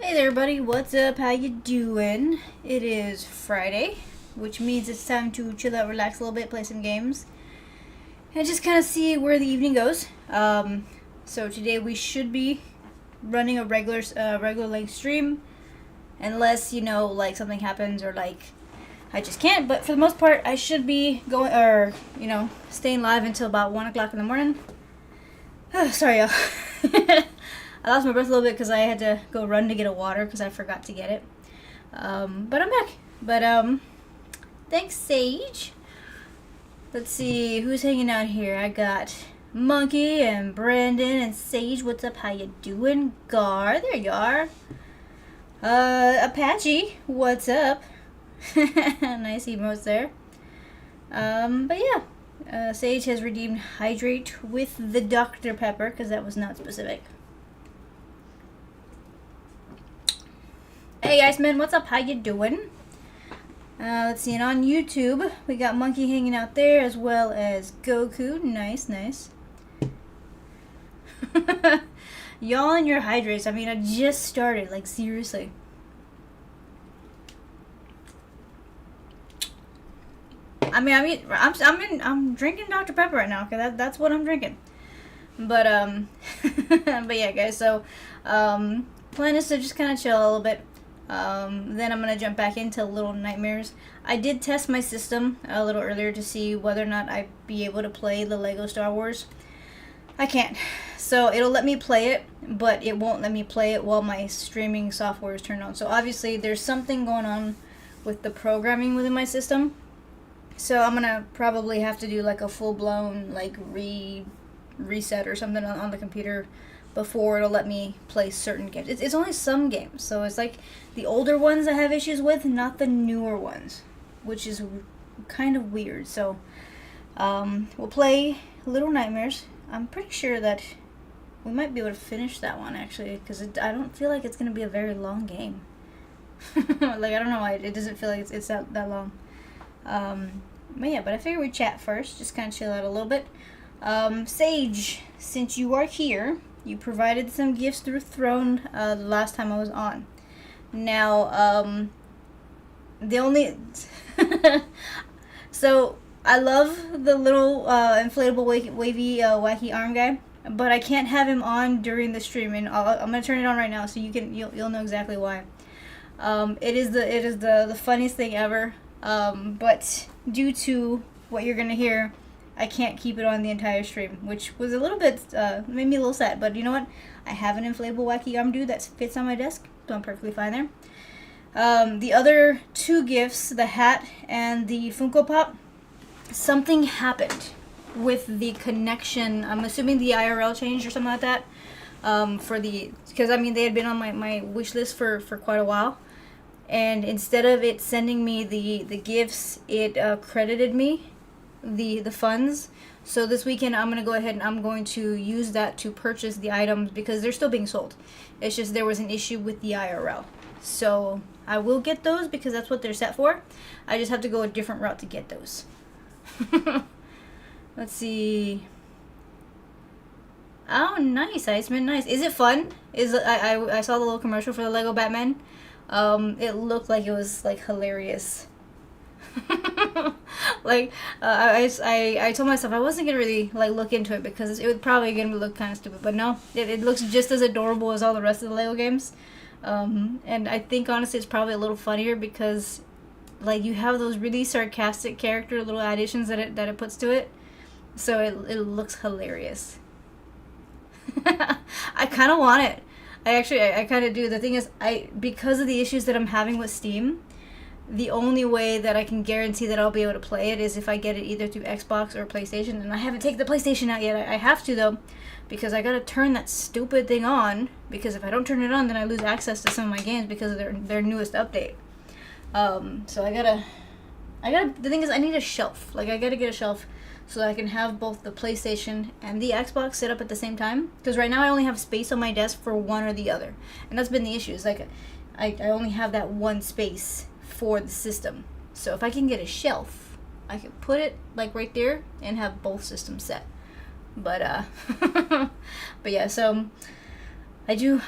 Hey there, buddy. What's up? How you doing? It is Friday, which means it's time to chill out, relax a little bit, play some games, and just kind of see where the evening goes. So today we should be running a regular length stream, unless like something happens or like I just can't. But for the most part, I should be going or staying live until about 1 o'clock in the morning. Oh, sorry, y'all. I lost my breath a little bit because I had to go run to get a water because I forgot to get it. But I'm back. But thanks, Sage. Let's see who's hanging out here. I got Monkey and Brandon and Sage. What's up? How you doing? Gar, there you are. Apache, what's up? Nice emotes there. But yeah, Sage has redeemed Hydrate with the Dr. Pepper because that was not specific. Hey Iceman, what's up? How you doing? Let's see, and on YouTube, we got Monkey hanging out there as well as Goku. Nice, nice. Y'all and your hydrates. I mean, I just started, like, seriously. I'm drinking Dr. Pepper right now, okay? That's what I'm drinking. But, but yeah, guys, so, plan is to just kind of chill a little bit. Then I'm going to jump back into Little Nightmares. I did test my system a little earlier to see whether or not I'd be able to play the Lego Star Wars. I can't. So it'll let me play it, but it won't let me play it while my streaming software is turned on. So obviously there's something going on with the programming within my system. So I'm going to probably have to do like a full-blown like reset or something on the computer before it'll let me play certain games. It's only some games, so it's like the older ones I have issues with, not the newer ones, which is kind of weird. So we'll play Little Nightmares. I'm pretty sure that we might be able to finish that one actually, because I don't feel like it's going to be a very long game. Like, I don't know why it doesn't feel like it's that long. But yeah, but I figured we'd chat first, just kind of chill out a little bit. Sage, since you are here, you provided some gifts through Throne the last time I was on. Now, the only... So, I love the little inflatable wavy wacky arm guy, but I can't have him on during the stream, and I'm going to turn it on right now so you'll know exactly why. It is the funniest thing ever, but due to what you're going to hear, I can't keep it on the entire stream, which was a little bit, made me a little sad. But you know what? I have an inflatable wacky arm dude that fits on my desk, so I'm perfectly fine there. The other two gifts, the hat and the Funko Pop, something happened with the connection. I'm assuming the IRL changed or something like that. Because I mean, they had been on my wish list for quite a while. And instead of it sending me the gifts, it credited me the funds. So this weekend I'm going to go ahead and I'm going to use that to purchase the items because they're still being sold. It's just there was an issue with the IRL. So I will get those because that's what they're set for. I just have to go a different route to get those. Let's see. Oh, nice, Iceman, nice. Is it fun? I saw the little commercial for the Lego Batman. It looked like it was like hilarious. Like I told myself I wasn't gonna really like look into it because it was probably gonna look kind of stupid, but no, it looks just as adorable as all the rest of the Lego games. And I think honestly it's probably a little funnier because like you have those really sarcastic character little additions that it puts to it, so it looks hilarious. I kind of want it. I kind of do. The thing is, because of the issues that I'm having with Steam, the only way that I can guarantee that I'll be able to play it is if I get it either through Xbox or PlayStation, and I haven't taken the PlayStation out yet. I have to though, because I gotta turn that stupid thing on, because if I don't turn it on, then I lose access to some of my games because of their newest update. So I gotta, the thing is I need a shelf. Like I gotta get a shelf so that I can have both the PlayStation and the Xbox set up at the same time, because right now I only have space on my desk for one or the other, and that's been the issue. It's like I only have that one space for the system. So if I can get a shelf, I can put it like right there and have both systems set. But but yeah, so I do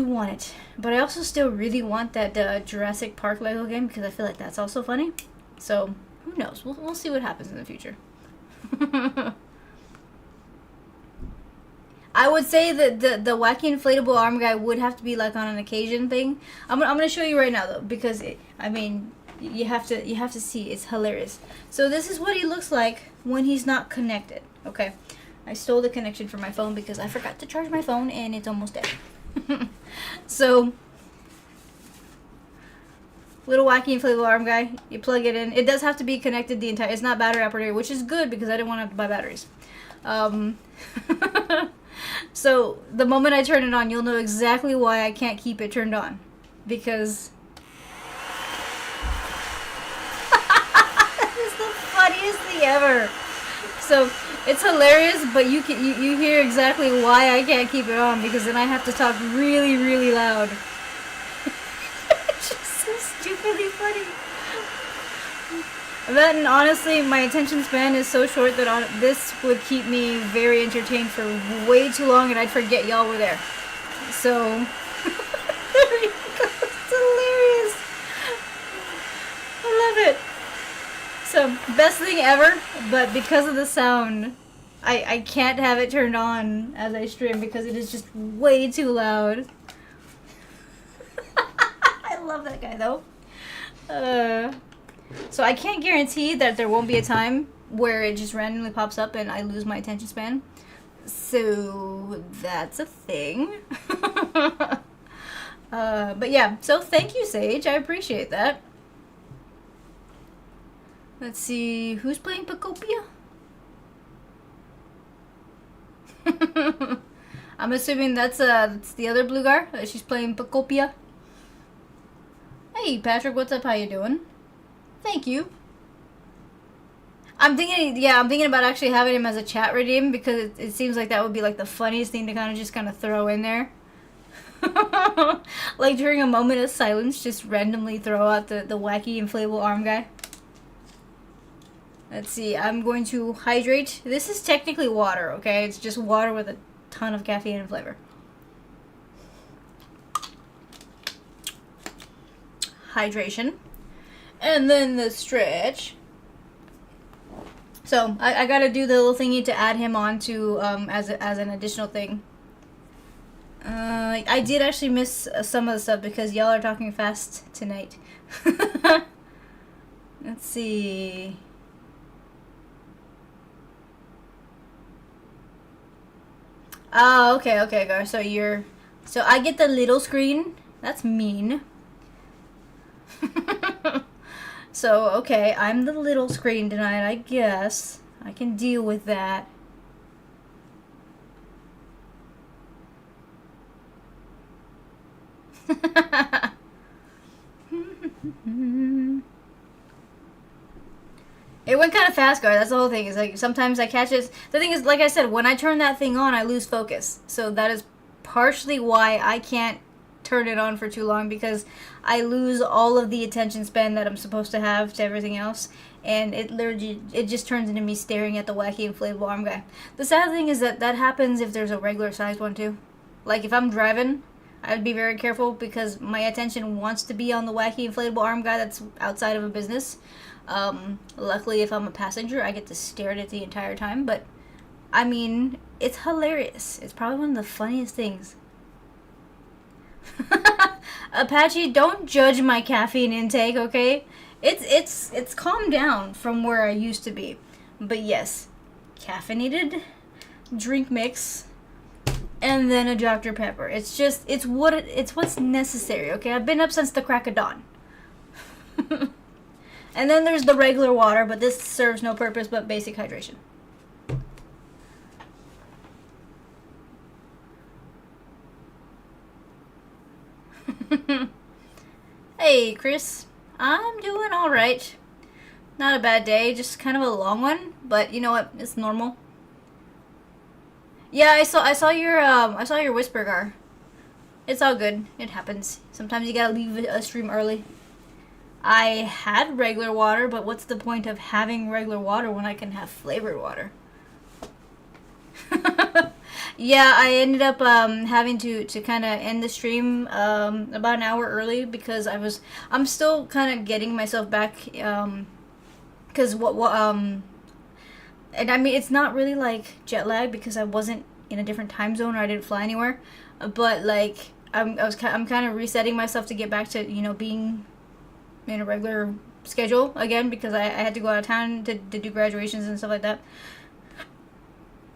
want it, but I also still really want that Jurassic Park Lego game because I feel like that's also funny. So who knows? We'll see what happens in the future. I would say that the wacky inflatable arm guy would have to be like on an occasion thing. I'm gonna show you right now though because I mean you have to see, it's hilarious. So this is what he looks like when he's not connected. Okay, I stole the connection from my phone because I forgot to charge my phone and it's almost dead. So little wacky inflatable arm guy, you plug it in. It does have to be connected the entire. It's not battery operated, which is good because I didn't want to have to buy batteries. So the moment I turn it on, you'll know exactly why I can't keep it turned on. Because it's the funniest thing ever. So it's hilarious, but you hear exactly why I can't keep it on because then I have to talk really, really loud. It's just so stupidly funny. That, and honestly, my attention span is so short that this would keep me very entertained for way too long and I'd forget y'all were there. So, there you go. It's hilarious. I love it. So, best thing ever, but because of the sound, I can't have it turned on as I stream because it is just way too loud. I love that guy though. So I can't guarantee that there won't be a time where it just randomly pops up and I lose my attention span. So that's a thing. But yeah, so thank you, Sage. I appreciate that. Let's see, who's playing Pacopia? I'm assuming that's the other Bluegar. She's playing Pacopia. Hey Patrick, what's up? How you doing? Thank you. I'm thinking about actually having him as a chat redeem because it seems like that would be like the funniest thing to kind of throw in there. Like during a moment of silence, just randomly throw out the wacky inflatable arm guy. Let's see, I'm going to hydrate. This is technically water, okay? It's just water with a ton of caffeine and flavor. Hydration. And then the stretch. So I gotta do the little thingy to add him on to as an additional thing. I did actually miss some of the stuff because y'all are talking fast tonight. Let's see. Oh, okay, Gar. So I get the little screen. That's mean. So, okay, I'm the little screen tonight, I guess. I can deal with that. It went kind of fast, Gar. That's the whole thing. Is like sometimes I catch it. The thing is, like I said, when I turn that thing on, I lose focus. So that is partially why I can't turn it on for too long because I lose all of the attention span that I'm supposed to have to everything else, and it just turns into me staring at the wacky inflatable arm guy. The sad thing is that happens if there's a regular sized one too. Like if I'm driving, I would be very careful because my attention wants to be on the wacky inflatable arm guy that's outside of a business. Luckily, if I'm a passenger, I get to stare at it the entire time, but I mean, it's hilarious. It's probably one of the funniest things. Apache, don't judge my caffeine intake, okay? It's calmed down from where I used to be. But yes, caffeinated drink mix and then a Dr. Pepper. It's what's necessary, okay? I've been up since the crack of dawn. And then there's the regular water, but this serves no purpose but basic hydration. Hey, Chris. I'm doing alright. Not a bad day, just kind of a long one, but you know what? It's normal. Yeah, I saw your whisper, Gar. It's all good. It happens. Sometimes you gotta leave a stream early. I had regular water, but what's the point of having regular water when I can have flavored water? Yeah, I ended up having to kind of end the stream about an hour early because I'm still kind of getting myself back because and I mean it's not really like jet lag because I wasn't in a different time zone or I didn't fly anywhere, but like I'm kind of resetting myself to get back to being in a regular schedule again because I had to go out of town to do graduations and stuff like that.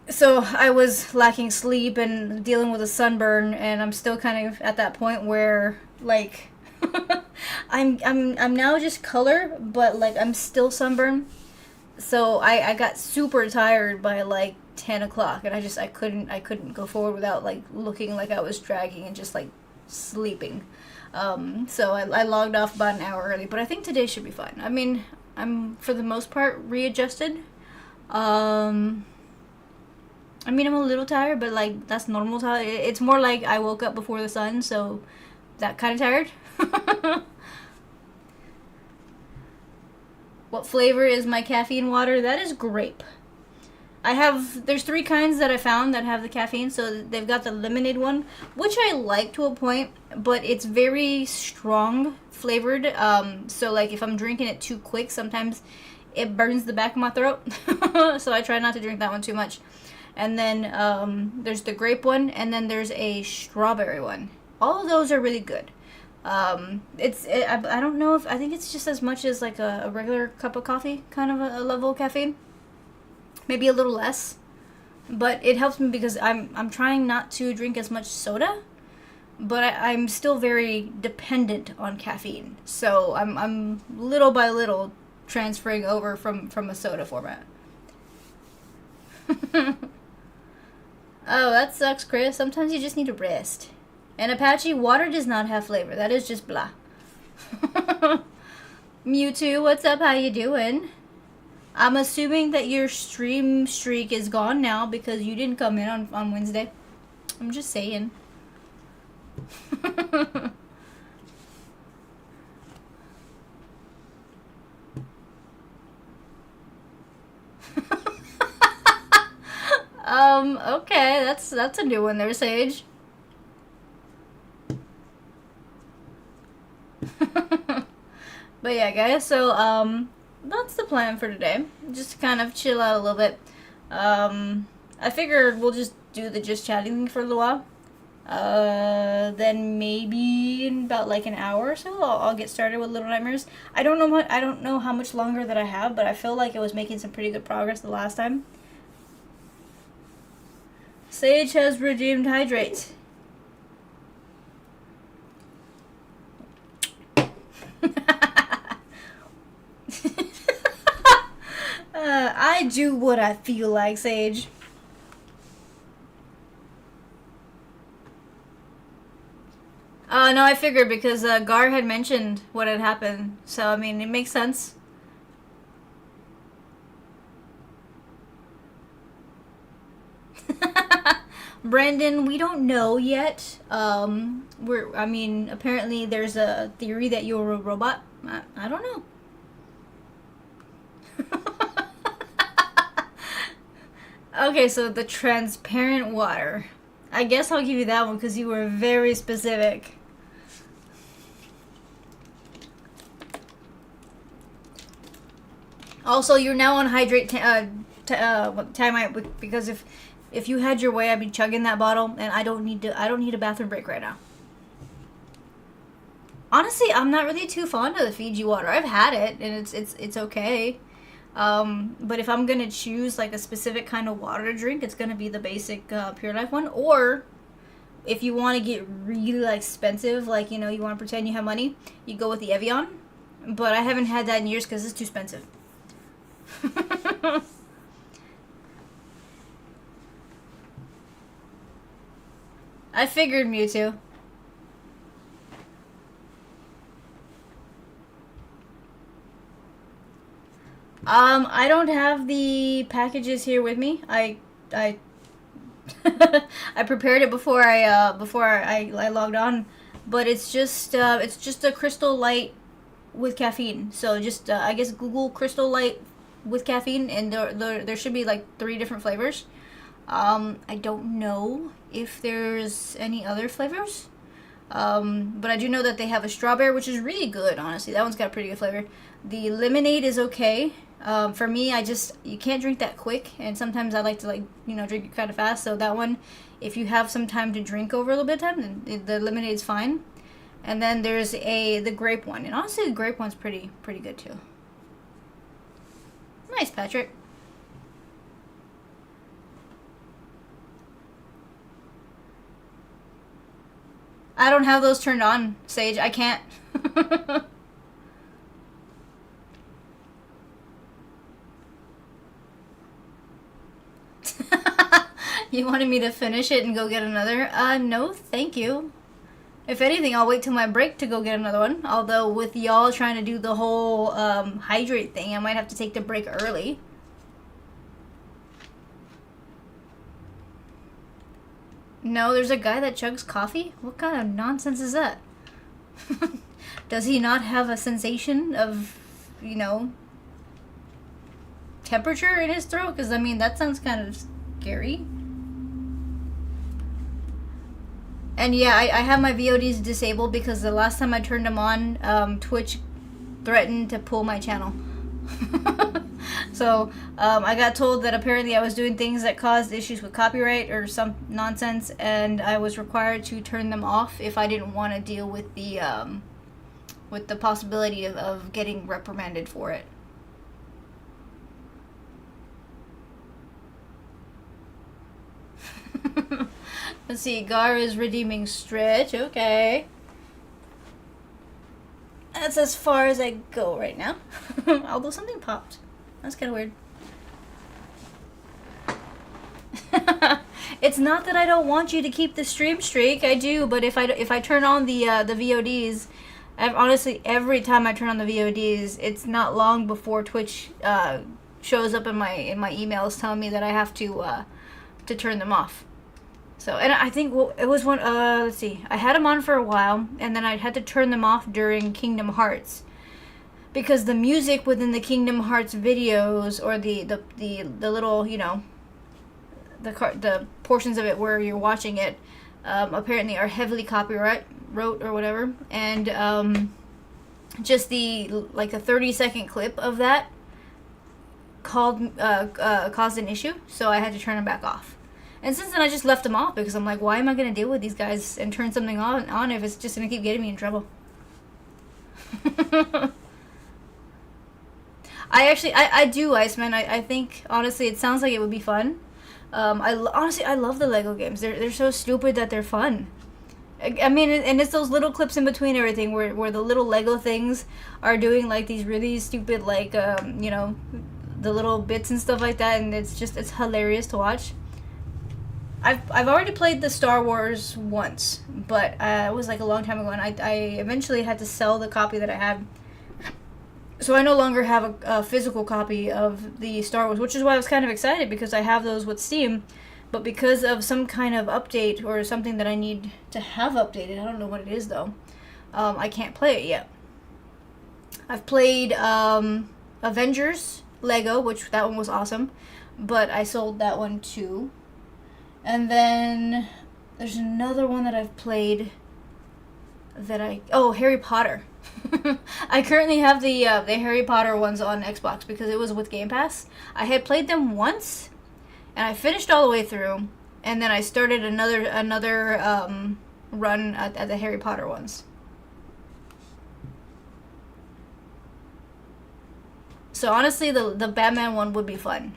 So I was lacking sleep and dealing with a sunburn, and I'm still kind of at that point where like I'm now just color, but like I'm still sunburned. So I got super tired by like 10 o'clock, and I couldn't go forward without like looking like I was dragging and just like sleeping. So I logged off about an hour early, but I think today should be fine. I mean, I'm for the most part readjusted. Um, I mean, I'm a little tired, but like that's normal tired. It's more like I woke up before the sun, so that kind of tired. What flavor is my caffeine water? That is grape. There's three kinds that I found that have the caffeine. So they've got the lemonade one, which I like to a point, but it's very strong flavored. So like if I'm drinking it too quick, sometimes it burns the back of my throat. So I try not to drink that one too much. And then there's the grape one, and then there's a strawberry one. All of those are really good. I don't know if I think it's just as much as like a regular cup of coffee, kind of a level of caffeine, maybe a little less, but it helps me because I'm trying not to drink as much soda, but I'm still very dependent on caffeine, so I'm little by little transferring over from a soda format. Oh, that sucks, Chris. Sometimes you just need to rest. And Apache, water does not have flavor. That is just blah. Mewtwo, what's up? How you doing? I'm assuming that your stream streak is gone now because you didn't come in on Wednesday. I'm just saying. Okay, that's a new one there, Sage. But yeah, guys, so that's the plan for today. Just to kind of chill out a little bit. I figured we'll just do the just chatting thing for a little while. Then maybe in about like an hour or so, I'll get started with Little Nightmares. I don't know how much longer that I have, but I feel like I was making some pretty good progress the last time. Sage has redeemed Hydrate. I do what I feel like, Sage. No, I figured because Gar had mentioned what had happened. So, I mean, it makes sense. Brandon, we don't know yet. Apparently there's a theory that you're a robot. I don't know. Okay, so the transparent water. I guess I'll give you that one because you were very specific. Also, you're now on hydrate timeout because if you had your way, I'd be chugging that bottle, and I don't need a bathroom break right now. Honestly, I'm not really too fond of the Fiji water. I've had it, and it's okay. But if I'm gonna choose like a specific kind of water to drink, it's gonna be the basic Pure Life one. Or if you want to get really like, expensive, like you want to pretend you have money, you go with the Evian. But I haven't had that in years because it's too expensive. I figured Mewtwo. I don't have the packages here with me. I I prepared it before I logged on, but it's just a Crystal Light with caffeine. So just I guess Google Crystal Light with caffeine, and there should be like 3 different flavors. I don't know if there's any other flavors. But I do know that they have a strawberry, which is really good, honestly. That one's got a pretty good flavor. The lemonade is okay. For me, you can't drink that quick, and sometimes I like to, like, drink it kind of fast. So that one, if you have some time to drink over a little bit of time, then the lemonade's fine. And then there's the grape one, and honestly, the grape one's pretty good too. Nice, Patrick. I don't have those turned on, Sage. I can't. You wanted me to finish it and go get another? No, thank you. If anything, I'll wait till my break to go get another one. Although, with y'all trying to do the whole hydrate thing, I might have to take the break early. No, there's a guy that chugs coffee? What kind of nonsense is that? Does he not have a sensation of, temperature in his throat? Because, I mean, that sounds kind of scary. And yeah, I have my VODs disabled because the last time I turned them on, Twitch threatened to pull my channel. So, I got told that apparently I was doing things that caused issues with copyright or some nonsense, and I was required to turn them off if I didn't want to deal with the possibility of getting reprimanded for it. Let's see, Gar is redeeming Stretch, okay. That's as far as I go right now. Although something popped. That's kind of weird. It's not that I don't want you to keep the stream streak. I do, but if I turn on the VODs, honestly, every time I turn on the VODs, it's not long before Twitch shows up in my emails telling me that I have to turn them off. So, and I think it was one. Let's see, I had them on for a while, and then I had to turn them off during Kingdom Hearts. Because the music within the Kingdom Hearts videos, or the little, the portions of it where you're watching it, apparently are heavily copyright wrote or whatever, and just the 30-second clip of that caused an issue, so I had to turn them back off. And since then, I just left them off because I'm like, why am I gonna deal with these guys and turn something on if it's just gonna keep getting me in trouble? I do, Iceman. I think, honestly, it sounds like it would be fun. I love the Lego games. They're so stupid that they're fun. I mean, and it's those little clips in between everything where the little Lego things are doing, like, these really stupid, like, the little bits and stuff like that, and it's hilarious to watch. I've already played the Star Wars once, but it was, like, a long time ago, and I eventually had to sell the copy that I had. So I no longer have a physical copy of the Star Wars, which is why I was kind of excited, because I have those with Steam. But because of some kind of update or something that I need to have updated, I don't know what it is though, I can't play it yet. I've played Avengers Lego, which that one was awesome, but I sold that one too. And then there's another one that I've played that Harry Potter. I currently have the Harry Potter ones on Xbox because it was with Game Pass. I had played them once, and I finished all the way through, and then I started another run at the Harry Potter ones. So honestly, the Batman one would be fun.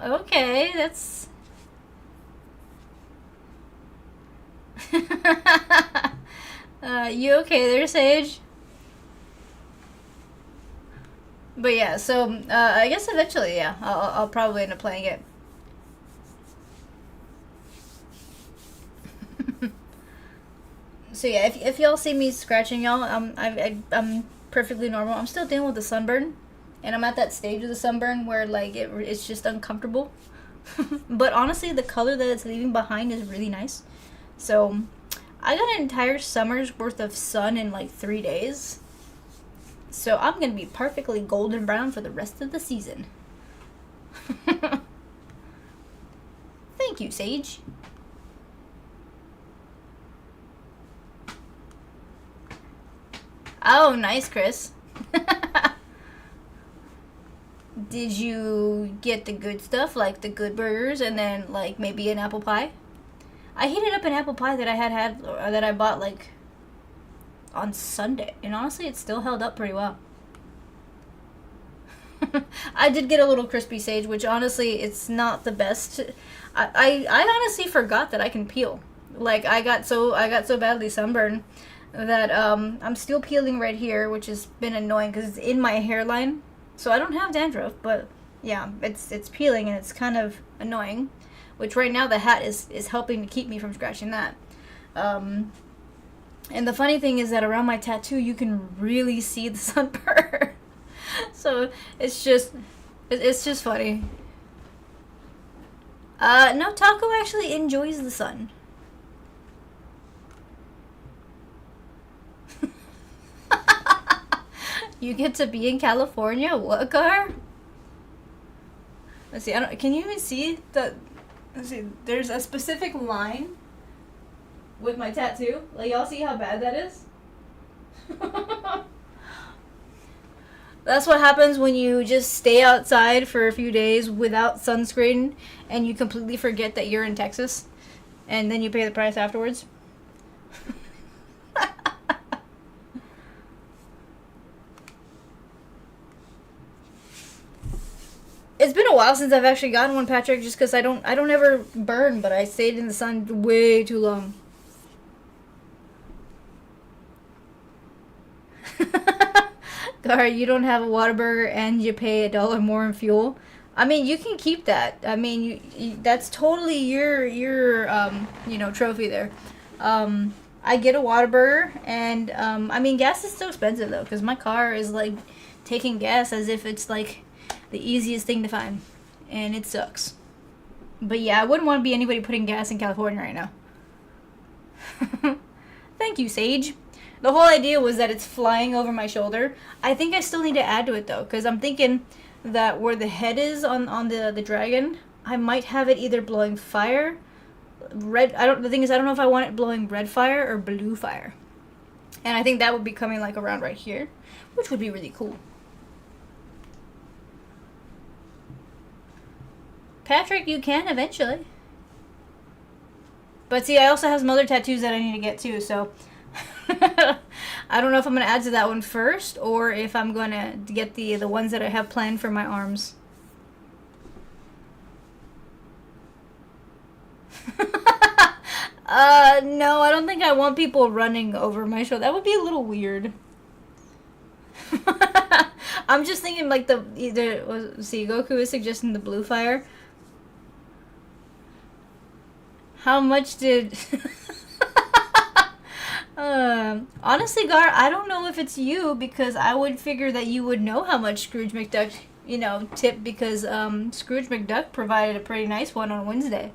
Okay, that's... you okay there, Sage? But yeah, so, I guess eventually, yeah, I'll probably end up playing it. So yeah, if y'all see me scratching y'all, I'm perfectly normal. I'm still dealing with the sunburn. And I'm at that stage of the sunburn where, like, it's just uncomfortable. But honestly, the color that it's leaving behind is really nice. So I got an entire summer's worth of sun in like 3 days. So I'm going to be perfectly golden brown for the rest of the season. Thank you, Sage. Oh, nice, Chris. Did you get the good stuff, like the good burgers, and then like maybe an apple pie? I heated up an apple pie that that I bought like on Sunday, and honestly, it still held up pretty well. I did get a little crispy, Sage, which honestly, it's not the best. I honestly forgot that I can peel. Like I got so badly sunburned that I'm still peeling right here, which has been annoying because it's in my hairline. So I don't have dandruff, but yeah, it's peeling and it's kind of annoying. Which right now the hat is helping to keep me from scratching that. And the funny thing is that around my tattoo you can really see the sunburn. So it's just funny. No, Taco actually enjoys the sun. You get to be in California? What, Gar? Let's see. Can you even see the? Let's see. There's a specific line with my tattoo. Like, y'all see how bad that is? That's what happens when you just stay outside for a few days without sunscreen and you completely forget that you're in Texas, and then you pay the price afterwards. It's been a while since I've actually gotten one, Patrick, just because I don't ever burn, but I stayed in the sun way too long. Gar, you don't have a Whataburger and you pay $1 more in fuel. I mean, you can keep that. I mean, that's totally your trophy there. I get a Whataburger, and I mean, gas is still expensive though, because my car is like taking gas as if it's like the easiest thing to find, and it sucks. But yeah, I wouldn't want to be anybody putting gas in California right now. Thank you, Sage. The whole idea was that it's flying over my shoulder. I think I still need to add to it though, because I'm thinking that where the head is on the dragon, I might have it either blowing fire, red. The thing is, I don't know if I want it blowing red fire or blue fire, and I think that would be coming like around right here, which would be really cool. Patrick, you can eventually. But see, I also have some other tattoos that I need to get too, so I don't know if I'm going to add to that one first or if I'm going to get the ones that I have planned for my arms. No, I don't think I want people running over my shoulder. That would be a little weird. I'm just thinking like Goku is suggesting the blue fire. How much did... honestly, Gar, I don't know if it's you, because I would figure that you would know how much Scrooge McDuck, tipped, because Scrooge McDuck provided a pretty nice one on Wednesday.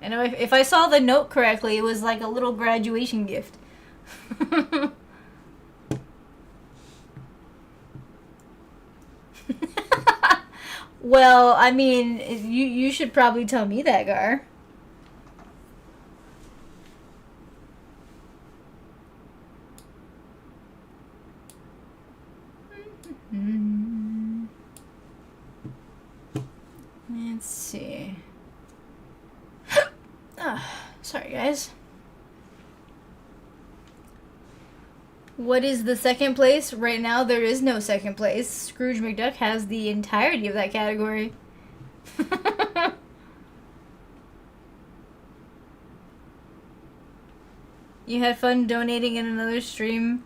And if I saw the note correctly, it was like a little graduation gift. Well, I mean, you should probably tell me that, Gar. Let's see. Sorry, guys. What is the second place? Right now, there is no second place. Scrooge McDuck has the entirety of that category. You had fun donating in another stream.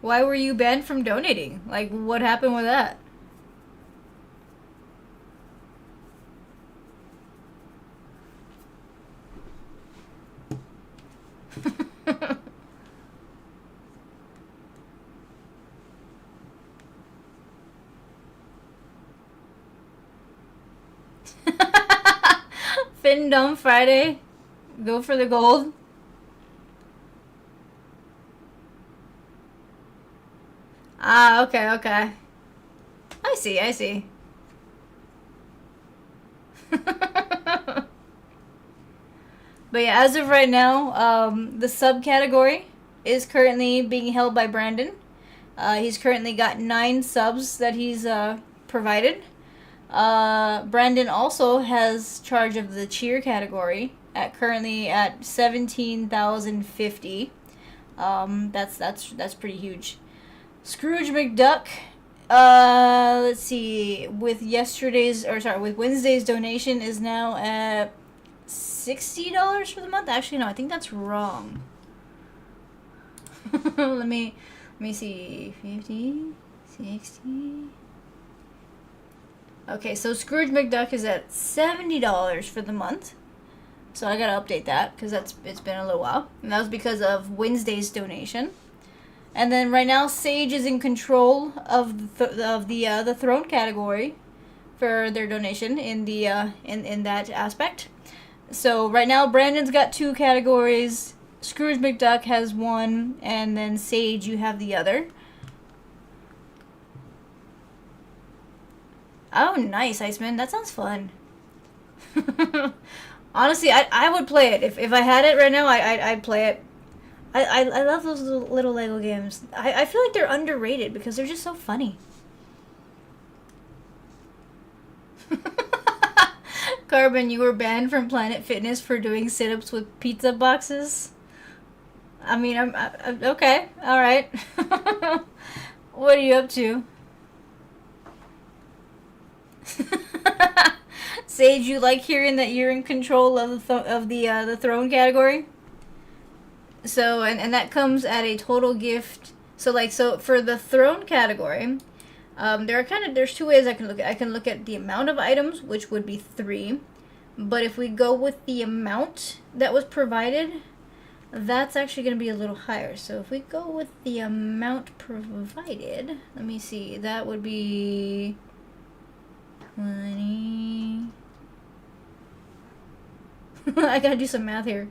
Why were you banned from donating? Like, what happened with that? Fin Dumb Friday. Go for the gold. Ah, okay, okay. I see, I see. But yeah, as of right now, the subcategory is currently being held by Brandon. He's currently got 9 subs that he's provided. Brandon also has charge of the cheer category currently at 17,050. That's pretty huge. Scrooge McDuck. Let's see. With Wednesday's donation is now at $60 for the month. Actually, no, I think that's wrong. let me see. 50, 60. Okay, so Scrooge McDuck is at $70 for the month. So I gotta update that because it's been a little while, and that was because of Wednesday's donation. And then right now, Sage is in control of the throne category for their donation in the in that aspect. So right now, Brandon's got 2 categories. Scrooge McDuck has 1, and then Sage, you have the other. Oh, nice, Iceman. That sounds fun. Honestly, I would play it. If I had it right now, I'd play it. I love those little Lego games. I feel like they're underrated because they're just so funny. Carbon, you were banned from Planet Fitness for doing sit-ups with pizza boxes. I mean, I'm okay. All right. What are you up to? Sage, you like hearing that you're in control of the throne category? So and that comes at a total gift. So for the throne category, there's 2 ways I can look at. I can look at the amount of items, which would be 3. But if we go with the amount that was provided, that's actually going to be a little higher. So if we go with the amount provided, let me see. That would be 20. I gotta do some math here.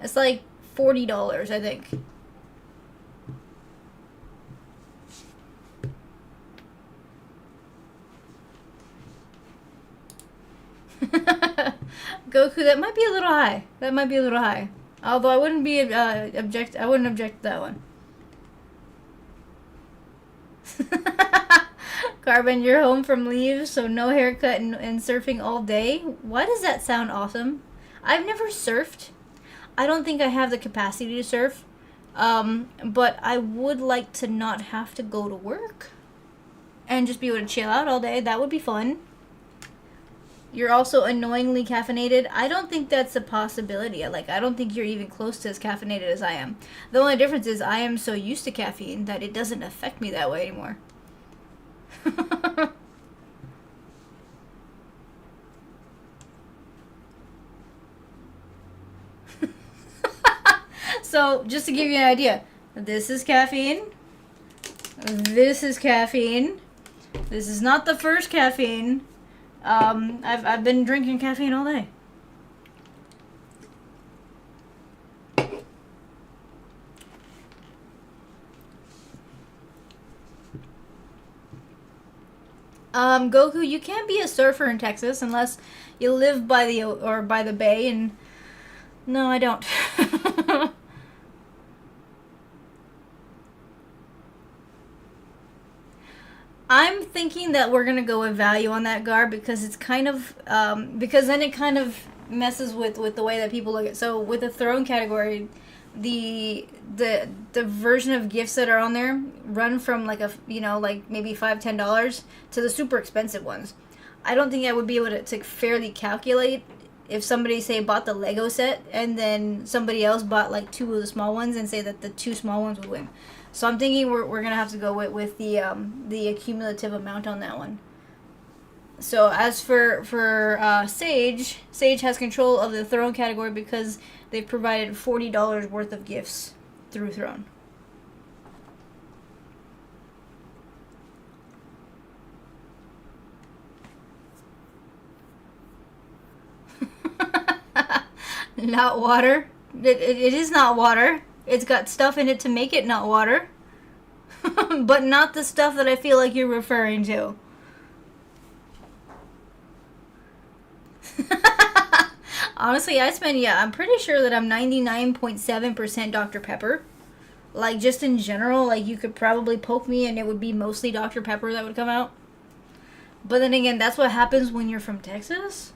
It's like $40, I think. Goku, that might be a little high. That might be a little high. Although I wouldn't be I wouldn't object to that one. Carbon, you're home from leave, so no haircut and surfing all day. Why does that sound awesome? I've never surfed. I don't think I have the capacity to surf. But I would like to not have to go to work and just be able to chill out all day. That would be fun. You're also annoyingly caffeinated. I don't think that's a possibility. I don't think you're even close to as caffeinated as I am. The only difference is I am so used to caffeine that it doesn't affect me that way anymore. So, just to give you an idea, this is caffeine. This is caffeine. This is not the first caffeine. I've been drinking caffeine all day. Goku, you can't be a surfer in Texas unless you live by the bay, and no, I don't. I'm thinking that we're gonna go with value on that, Gar, because it's kind of because then it kind of messes with the way that people look at. So with the throne category, the version of gifts that are on there run from like maybe $5-10 to the super expensive ones. I don't think I would be able to fairly calculate if somebody say bought the Lego set and then somebody else bought like 2 of the small ones and say that the 2 small ones would win. So I'm thinking we're gonna have to go with the accumulative amount on that one. So as for Sage has control of the throne category because they've provided $40 worth of gifts through Throne. Not water. It is not water. It's got stuff in it to make it not water. But not the stuff that I feel like you're referring to. Honestly, I'm pretty sure that I'm 99.7% Dr. Pepper. Like, just in general, like, you could probably poke me and it would be mostly Dr. Pepper that would come out. But then again, that's what happens when you're from Texas.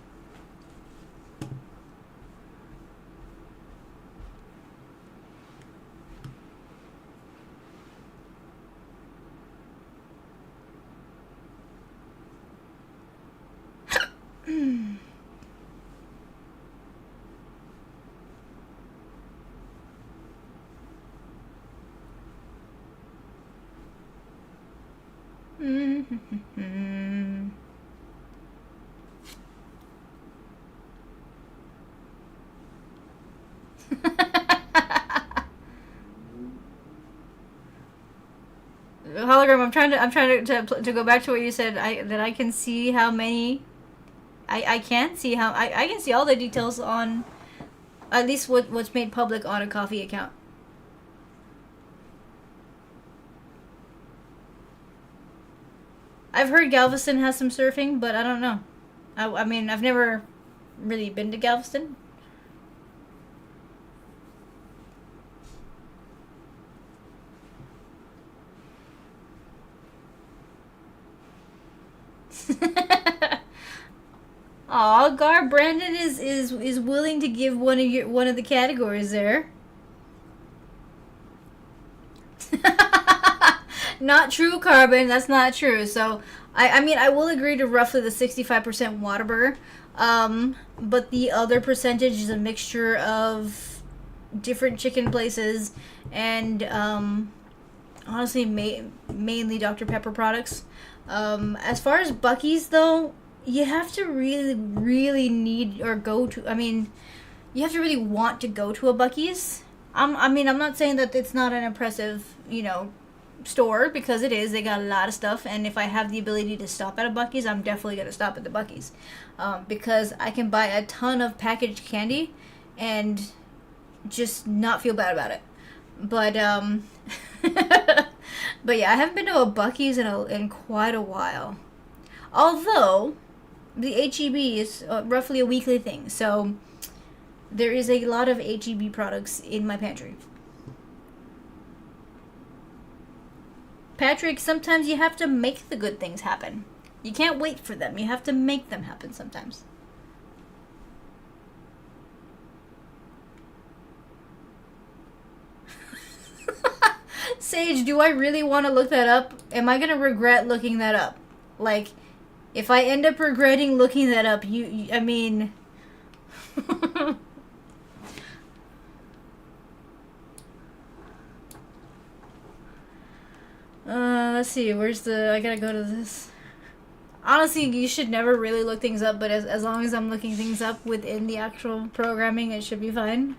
Hologram, I'm trying to go back to what you said. That I can see how many. I can't see how I can see all the details on at least what's made public on a coffee account. I've heard Galveston has some surfing, but I don't know. I mean, I've never really been to Galveston. Aw, Gar, Brandon is willing to give one of the categories there. Not true, Carbon. That's not true. So, I mean, I will agree to roughly the 65% Whataburger. But the other percentage is a mixture of different chicken places and, honestly, mainly Dr. Pepper products. As far as Buc-ee's, though, you have to really, really need or go to, I mean, you have to really want to go to a Buc-ee's. I mean, I'm not saying that it's not an impressive, store, because it is. They got a lot of stuff, and if I have the ability to stop at a Buc-ee's, I'm definitely going to stop at the Buc-ee's. Because I can buy a ton of packaged candy and just not feel bad about it. But, but yeah, I haven't been to a Buc-ee's in quite a while. Although, the H-E-B is roughly a weekly thing, so there is a lot of H-E-B products in my pantry. Patrick, sometimes you have to make the good things happen. You can't wait for them. You have to make them happen sometimes. Sage, do I really want to look that up? Am I going to regret looking that up? Like, if I end up regretting looking that up, I mean... let's see, I gotta go to this. Honestly, you should never really look things up, but as long as I'm looking things up within the actual programming, it should be fine.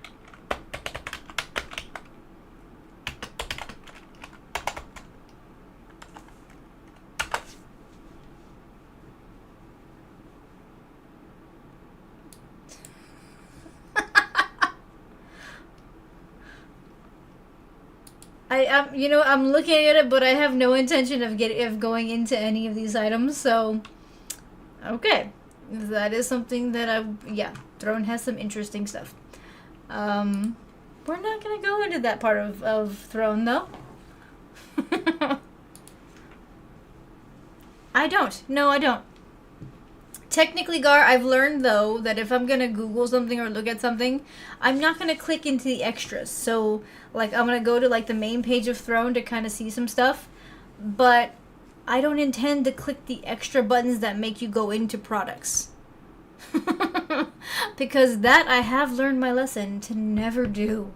I'm looking at it, but I have no intention of going into any of these items. So, okay, that is something that Throne has some interesting stuff. We're not gonna go into that part of Throne though. I don't. No, I don't. Technically, Gar, I've learned, though, that if I'm going to Google something or look at something, I'm not going to click into the extras. So, like, I'm going to go to, like, the main page of Throne to kind of see some stuff. But I don't intend to click the extra buttons that make you go into products. Because that I have learned my lesson to never do.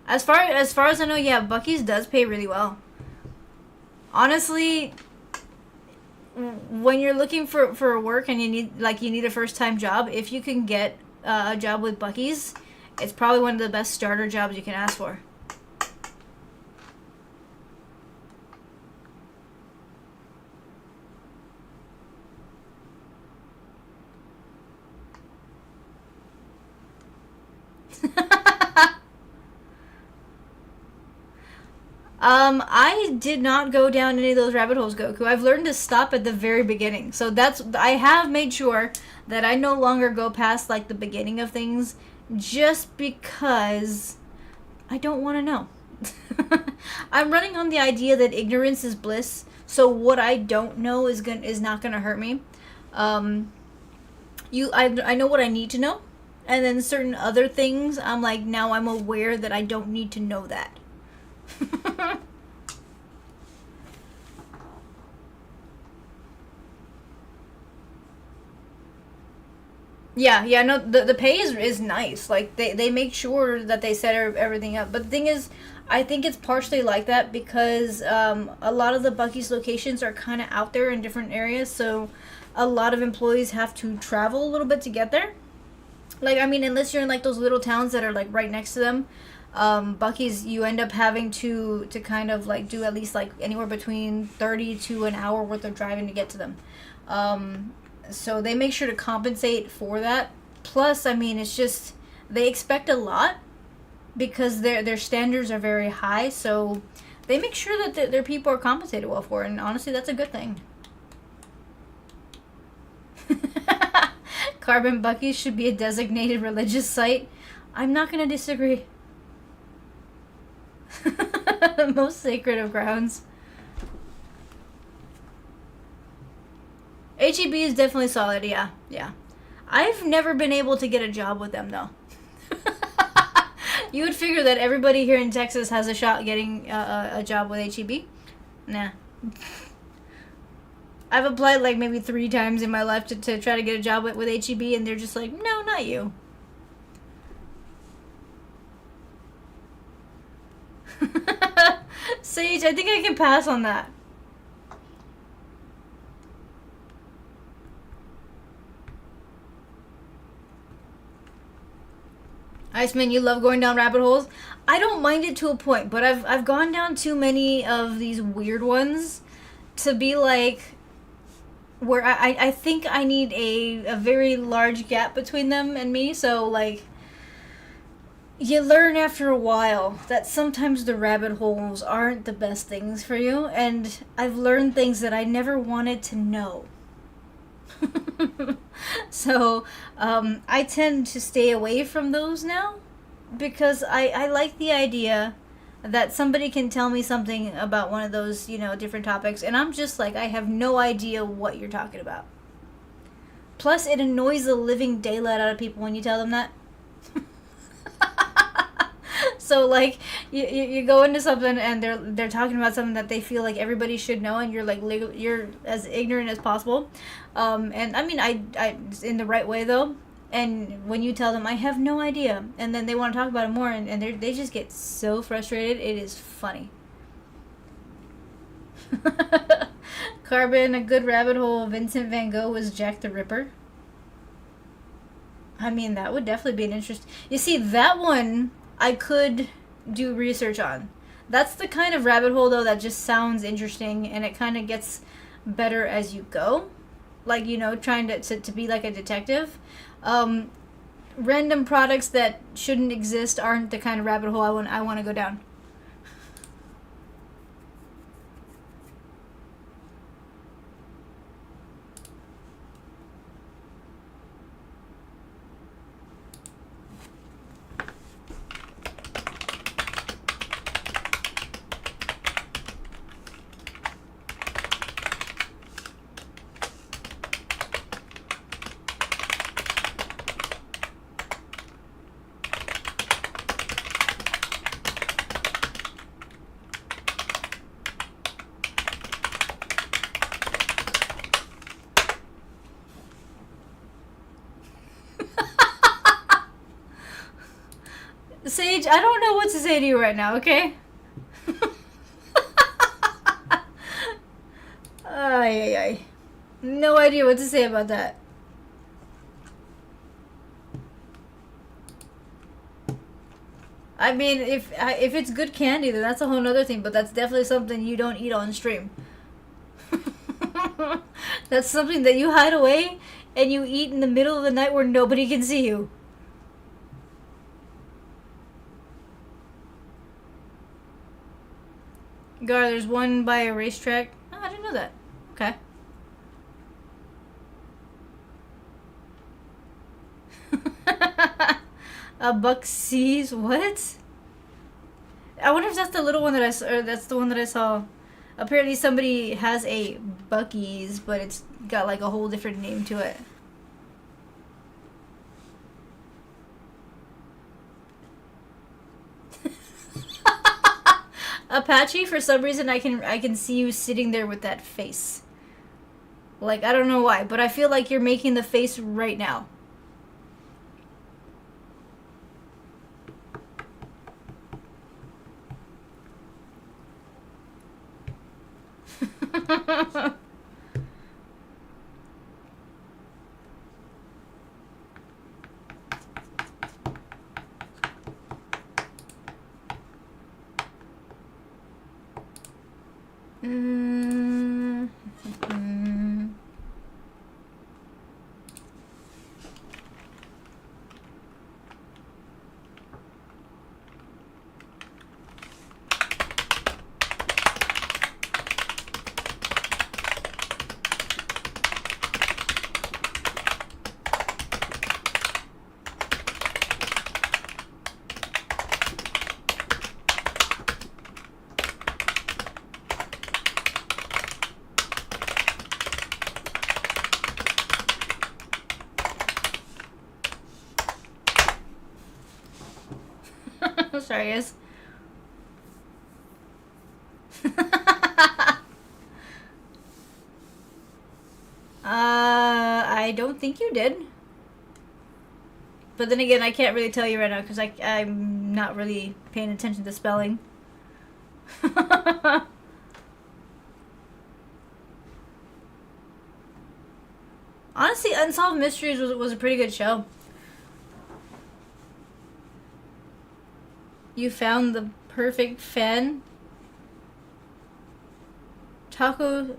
As far as I know, yeah, Buc-ee's does pay really well. Honestly, when you're looking for work and you need a first-time job, if you can get a job with Buc-ee's, it's probably one of the best starter jobs you can ask for. I did not go down any of those rabbit holes, Goku. I've learned to stop at the very beginning. So I have made sure that I no longer go past like the beginning of things just because I don't want to know. I'm running on the idea that ignorance is bliss. So what I don't know is not gonna hurt me. I know what I need to know, and then certain other things I'm like, now I'm aware that I don't need to know that. Yeah, no, the pay is nice. Like, they make sure that they set everything up. But the thing is, I think it's partially like that because a lot of the Buc-ee's locations are kind of out there in different areas, so a lot of employees have to travel a little bit to get there. Like, I mean, unless you're in like those little towns that are like right next to them, Buc-ee's, you end up having to kind of like do at least like anywhere between 30 to an hour worth of driving to get to them. So they make sure to compensate for that. Plus, I mean, it's just they expect a lot because their standards are very high. So they make sure that their people are compensated well for it. And honestly, that's a good thing. Carbon Buc-ee's should be a designated religious site. I'm not going to disagree. Most sacred of grounds. HEB is definitely solid, yeah. I've never been able to get a job with them, though. You would figure that everybody here in Texas has a shot getting a job with HEB. Nah. I've applied like maybe 3 times in my life to try to get a job with HEB, and they're just like, no, not you. Sage, I think I can pass on that. Iceman, you love going down rabbit holes? I don't mind it to a point, but I've gone down too many of these weird ones to be like where I think I need a very large gap between them and me, so like you learn after a while that sometimes the rabbit holes aren't the best things for you, and I've learned things that I never wanted to know. So I tend to stay away from those now because I like the idea that somebody can tell me something about one of those, different topics, and I'm just like, I have no idea what you're talking about. Plus, it annoys the living daylight out of people when you tell them that. So like you go into something and they're talking about something that they feel like everybody should know, and you're like you're as ignorant as possible, and I mean I in the right way though. And when you tell them I have no idea, and then they want to talk about it more, and they just get so frustrated, it is funny. Carbon, a good rabbit hole. Vincent Van Gogh was Jack the Ripper. I mean, that would definitely be an interest. You see, that one I could do research on. That's the kind of rabbit hole, though, that just sounds interesting, and it kind of gets better as you go. Like, trying to be like a detective. Random products that shouldn't exist aren't the kind of rabbit hole I want to go down. Sage, I don't know what to say to you right now, okay? Ay. No idea what to say about that. I mean, if it's good candy, then that's a whole nother thing, but that's definitely something you don't eat on stream. That's something that you hide away and you eat in the middle of the night where nobody can see you. Gar, there's one by a racetrack. Oh, I didn't know that. Okay. A Buck Seas? What? I wonder if that's the little one that I saw, or that's the one that I saw. Apparently somebody has a Buc-ee's, but it's got like a whole different name to it. Apache, for some reason I can see you sitting there with that face. Like, I don't know why, but I feel like you're making the face right now. Sorry, guys. I don't think you did. But then again, I can't really tell you right now because I'm not really paying attention to spelling. Honestly, Unsolved Mysteries was a pretty good show. You found the perfect fan? Taco...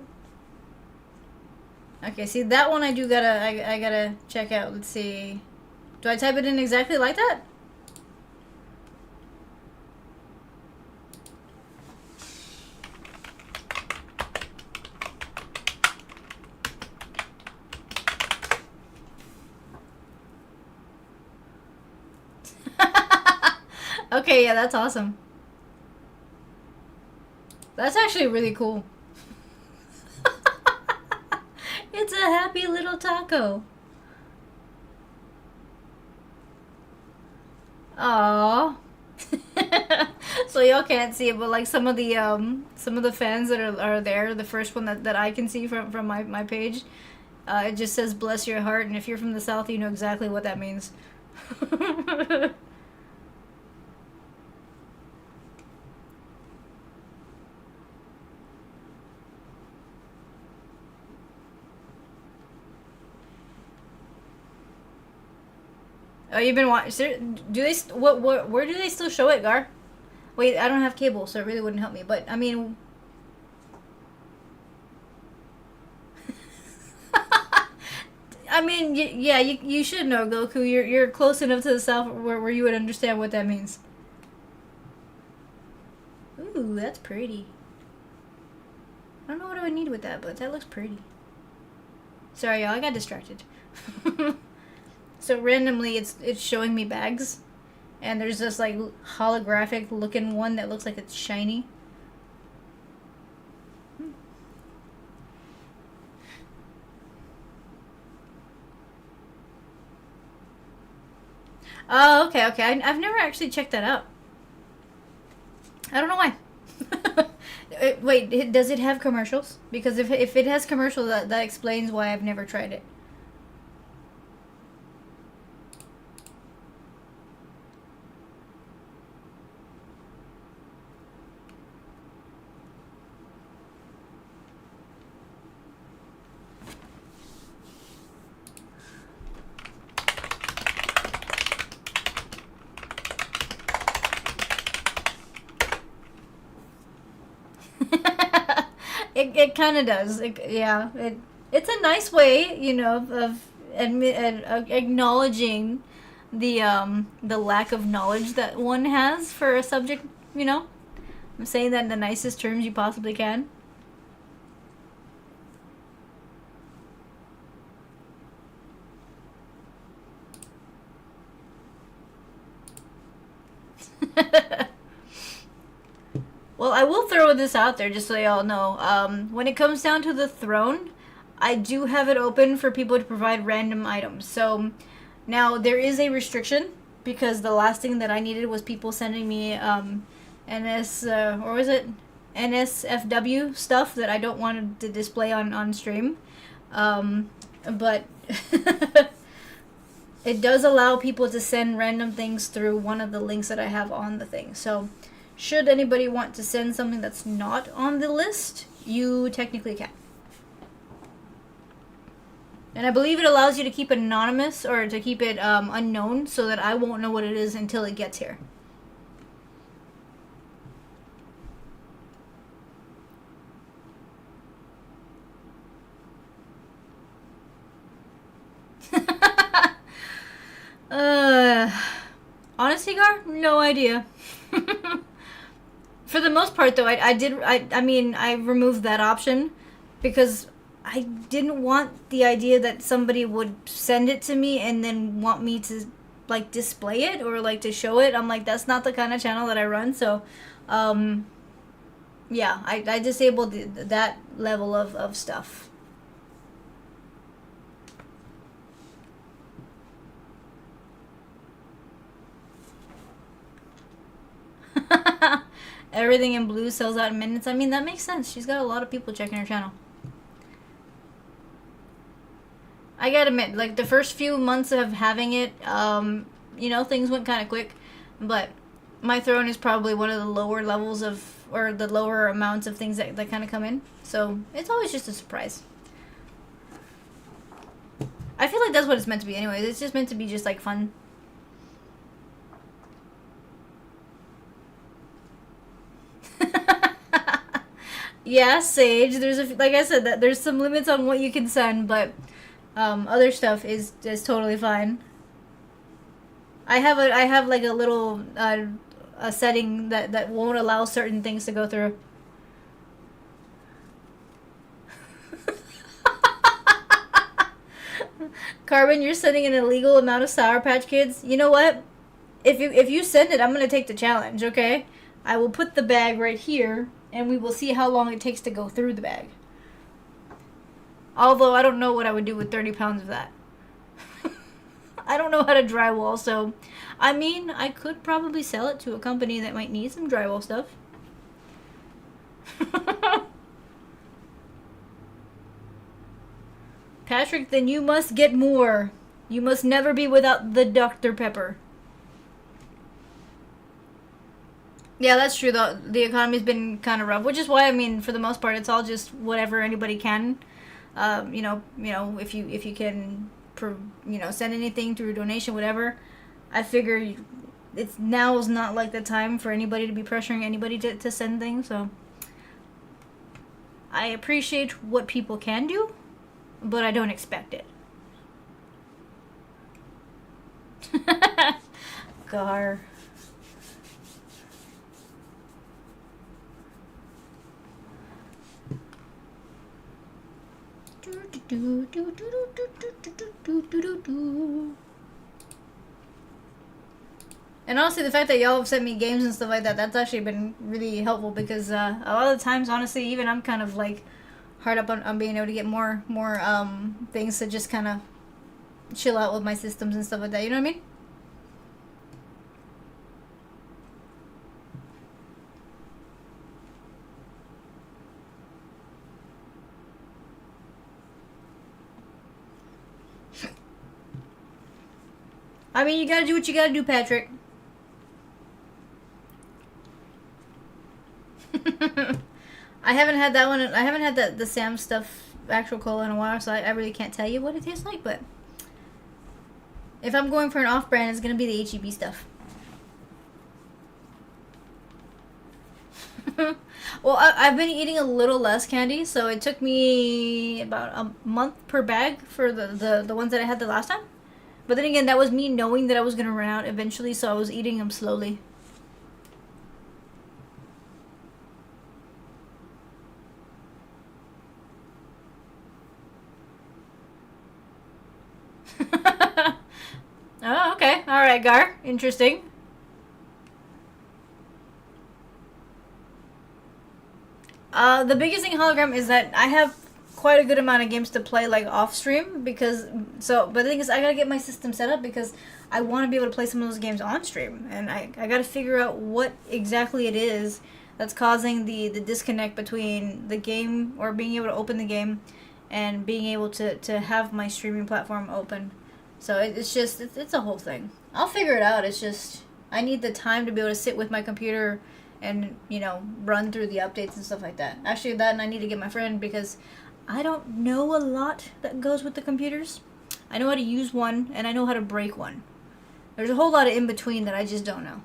Okay, see, that one I gotta check out. Let's see. Do I type it in exactly like that? Okay, yeah, that's awesome. That's actually really cool. It's a happy little taco. Aww. So y'all can't see it, but like some of the fans that are there, the first one that I can see from my page, it just says bless your heart, and if you're from the South, you know exactly what that means. Oh, you've been watching? Do they? Where do they still show it, Gar? Wait, I don't have cable, so it really wouldn't help me. But I mean, yeah, you should know, Goku. You're close enough to the South where you would understand what that means. Ooh, that's pretty. I don't know what I would need with that, but that looks pretty. Sorry, y'all, I got distracted. So randomly, it's showing me bags, and there's this like holographic looking one that looks like it's shiny. Oh, okay. I've never actually checked that out. I don't know why. Wait, does it have commercials? Because if it has commercials, that explains why I've never tried it. It kind of does. It's a nice way, you know, of acknowledging the lack of knowledge that one has for a subject, you know. I'm saying that in the nicest terms you possibly can. Well, I will throw this out there just so y'all know. When it comes down to the throne, I do have it open for people to provide random items. So now there is a restriction because the last thing that I needed was people sending me or was it NSFW stuff that I don't want to display on stream. But it does allow people to send random things through one of the links that I have on the thing. So should anybody want to send something that's not on the list, you technically can. And I believe it allows you to keep it anonymous or to keep it unknown so that I won't know what it is until it gets here. Honestly, Gar, no idea. For the most part, though, I mean, I removed that option because I didn't want the idea that somebody would send it to me and then want me to, like, display it or, like, to show it. I'm like, that's not the kind of channel that I run, so, yeah, I disabled that level of stuff. Everything in blue sells out in minutes. I mean, that makes sense. She's got a lot of people checking her channel. I gotta admit, like, the first few months of having it, you know, things went kind of quick. But my throne is probably one of the lower levels of, or the lower amounts of things that kind of come in. So it's always just a surprise. I feel like that's what it's meant to be anyways. It's just meant to be just, like, fun. Yeah, Sage. Like I said, that there's some limits on what you can send, but other stuff is totally fine. I have like a little a setting that won't allow certain things to go through. Carbon, you're sending an illegal amount of Sour Patch Kids. You know what? If you send it, I'm gonna take the challenge. Okay, I will put the bag right here. And we will see how long it takes to go through the bag. Although I don't know what I would do with 30 pounds of that. I don't know how to drywall, so... I mean, I could probably sell it to a company that might need some drywall stuff. Patrick, then you must get more. You must never be without the Dr. Pepper. Yeah, that's true, though. The economy's been kind of rough, which is why, I mean, for the most part, it's all just whatever anybody can. You know, if you can, send anything through donation, whatever. I figure now is not like the time for anybody to be pressuring anybody to send things, so. I appreciate what people can do, but I don't expect it. Gar. And honestly, the fact that y'all have sent me games and stuff like that, that's actually been really helpful because a lot of the times, honestly, even I'm kind of like hard up on being able to get more things to just kind of chill out with my systems and stuff like that. You know what I mean? I mean, you gotta do what you gotta do, Patrick. I haven't had that one. I haven't had the Sam stuff actual cola in a while, so I really can't tell you what it tastes like. But if I'm going for an off-brand, it's gonna be the HEB stuff. Well, I've been eating a little less candy, so it took me about a month per bag for the ones that I had the last time. But then again, that was me knowing that I was going to run out eventually, so I was eating them slowly. Oh, okay. All right, Gar. Interesting. The biggest thing hologram is that I have quite a good amount of games to play like off stream because but the thing is I gotta get my system set up because I want to be able to play some of those games on stream, and I gotta figure out what exactly it is that's causing the disconnect between the game or being able to open the game and being able to have my streaming platform open. So it's a whole thing. I'll figure it out. It's just I need the time to be able to sit with my computer and run through the updates and stuff like that. Actually, that, and I need to get my friend because I don't know a lot that goes with the computers. I know how to use one and I know how to break one. There's a whole lot of in between that I just don't know.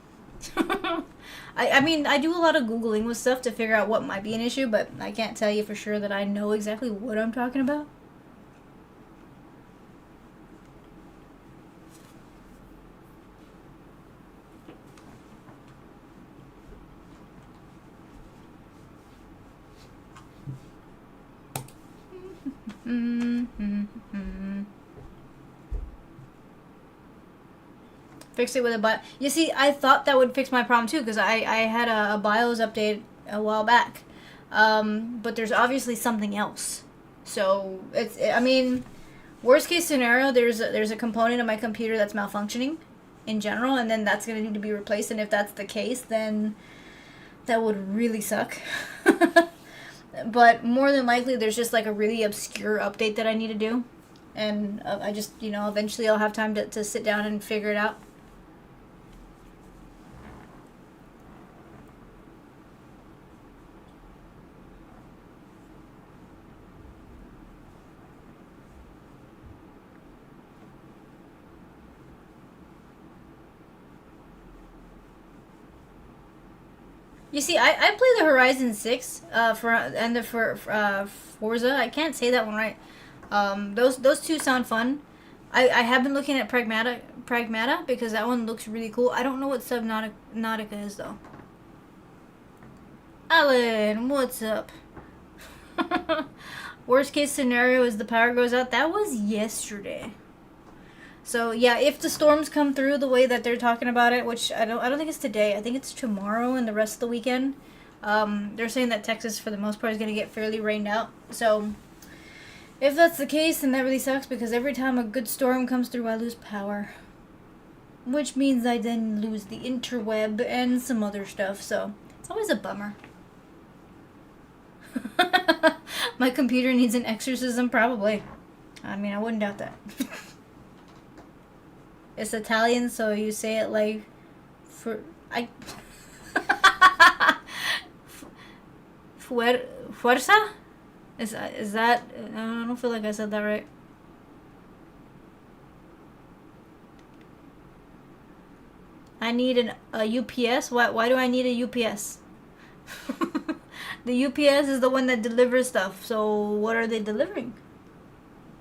I mean, I do a lot of Googling with stuff to figure out what might be an issue, but I can't tell you for sure that I know exactly what I'm talking about. Fix it with a BIOS. You see, I thought that would fix my problem too because I had a BIOS update a while back. But there's obviously something else. So, I mean, worst case scenario, there's a component of my computer that's malfunctioning in general, and then that's going to need to be replaced. And if that's the case, then that would really suck. But more than likely, there's just like a really obscure update that I need to do. And I just, eventually I'll have time to sit down and figure it out. You see, I play the Horizon 6 for Forza. I can't say that one right. Those two sound fun. I have been looking at Pragmata because that one looks really cool. I don't know what Subnautica is though. Alan, what's up? Worst case scenario is the power goes out. That was yesterday. So yeah, if the storms come through the way that they're talking about it, which I don't think it's today. I think it's tomorrow and the rest of the weekend. They're saying that Texas, for the most part, is going to get fairly rained out. So if that's the case, then that really sucks because every time a good storm comes through, I lose power, which means I then lose the interweb and some other stuff. So it's always a bummer. My computer needs an exorcism, probably. I mean, I wouldn't doubt that. It's Italian, so you say it like fuerza? Is that I don't feel like I said that right. I need a UPS. Why do I need a UPS? The UPS is the one that delivers stuff. So what are they delivering?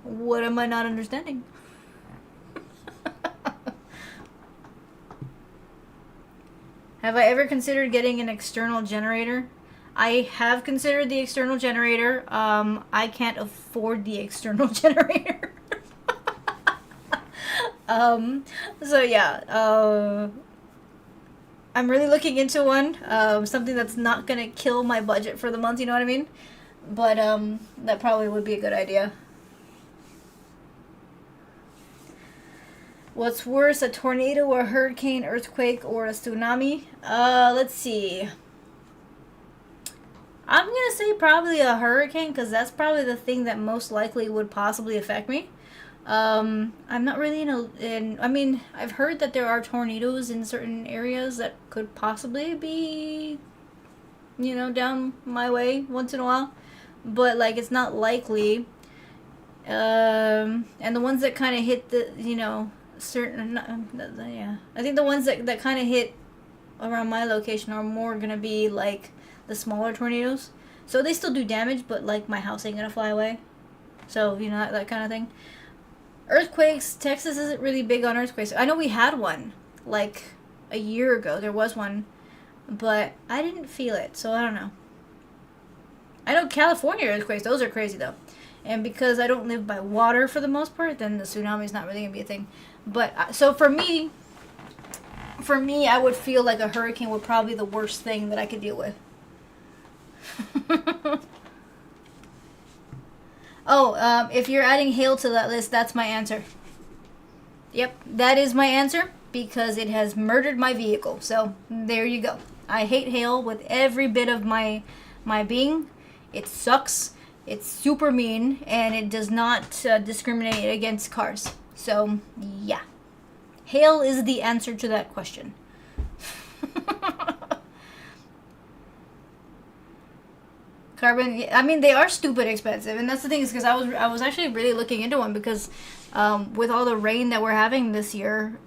What am I not understanding? Have I ever considered getting an external generator? I have considered the external generator. I can't afford the external generator. So yeah, I'm really looking into one. Something that's not gonna kill my budget for the month, you know what I mean? But that probably would be a good idea. What's worse, a tornado, a hurricane, earthquake, or a tsunami? Let's see. I'm gonna say probably a hurricane because that's probably the thing that most likely would possibly affect me. I'm not really I mean, I've heard that there are tornadoes in certain areas that could possibly be, down my way once in a while. But, like, it's not likely. And the ones that kind of hit the, yeah. I think the ones that kind of hit around my location are more going to be, like, the smaller tornadoes. So they still do damage, but, like, my house ain't going to fly away. So, that kind of thing. Earthquakes, Texas isn't really big on earthquakes. I know we had one, like, a year ago. There was one, but I didn't feel it, so I don't know. I know California earthquakes, those are crazy, though. And because I don't live by water for the most part, then the tsunami is not really gonna be a thing. But so for me, I would feel like a hurricane would probably be the worst thing that I could deal with. Oh, if you're adding hail to that list, that's my answer. Yep, that is my answer because it has murdered my vehicle. So there you go. I hate hail with every bit of my being. It sucks. It's super mean, and it does not discriminate against cars. So yeah, hail is the answer to that question. Carbon. I mean, they are stupid expensive, and that's the thing is because I was actually really looking into one because with all the rain that we're having this year,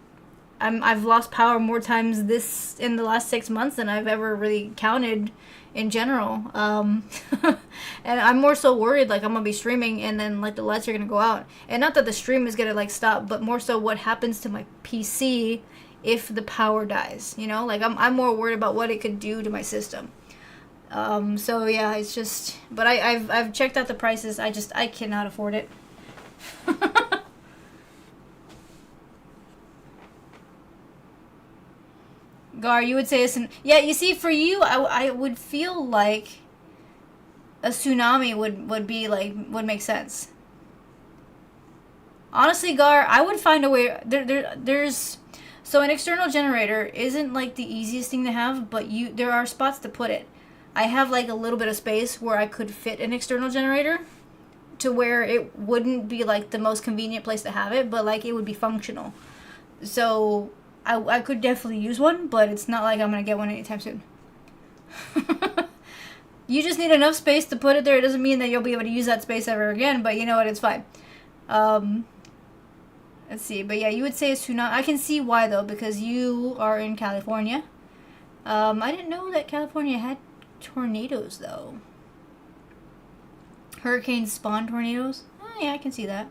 I've lost power more times this in the last 6 months than I've ever really counted in general. And I'm more so worried like I'm gonna be streaming and then like the lights are gonna go out, and not that the stream is gonna like stop, but more so what happens to my PC if the power dies. You know, like I'm more worried about what it could do to my system. So yeah, it's just, but I've checked out the prices. I cannot afford it. Gar, you would say yeah, you see, for you, I would feel like a tsunami would be like, would make sense. Honestly, Gar, I would find a way, there's, so an external generator isn't like the easiest thing to have, but there are spots to put it. I have like a little bit of space where I could fit an external generator to where it wouldn't be like the most convenient place to have it, but like it would be functional. So I could definitely use one, but it's not like I'm gonna get one anytime soon. You just need enough space to put it there. It doesn't mean that you'll be able to use that space ever again, but you know what, it's fine. Let's see, but yeah, you would say a tsunami. I can see why though, because you are in California. I didn't know that California had tornadoes though. Hurricanes spawn tornadoes? Oh yeah, I can see that.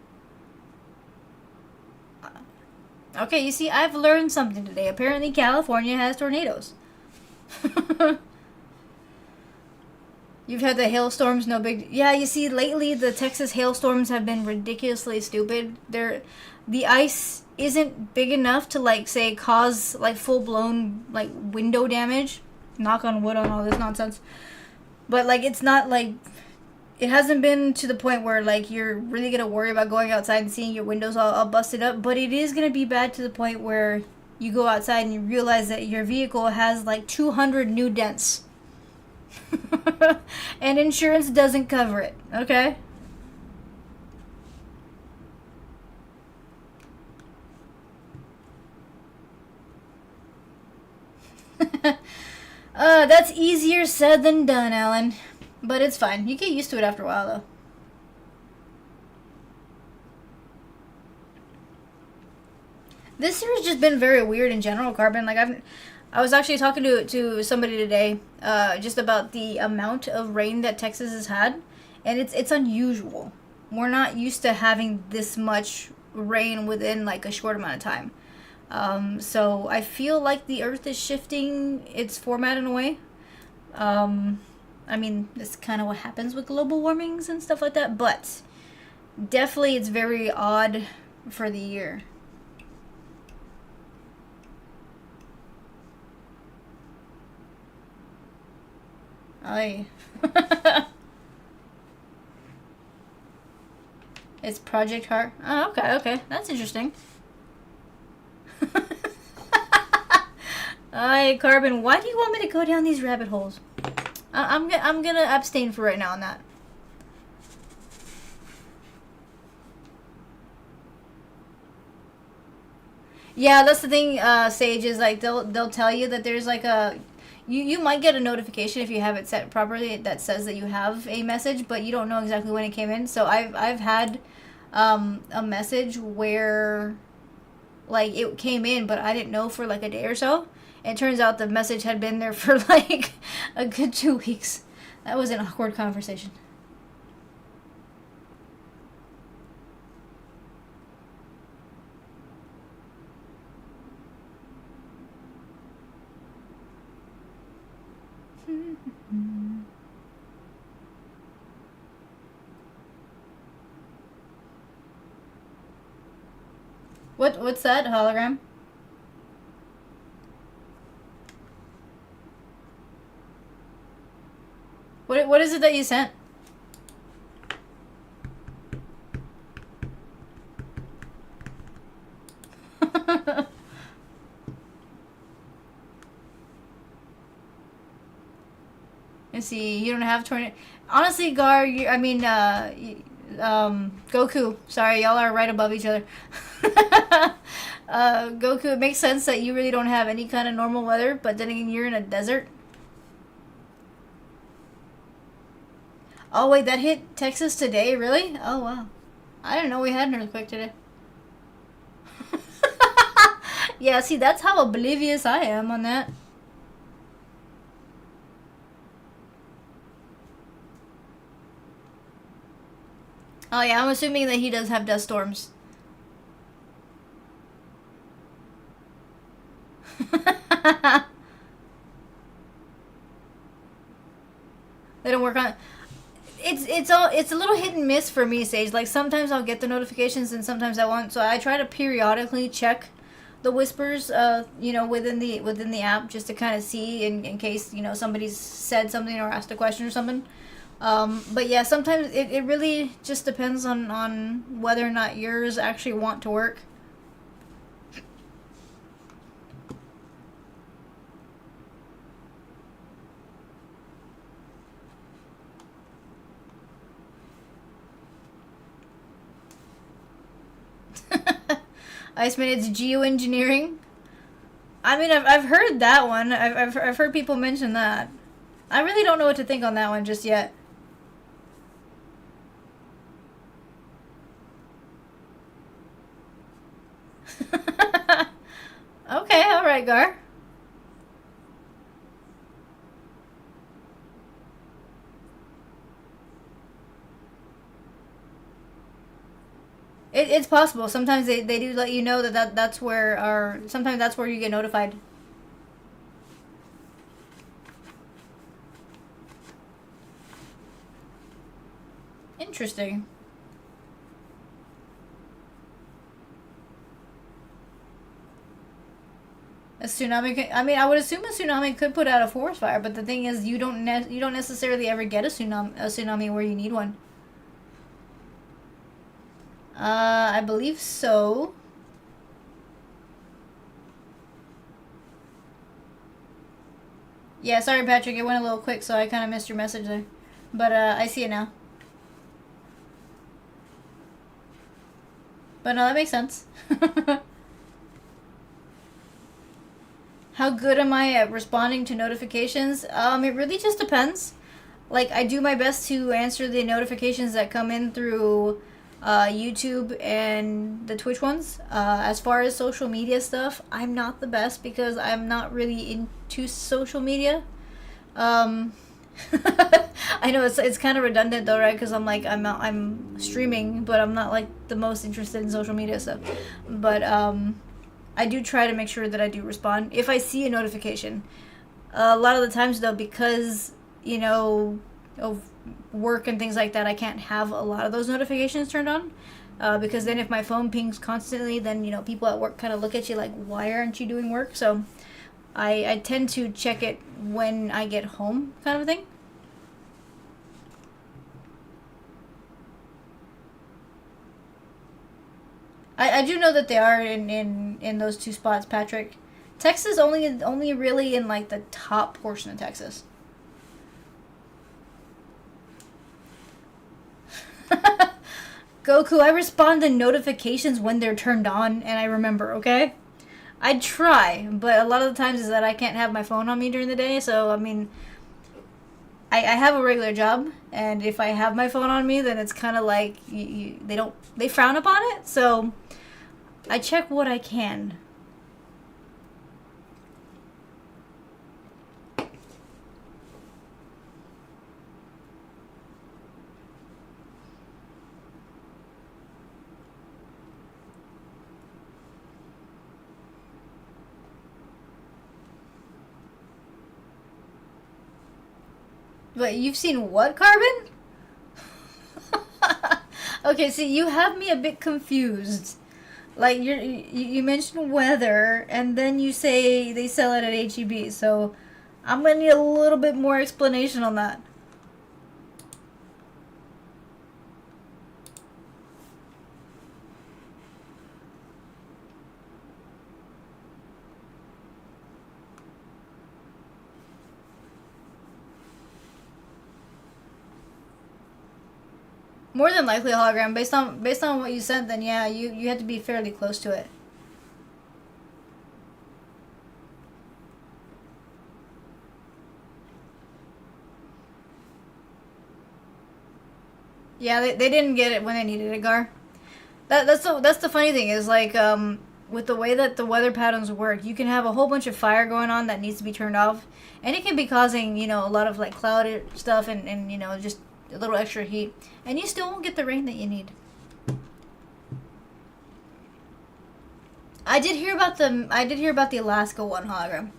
Okay, you see, I've learned something today. Apparently California has tornadoes. You've had the hailstorms, no big... Yeah, you see, lately the Texas hailstorms have been ridiculously stupid. The ice isn't big enough to, like, say, cause, like, full-blown, like, window damage. Knock on wood on all this nonsense. But, like, it's not, like... It hasn't been to the point where, like, you're really going to worry about going outside and seeing your windows all busted up. But it is going to be bad to the point where you go outside and you realize that your vehicle has, like, 200 new dents. And insurance doesn't cover it, okay? That's easier said than done, Alan. But it's fine. You get used to it after a while, though. This year has just been very weird in general, Carbon. Like, I was actually talking to somebody today, just about the amount of rain that Texas has had, and it's unusual. We're not used to having this much rain within like a short amount of time. So I feel like the Earth is shifting its format in a way. I mean, that's kind of what happens with global warmings and stuff like that, but definitely it's very odd for the year. Aye. It's Project Heart. Oh, okay. That's interesting. Aye, Carbon, why do you want me to go down these rabbit holes? I'm gonna abstain for right now on that. Yeah, that's the thing, Sage, is like they'll tell you that there's like a you might get a notification if you have it set properly that says that you have a message, but you don't know exactly when it came in. So I've had a message where like it came in, but I didn't know for like a day or so. It turns out the message had been there for like a good 2 weeks. That was an awkward conversation. What's that hologram? What is it that you sent? Let's see. You don't have 20. Honestly, Gar, Goku. Sorry, y'all are right above each other. Goku, it makes sense that you really don't have any kind of normal weather, but then again, you're in a desert. Oh, wait, that hit Texas today? Really? Oh, wow. I didn't know we had an earthquake today. Yeah, see, that's how oblivious I am on that. Oh, yeah, I'm assuming that he does have dust storms. They don't work on... It's a little hit and miss for me, Sage. Like, sometimes I'll get the notifications and sometimes I won't. So I try to periodically check the whispers, within the app, just to kind of see in case, somebody's said something or asked a question or something. But yeah, sometimes it really just depends on whether or not yours actually want to work. Iceman, it's geoengineering. I mean, I've heard that one. I've heard people mention that. I really don't know what to think on that one just yet. Okay, alright, Gar. It's possible. Sometimes they do let you know that's where, or sometimes that's where you get notified. Interesting. A tsunami could, I mean, I would assume a tsunami could put out a forest fire, but the thing is, you don't necessarily ever get a tsunami where you need one. I believe so. Yeah, sorry, Patrick. It went a little quick, so I kind of missed your message there. But I see it now. But no, that makes sense. How good am I at responding to notifications? It really just depends. Like, I do my best to answer the notifications that come in through YouTube and the Twitch ones. As far as social media stuff, I'm not the best because I'm not really into social media. I know it's kind of redundant though, right? Because I'm streaming, but I'm not like the most interested in social media stuff. But I do try to make sure that I do respond if I see a notification. A lot of the times though, because of work and things like that, I can't have a lot of those notifications turned on. Because then if my phone pings constantly, then people at work kind of look at you like, why aren't you doing work? So I tend to check it when I get home, kind of a thing. I do know that they are in those two spots, Patrick. Texas only really in like the top portion of Texas. Goku, I respond to notifications when they're turned on and I remember, okay? I try, but a lot of the times is that I can't have my phone on me during the day, so I mean, I have a regular job, and if I have my phone on me, then it's kind of like they frown upon it, so I check what I can. But you've seen what, Carbon? Okay, see, you have me a bit confused. Like you mentioned weather, and then you say they sell it at HEB. So I'm gonna need a little bit more explanation on that. More than likely a hologram, based on what you sent. Then yeah, you had to be fairly close to it. Yeah, they didn't get it when they needed it, Gar. That's the funny thing is like with the way that the weather patterns work, you can have a whole bunch of fire going on that needs to be turned off, and it can be causing a lot of like cloud stuff and just a little extra heat, and you still won't get the rain that you need. I did hear about the Alaska one hologram.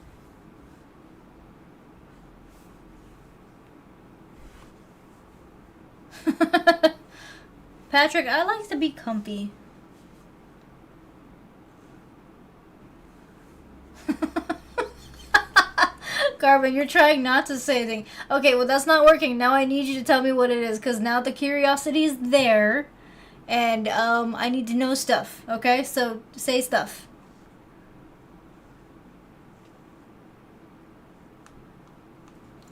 Patrick, I like to be comfy. Garvin, you're trying not to say anything. Okay, well that's not working. Now I need you to tell me what it is, because now the curiosity is there, and I need to know stuff. Okay, so say stuff.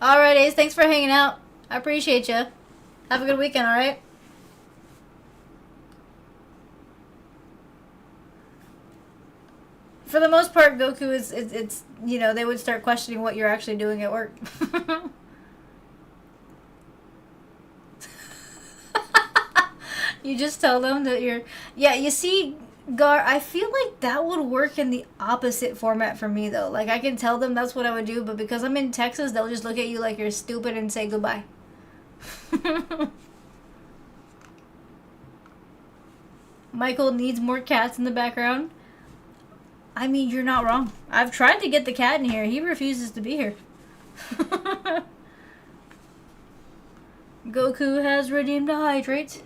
All right, Ace. Thanks for hanging out. I appreciate you. Have a good weekend. All right. For the most part, Goku is it's they would start questioning what you're actually doing at work. You just tell them that you're. Yeah, you see, Gar, I feel like that would work in the opposite format for me, though. Like, I can tell them that's what I would do, but because I'm in Texas, they'll just look at you like you're stupid and say goodbye. Michael needs more cats in the background. I mean, you're not wrong. I've tried to get the cat in here. He refuses to be here. Goku has redeemed a hydrate.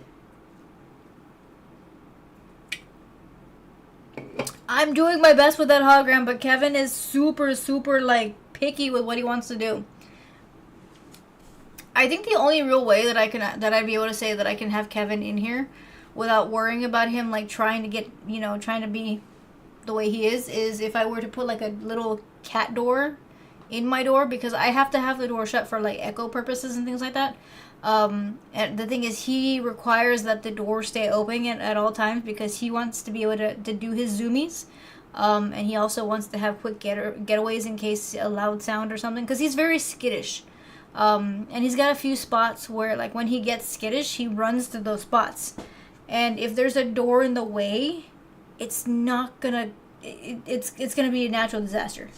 I'm doing my best with that hologram, but Kevin is super, super, like, picky with what he wants to do. I think the only real way that I'd be able to say that I can have Kevin in here without worrying about him, like, trying to be the way he is if I were to put, like, a little cat door in my door, because I have to have the door shut for, like, echo purposes and things like that. And the thing is, he requires that the door stay open at all times because he wants to be able to do his zoomies. And he also wants to have quick getaways in case a loud sound or something, because he's very skittish. And he's got a few spots where, like, when he gets skittish, he runs to those spots. And if there's a door in the way, it's not gonna, it's gonna be a natural disaster.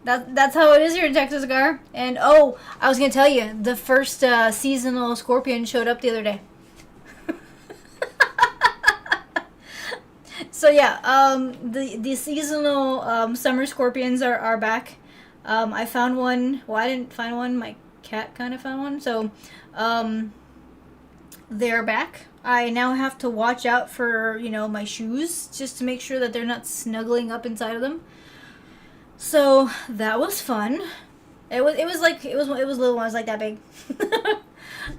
That's how it is here in Texas, Gar. And oh, I was gonna tell you, the first seasonal scorpion showed up the other day. So yeah, the seasonal summer scorpions are back. I found one. Well, I didn't find one. My cat kind of found one. So they're back. I now have to watch out for my shoes just to make sure that they're not snuggling up inside of them. So that was fun. It was little ones like that big.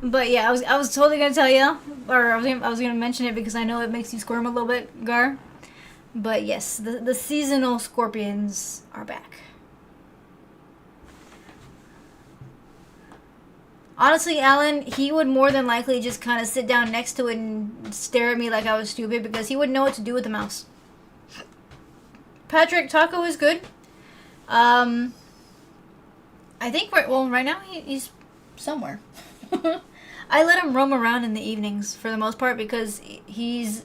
But yeah, I was totally gonna tell you, or I was gonna mention it because I know it makes you squirm a little bit, Gar. But yes, the seasonal scorpions are back. Honestly, Alan, he would more than likely just kind of sit down next to it and stare at me like I was stupid because he wouldn't know what to do with the mouse. Patrick, Taco is good. Um, I think right now he's somewhere. I let him roam around in the evenings for the most part because he's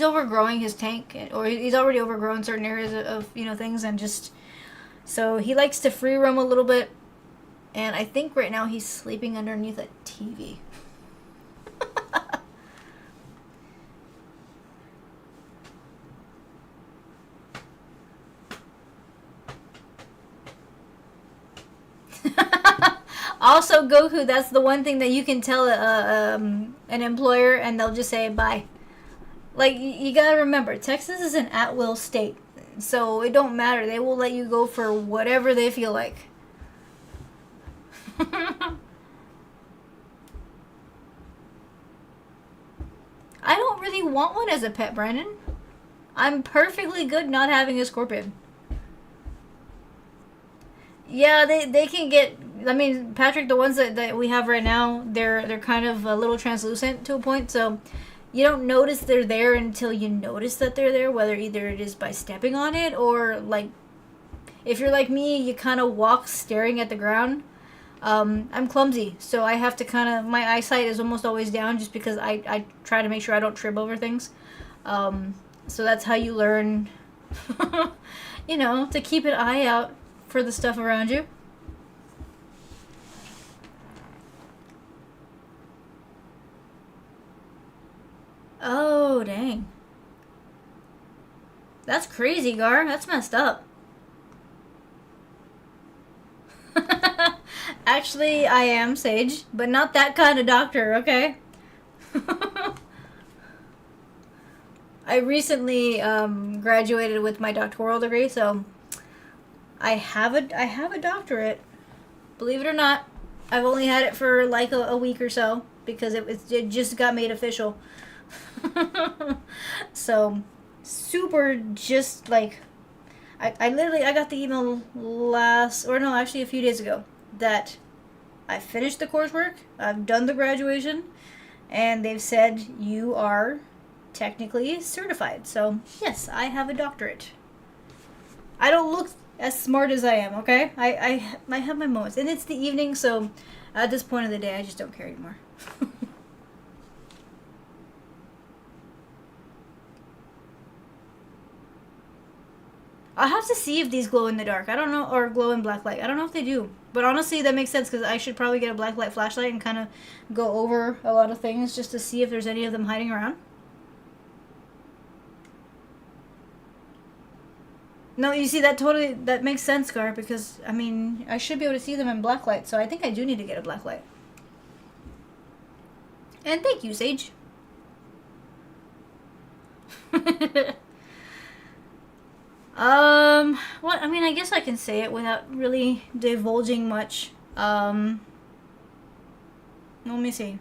overgrowing his tank, or he's already overgrown certain areas of things, and just so he likes to free roam a little bit. And I think right now he's sleeping underneath a TV. Also, Goku, that's the one thing that you can tell an employer, and they'll just say bye. Like, you gotta remember, Texas is an at-will state, so it don't matter. They will let you go for whatever they feel like. I don't really want one as a pet, Brandon. I'm perfectly good not having a scorpion. Yeah, they can get. I mean, Patrick, the ones that we have right now, they're kind of a little translucent to a point, so you don't notice they're there until you notice that they're there. Whether either it is by stepping on it or like, if you're like me, you kind of walk staring at the ground. I'm clumsy, so I have to kind of. My eyesight is almost always down, just because I try to make sure I don't trip over things. So that's how you learn, to keep an eye out for the stuff around you. Oh, dang. That's crazy, Gar. That's messed up. Actually, I am Sage, but not that kind of doctor, okay? I recently graduated with my doctoral degree, so I have a doctorate. Believe it or not, I've only had it for like a week or so because it just got made official. So super, just like I literally I got the email a few days ago that I finished the coursework, I've done the graduation, and they've said you are technically certified. So yes, I have a doctorate. I don't look as smart as I am, okay? I have my moments, and it's the evening, so at this point of the day, I just don't care anymore. I'll have to see if these glow in the dark. I don't know, or glow in black light. I don't know if they do. But honestly, that makes sense because I should probably get a black light flashlight and kind of go over a lot of things just to see if there's any of them hiding around. No, you see, that makes sense, Gar, because, I mean, I should be able to see them in black light, so I think I do need to get a black light. And thank you, Sage. What? I mean, I guess I can say it without really divulging much. Let me see.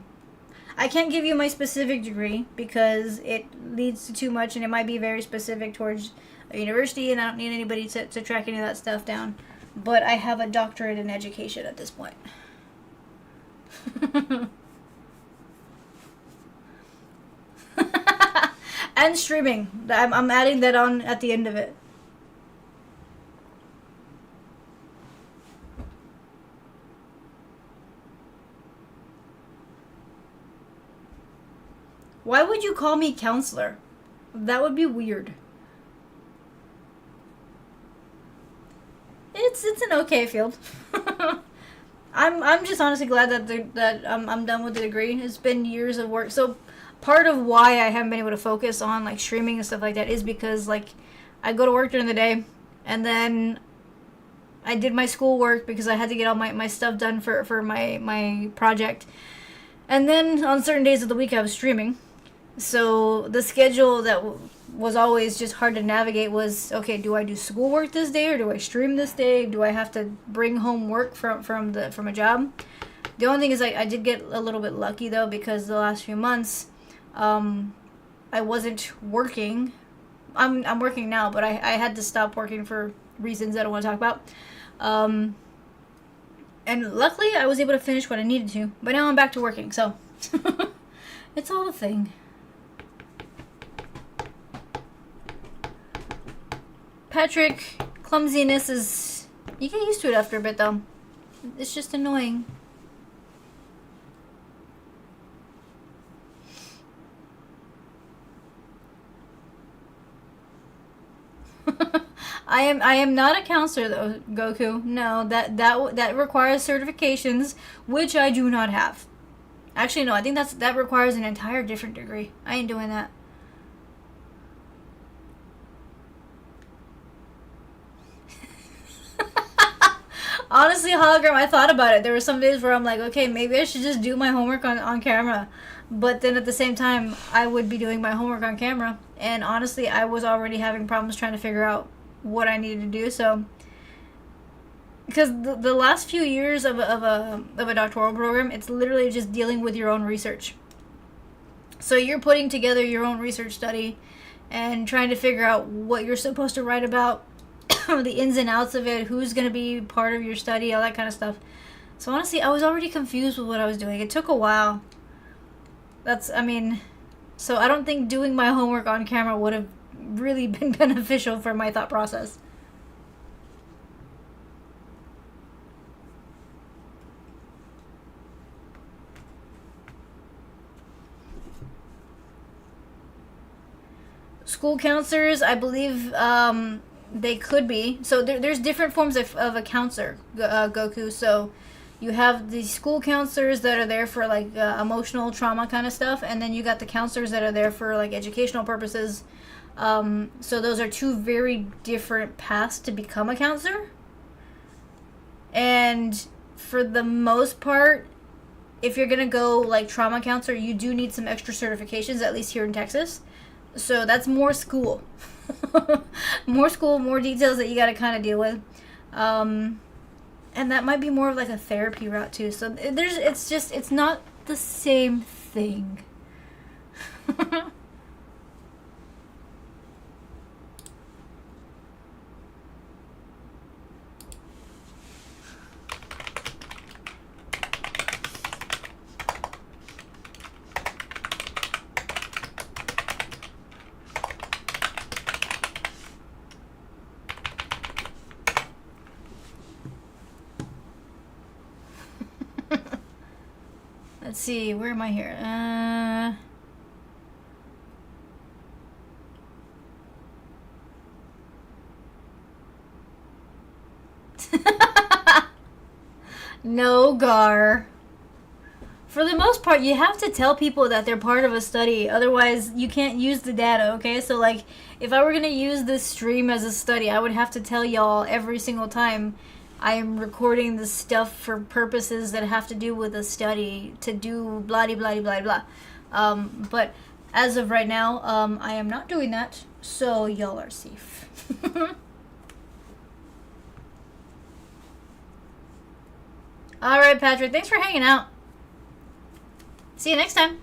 I can't give you my specific degree because it leads to too much and it might be very specific towards a university, and I don't need anybody to track any of that stuff down. But I have a doctorate in education at this point. And streaming. I'm adding that on at the end of it. Why would you call me counselor? That would be weird. It's an okay field. I'm just honestly glad that I'm done with the degree. It's been years of work. So part of why I haven't been able to focus on like streaming and stuff like that is because like I go to work during the day, and then I did my schoolwork because I had to get all my stuff done for my project. And then on certain days of the week I was streaming. So the schedule that was always just hard to navigate was, okay, do I do schoolwork this day or do I stream this day? Do I have to bring home work from a job? The only thing is I did get a little bit lucky though, because the last few months I wasn't working. I'm working now, but I had to stop working for reasons I don't want to talk about. And luckily I was able to finish what I needed to, but now I'm back to working, so it's all a thing. Patrick, clumsiness is... You get used to it after a bit, though. It's just annoying. I am not a counselor, though, Goku. No, that requires certifications, which I do not have. Actually, no, I think that requires an entire different degree. I ain't doing that. Honestly, hologram, I thought about it. There were some days where I'm like, okay, maybe I should just do my homework on camera. But then at the same time, I would be doing my homework on camera. And honestly, I was already having problems trying to figure out what I needed to do. So, because the last few years of a doctoral program, it's literally just dealing with your own research. So you're putting together your own research study and trying to figure out what you're supposed to write about, the ins and outs of it, who's going to be part of your study, all that kind of stuff. So honestly, I was already confused with what I was doing. It took a while. So I don't think doing my homework on camera would have really been beneficial for my thought process. School counselors, I believe they could be. So there's different forms of a counselor, Goku. So you have the school counselors that are there for like emotional trauma kind of stuff, and then you got the counselors that are there for like educational purposes. So those are two very different paths to become a counselor. And for the most part, if you're gonna go like trauma counselor, you do need some extra certifications, at least here in Texas. So that's more school. More school, more details that you gotta kind of deal with. And that might be more of like a therapy route too. So it's not the same thing. Let's see, where am I here? No, Gar. For the most part, you have to tell people that they're part of a study. Otherwise, you can't use the data, okay? So, like, if I were going to use this stream as a study, I would have to tell y'all every single time I am recording this stuff for purposes that have to do with a study to do blah blah blah blah. But as of right now, I am not doing that, so y'all are safe. All right, Patrick, thanks for hanging out. See you next time.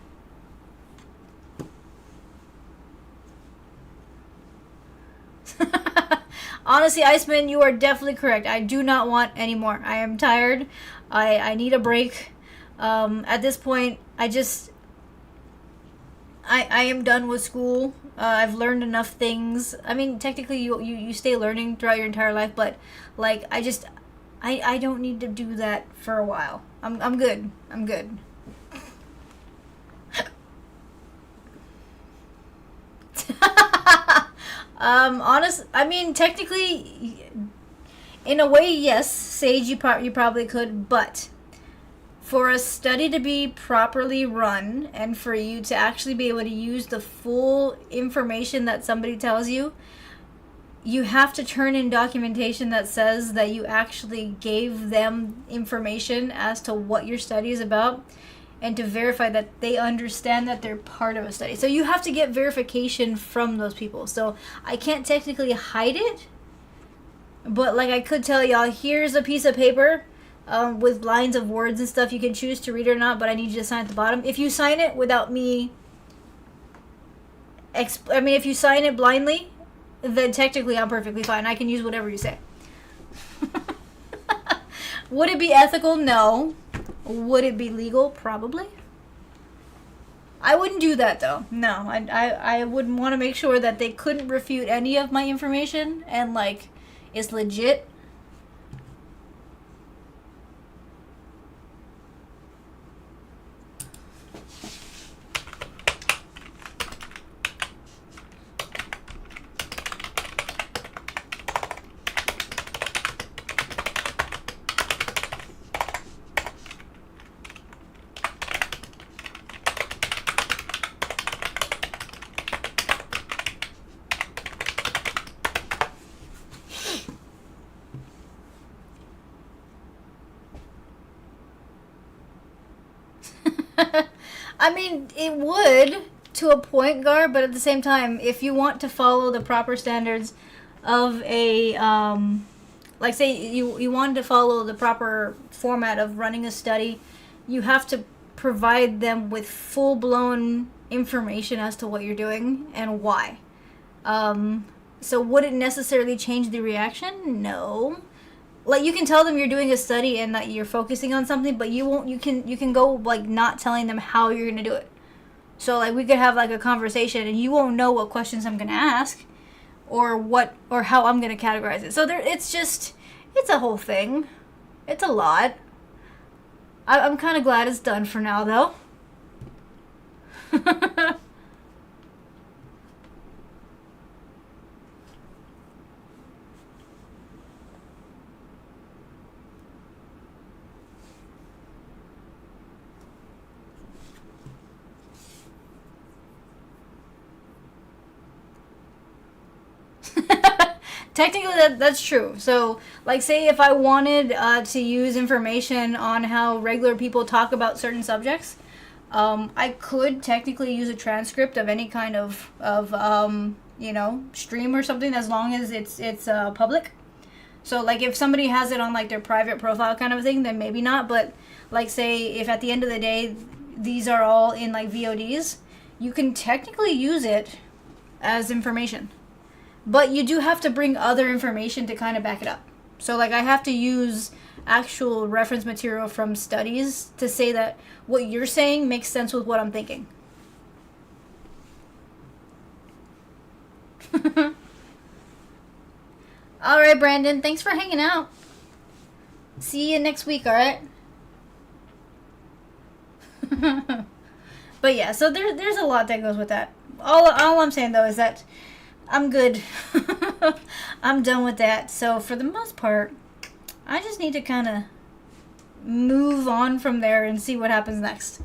Honestly, Iceman, you are definitely correct. I do not want any more. I am tired. I need a break. At this point, I am done with school. I've learned enough things. I mean, technically, you stay learning throughout your entire life, but like I don't need to do that for a while. I'm good. I'm good. Technically, in a way, yes, Sage, you probably could, but for a study to be properly run and for you to actually be able to use the full information that somebody tells you, you have to turn in documentation that says that you actually gave them information as to what your study is about, and to verify that they understand that they're part of a study. So you have to get verification from those people. So I can't technically hide it, but like I could tell y'all, here's a piece of paper with lines of words and stuff. You can choose to read it or not, but I need you to sign at the bottom. If you sign it without me, if you sign it blindly, then technically I'm perfectly fine. I can use whatever you say. Would it be ethical? No. Would it be legal? Probably. I wouldn't do that though. No, I would want to make sure that they couldn't refute any of my information and like it's legit. I mean, it would to a point, Gar, but at the same time, if you want to follow the proper standards of a, like say you wanted to follow the proper format of running a study, you have to provide them with full blown information as to what you're doing and why. So would it necessarily change the reaction? No. Like you can tell them you're doing a study and that you're focusing on something, but you won't. You can go like not telling them how you're gonna do it. So like we could have like a conversation and you won't know what questions I'm gonna ask, or what or how I'm gonna categorize it. So there, it's a whole thing. It's a lot. I'm kind of glad it's done for now though. Technically, that's true. So, like, say if I wanted to use information on how regular people talk about certain subjects, I could technically use a transcript of any kind of stream or something, as long as it's public. So, like, if somebody has it on like their private profile kind of thing, then maybe not. But like, say if at the end of the day these are all in like VODs, you can technically use it as information. But you do have to bring other information to kind of back it up. So, like, I have to use actual reference material from studies to say that what you're saying makes sense with what I'm thinking. All right, Brandon. Thanks for hanging out. See you next week, all right? But yeah, so there's a lot that goes with that. All I'm saying, though, is that I'm good. I'm done with that. So for the most part, I just need to kind of move on from there and see what happens next.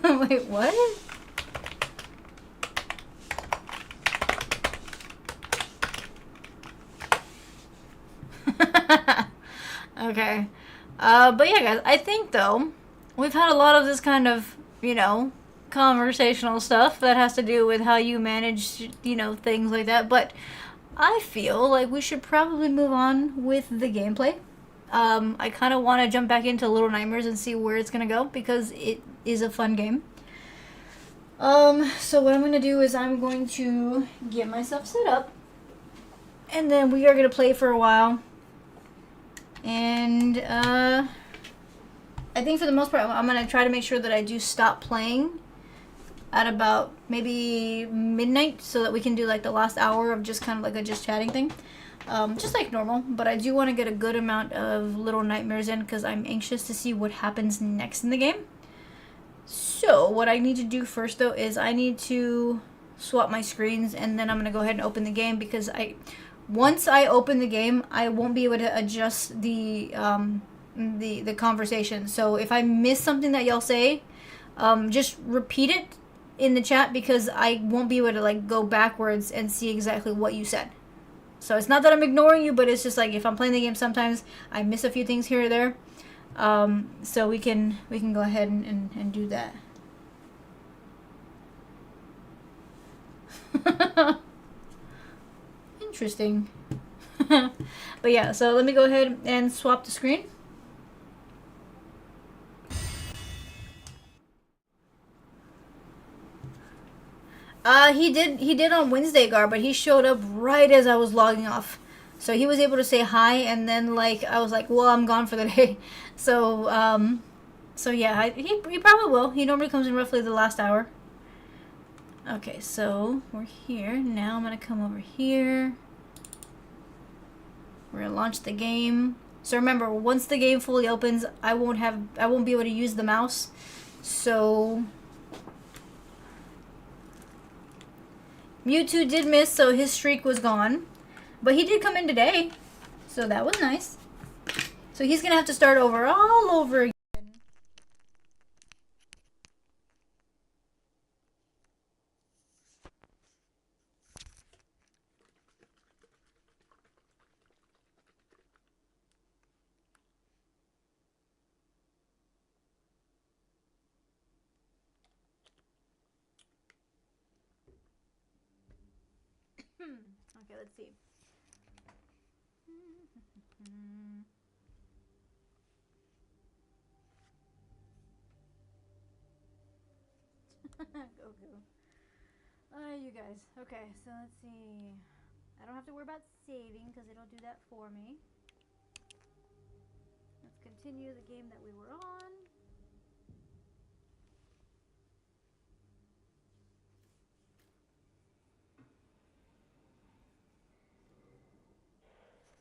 Wait, what? Okay. But yeah, guys, I think, though, we've had a lot of this kind of, conversational stuff that has to do with how you manage, things like that. But I feel like we should probably move on with the gameplay. I kind of want to jump back into Little Nightmares and see where it's going to go, because it is a fun game. So what I'm going to do is I'm going to get myself set up, and then we are going to play for a while. And, I think for the most part, I'm going to try to make sure that I do stop playing at about maybe midnight, so that we can do like the last hour of just kind of like a just chatting thing. Just like normal, but I do want to get a good amount of Little Nightmares in, because I'm anxious to see what happens next in the game. So what I need to do first, though, is I need to swap my screens, and then I'm going to go ahead and open the game, because once I open the game, I won't be able to adjust the conversation. So if I miss something that y'all say, just repeat it in the chat, because I won't be able to like go backwards and see exactly what you said. So it's not that I'm ignoring you, but it's just like if I'm playing the game, sometimes I miss a few things here or there. So we can go ahead and do that. Interesting. But yeah, so let me go ahead and swap the screen. He did on Wednesday, Gar, but he showed up right as I was logging off. So he was able to say hi, and then like I was like, well, I'm gone for the day. So yeah, he probably will. He normally comes in roughly the last hour. Okay, so we're here. Now I'm gonna come over here. We're gonna launch the game. So remember, once the game fully opens, I won't be able to use the mouse. So Mewtwo did miss, so his streak was gone. But he did come in today, so that was nice. So he's gonna have to start over all over again. Okay, let's see. Goku. You guys. Okay, so let's see. I don't have to worry about saving because it'll do that for me. Let's continue the game that we were on.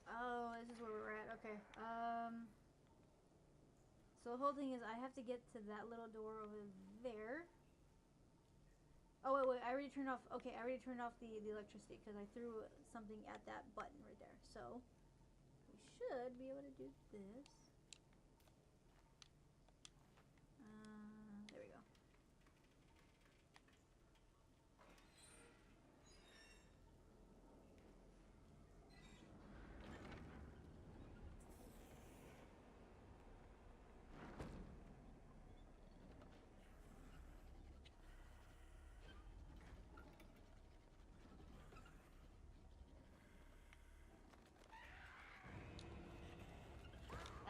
Oh, this is where we're at. Okay. So the whole thing is I have to get to that little door over there. Oh, wait. I already turned off. Okay, I already turned off the electricity because I threw something at that button right there. So we should be able to do this. There we go.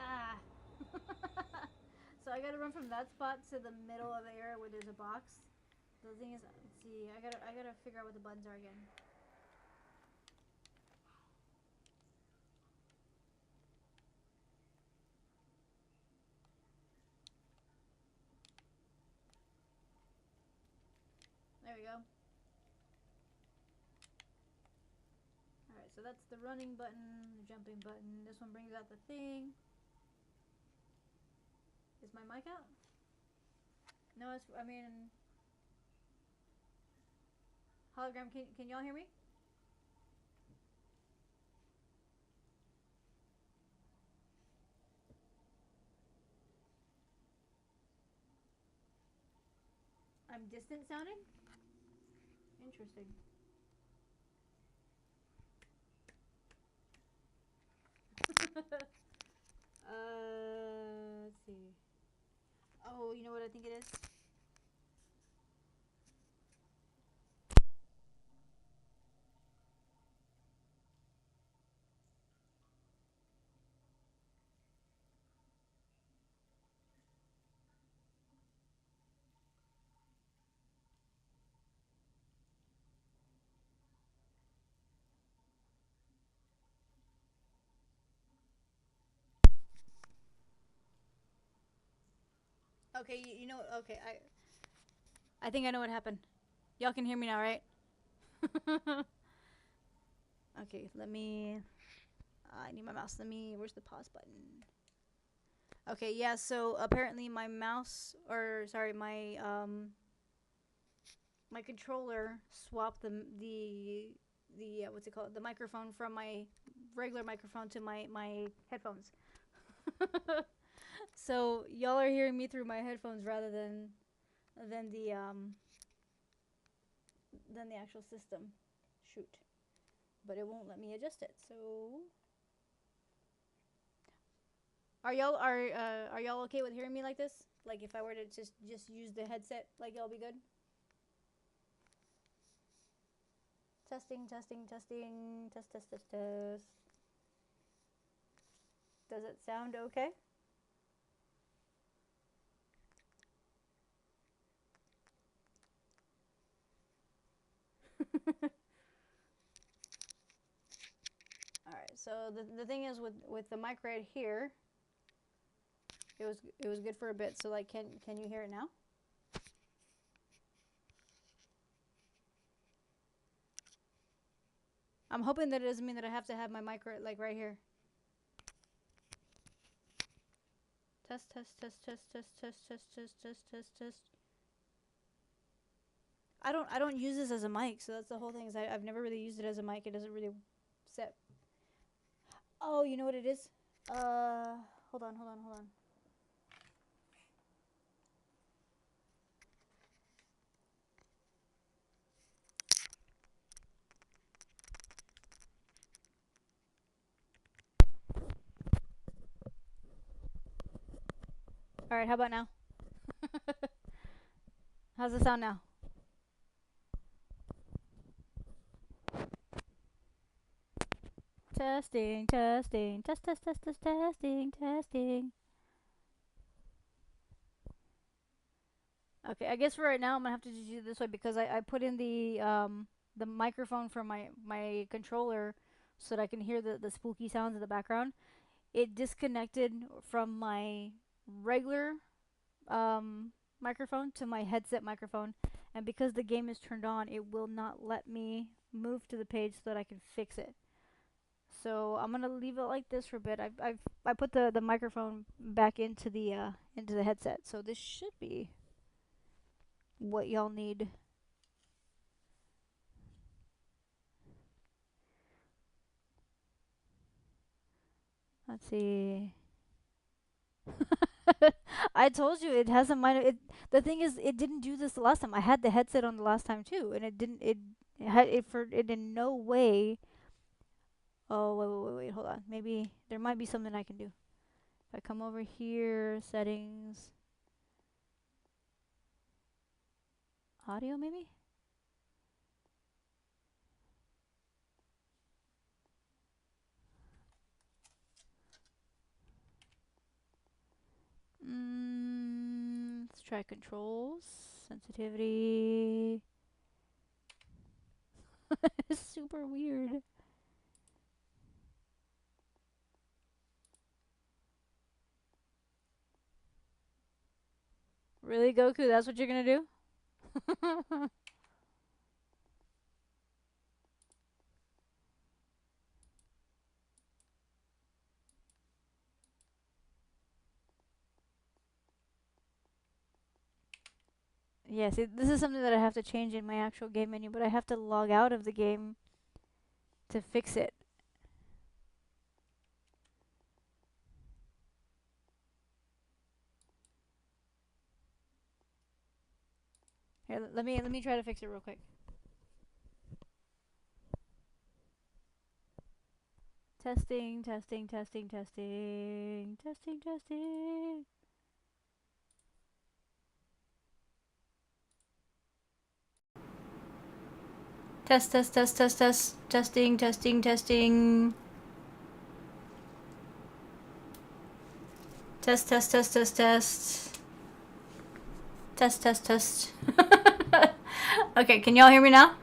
Ah. So I gotta run from that spot to the middle of the area where there's a box. The thing is, let's see, I gotta figure out what the buttons are again. There we go. Alright, so that's the running button, the jumping button. This one brings out the thing. Is my mic out? No, it's, I mean, hologram, can y'all hear me? I'm distant sounding? Interesting. Let's see. Oh, you know what I think it is? Okay, you know, okay, I think I know what happened. Y'all can hear me now, right? Okay, let me, I need my mouse. Where's the pause button? Okay, yeah, so apparently my mouse, or sorry, my controller swapped the what's it called? The microphone from my regular microphone to my headphones. So y'all are hearing me through my headphones rather than the actual system. Shoot. But it won't let me adjust it. So are y'all okay with hearing me like this? Like if I were to just use the headset, like y'all be good? Testing. Test. Does it sound okay? Alright, so the thing is with the mic right here, it was good for a bit. So like can you hear it now? I'm hoping that it doesn't mean that I have to have my mic right here. Test. I don't use this as a mic, so that's the whole thing. Is I've never really used it as a mic. It doesn't really set. Oh, you know what it is? hold on, hold on, hold on. Alright, how about now? How's it sound now? Testing, testing, testing, testing. Okay, I guess for right now I'm gonna have to just do it this way because I put in the microphone from my controller so that I can hear the spooky sounds in the background. It disconnected from my regular microphone to my headset microphone, and because the game is turned on, it will not let me move to the page so that I can fix it. So I'm gonna leave it like this for a bit. I put the microphone back into the headset, so this should be what y'all need. Let's see. I told you it has a minor. The thing is, it didn't do this the last time. I had the headset on the last time too, and it didn't. It had it for it in no way. Oh wait, hold on. Maybe there might be something I can do. If I come over here, settings, audio maybe. Let's try controls, sensitivity. It's super weird. Really, Goku? That's what you're gonna do? Yeah, see, this is something that I have to change in my actual game menu, but I have to log out of the game to fix it. Here, let me try to fix it real quick. Testing, testing, testing, testing, testing, testing. Test, test, test, test, test, testing, testing, testing. Test, test, test, test, test. Test, test, test. Okay, can y'all hear me now?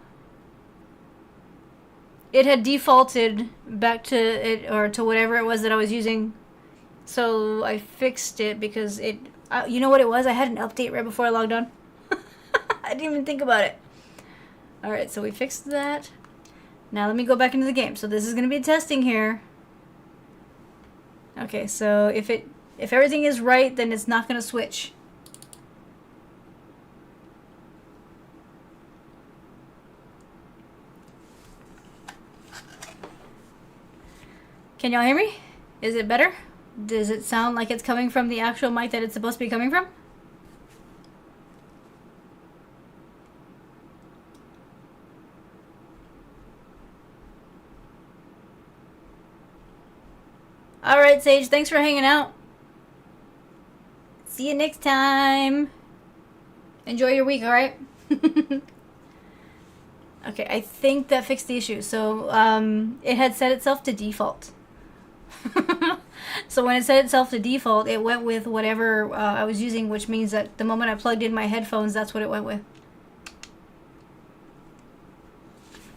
It had defaulted back to it, or to whatever it was that I was using. So I fixed it because it, you know what it was? I had an update right before I logged on. I didn't even think about it. Alright, so we fixed that. Now let me go back into the game. So this is going to be testing here. Okay, so if everything is right, then it's not going to switch. Can y'all hear me? Is it better? Does it sound like it's coming from the actual mic that it's supposed to be coming from? Alright, Sage, thanks for hanging out. See you next time. Enjoy your week, alright? Okay, I think that fixed the issue. So, it had set itself to default. So when it set itself to default, it went with whatever I was using, which means that the moment I plugged in my headphones, that's what it went with.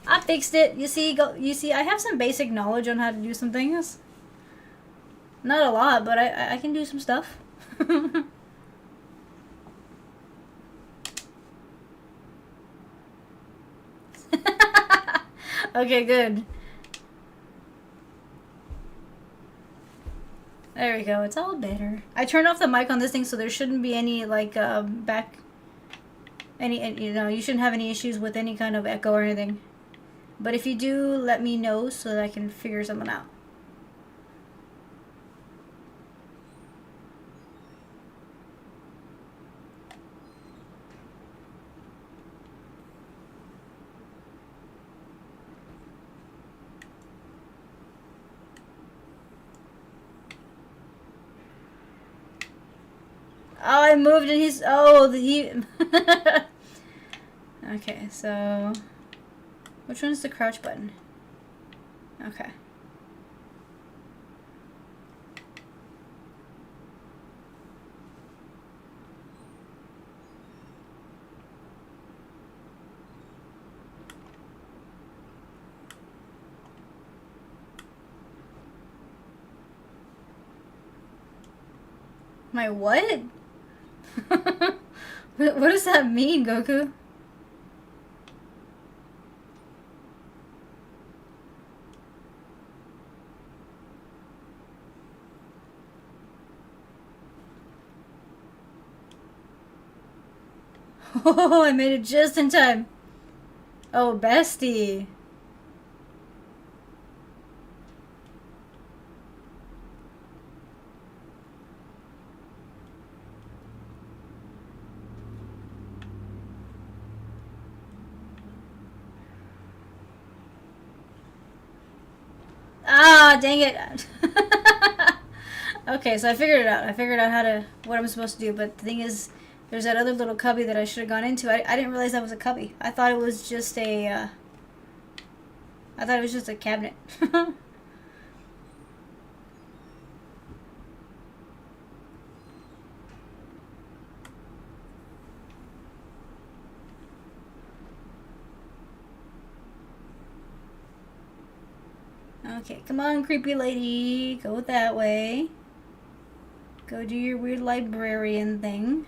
I fixed it. You see, I have some basic knowledge on how to do some things. Not a lot, but I can do some stuff. Okay, good. There we go. It's all better. I turned off the mic on this thing, so there shouldn't be any like you shouldn't have any issues with any kind of echo or anything. But if you do, let me know so that I can figure something out. Oh, I moved and he's... Oh, he... Okay, so... Which one's the crouch button? Okay. My what? What does that mean, Goku? Oh, I made it just in time. Oh, bestie. Ah, dang it. Okay, so I figured it out. I figured out what I'm supposed to do, but the thing is, there's that other little cubby that I should have gone into. I didn't realize that was a cubby. I thought it was just a, I thought it was just a cabinet. Okay, come on, creepy lady. Go that way. Go do your weird librarian thing.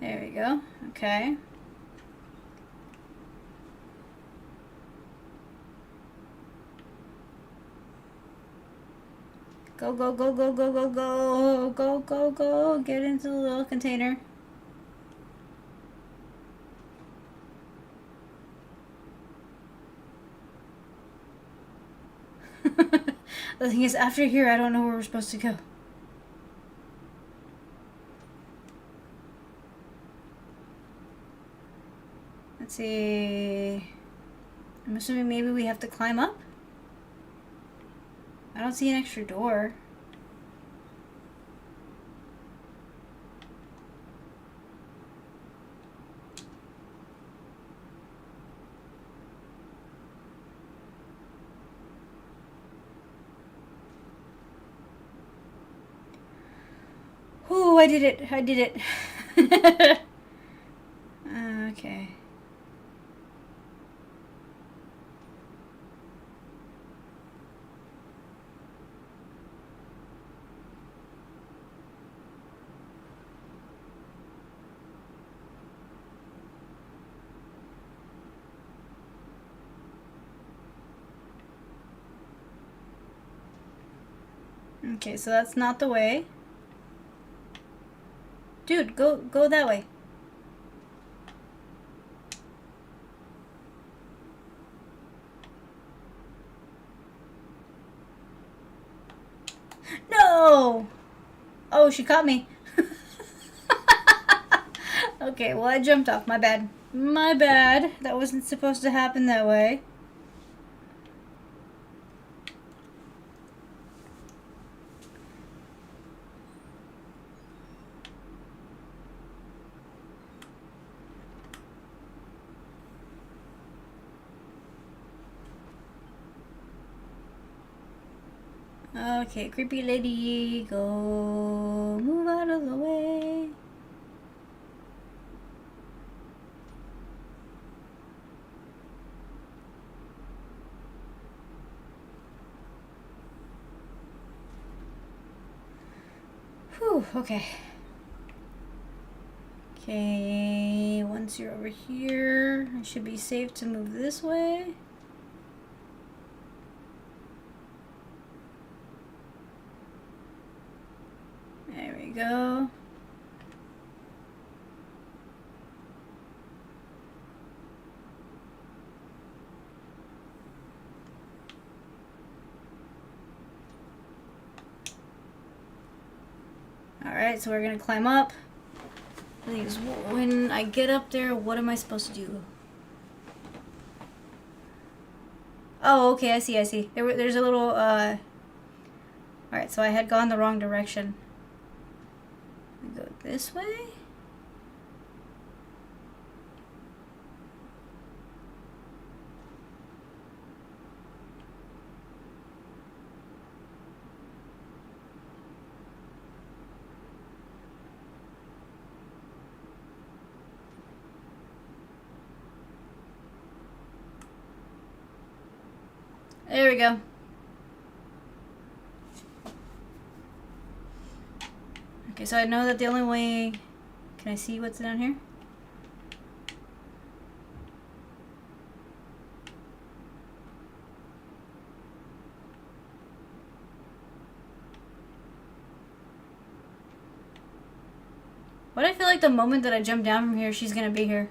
There we go. Okay. Go, go, go, go, go, go, go. Go, go, go. Get into the little container. The thing is, after here, I don't know where we're supposed to go. Let's see. I'm assuming maybe we have to climb up? I don't see an extra door. Oh, I did it. I did it. Okay. Okay, so that's not the way. Dude, go that way. No! Oh, she caught me. Okay, well, I jumped off. My bad. My bad. That wasn't supposed to happen that way. Okay, creepy lady, go move out of the way. Whew, okay. Okay, once you're over here, I should be safe to move this way. There we go. Alright, so we're gonna climb up. Please, when I get up there, what am I supposed to do? Oh, okay, I see, I see. There's a little, Alright, so I had gone the wrong direction. Go this way? There we go. Okay, so I know that the only way... Can I see what's down here? But I feel like the moment that I jump down from here, she's gonna be here.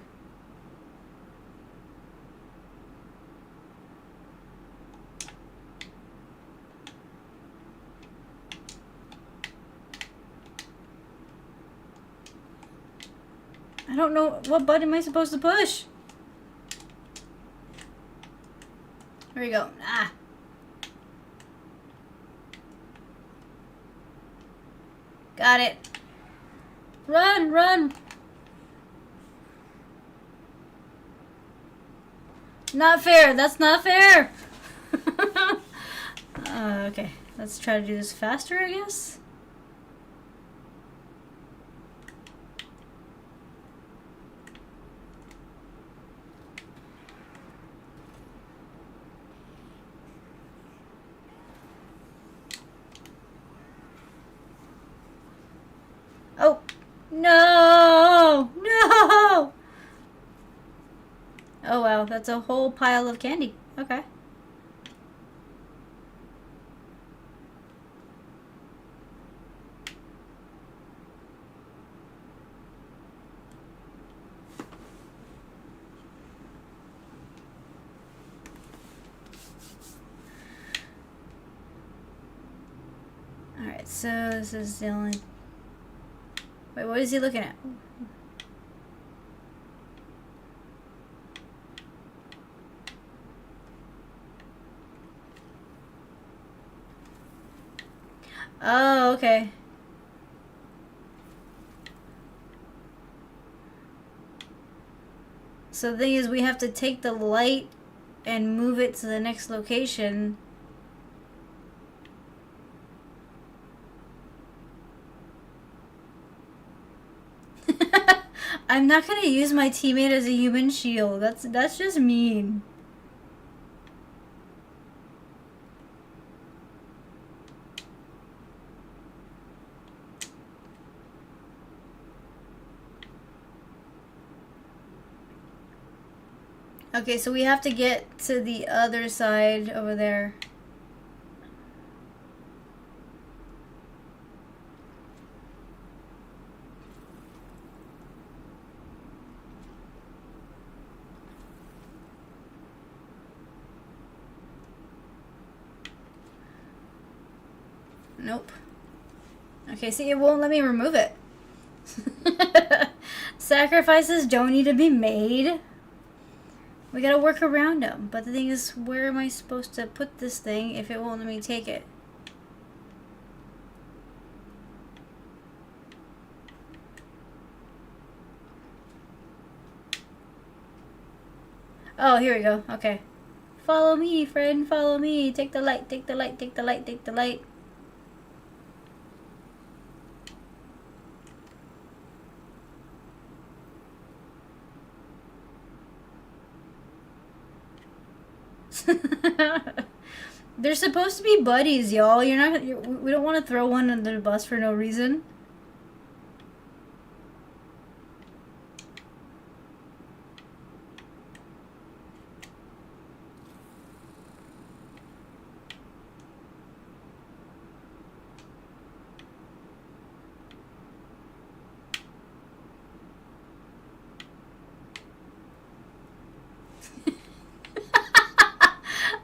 I don't know, what button am I supposed to push? Here we go. Ah. Got it. Run, run. Not fair. That's not fair. Okay. Let's try to do this faster, I guess. Oh. No! No! Oh wow, that's a whole pile of candy. Okay. Alright, so this is the only... Wait, what is he looking at? Oh, okay. So the thing is, we have to take the light and move it to the next location. I'm not gonna use my teammate as a human shield. That's just mean. Okay, so we have to get to the other side over there. Nope. Okay, see, it won't let me remove it. Sacrifices don't need to be made. We gotta work around them. But the thing is, where am I supposed to put this thing if it won't let me take it? Oh, here we go. Okay. Follow me, friend. Follow me. Take the light. Take the light. Take the light. Take the light. They're supposed to be buddies, y'all. We don't want to throw one under the bus for no reason.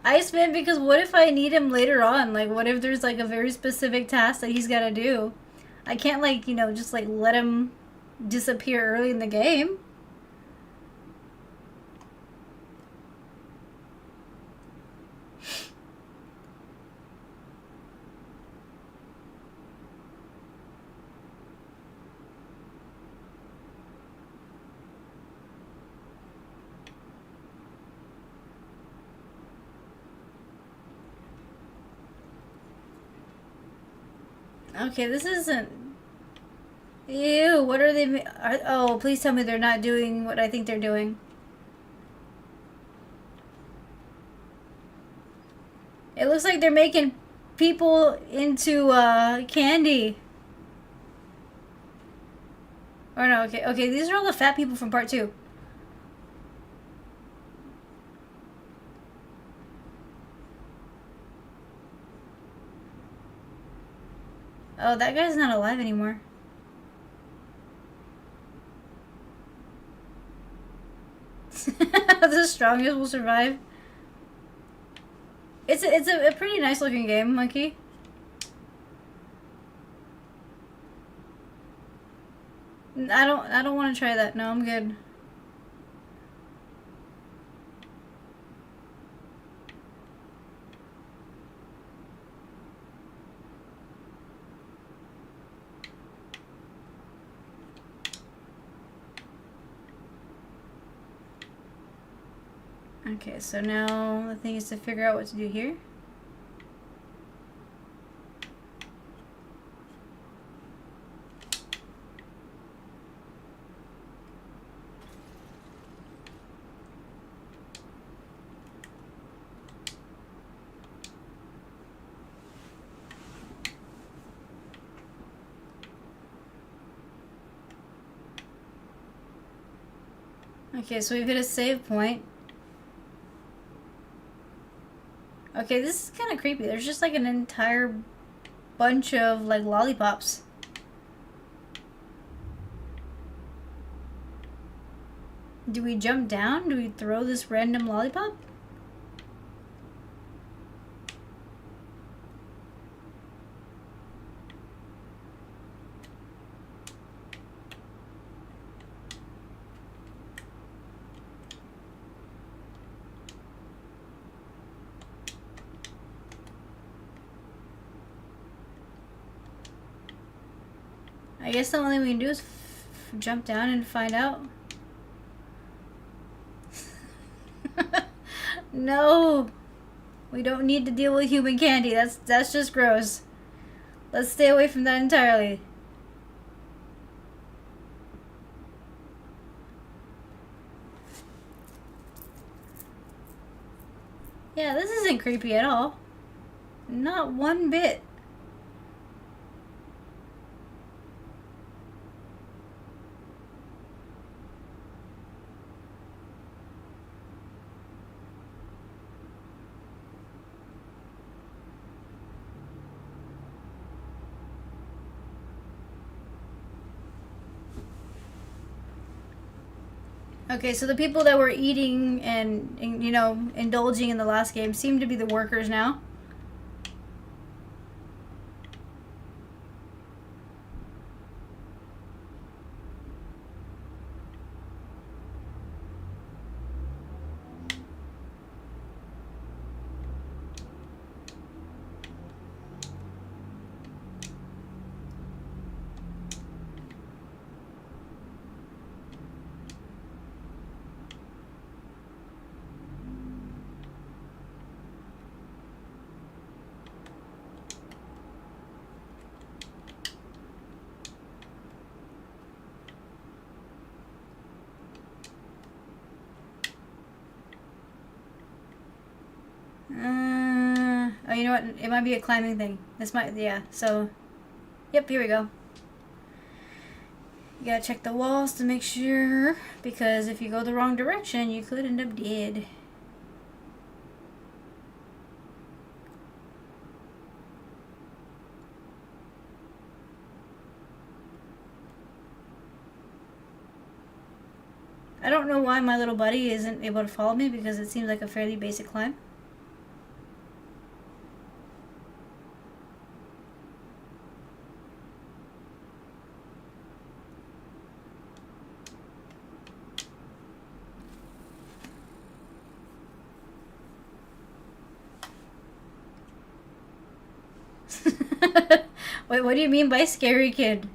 Iceman, because what if I need him later on? Like, what if there's, like, a very specific task that he's gotta do? I can't, like, you know, just, like, let him disappear early in the game. Okay, this isn't... Ew, what are they... oh, please tell me they're not doing what I think they're doing. It looks like they're making people into candy. Or no, okay, okay, these are all the fat people from part 2. Oh, that guy's not alive anymore. The strongest will survive. It's a pretty nice looking game, Monkey. I don't want to try that. No, I'm good. Okay, so now the thing is to figure out what to do here. Okay, so we've hit a save point. Okay, this is kind of creepy. There's just like an entire bunch of like lollipops. Do we jump down? Do we throw this random lollipop? I guess the only thing we can do is jump down and find out. No! We don't need to deal with human candy. That's just gross. Let's stay away from that entirely. Yeah, this isn't creepy at all. Not one bit. Okay, so the people that were eating and you know, indulging in the last game seem to be the workers now. Oh, you know what? It might be a climbing thing. This might, yeah. So, yep, here we go. You gotta check the walls to make sure, because if you go the wrong direction, you could end up dead. I don't know why my little buddy isn't able to follow me, because it seems like a fairly basic climb. Wait, what do you mean by scary kid?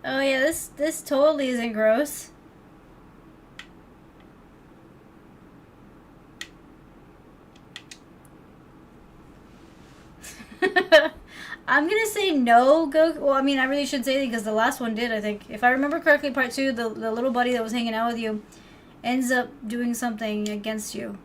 Oh yeah, this totally isn't gross. I'm gonna say no, Goku. Well, I mean, I really should say it because the last one did, I think. If I remember correctly, part two, the little buddy that was hanging out with you ends up doing something against you.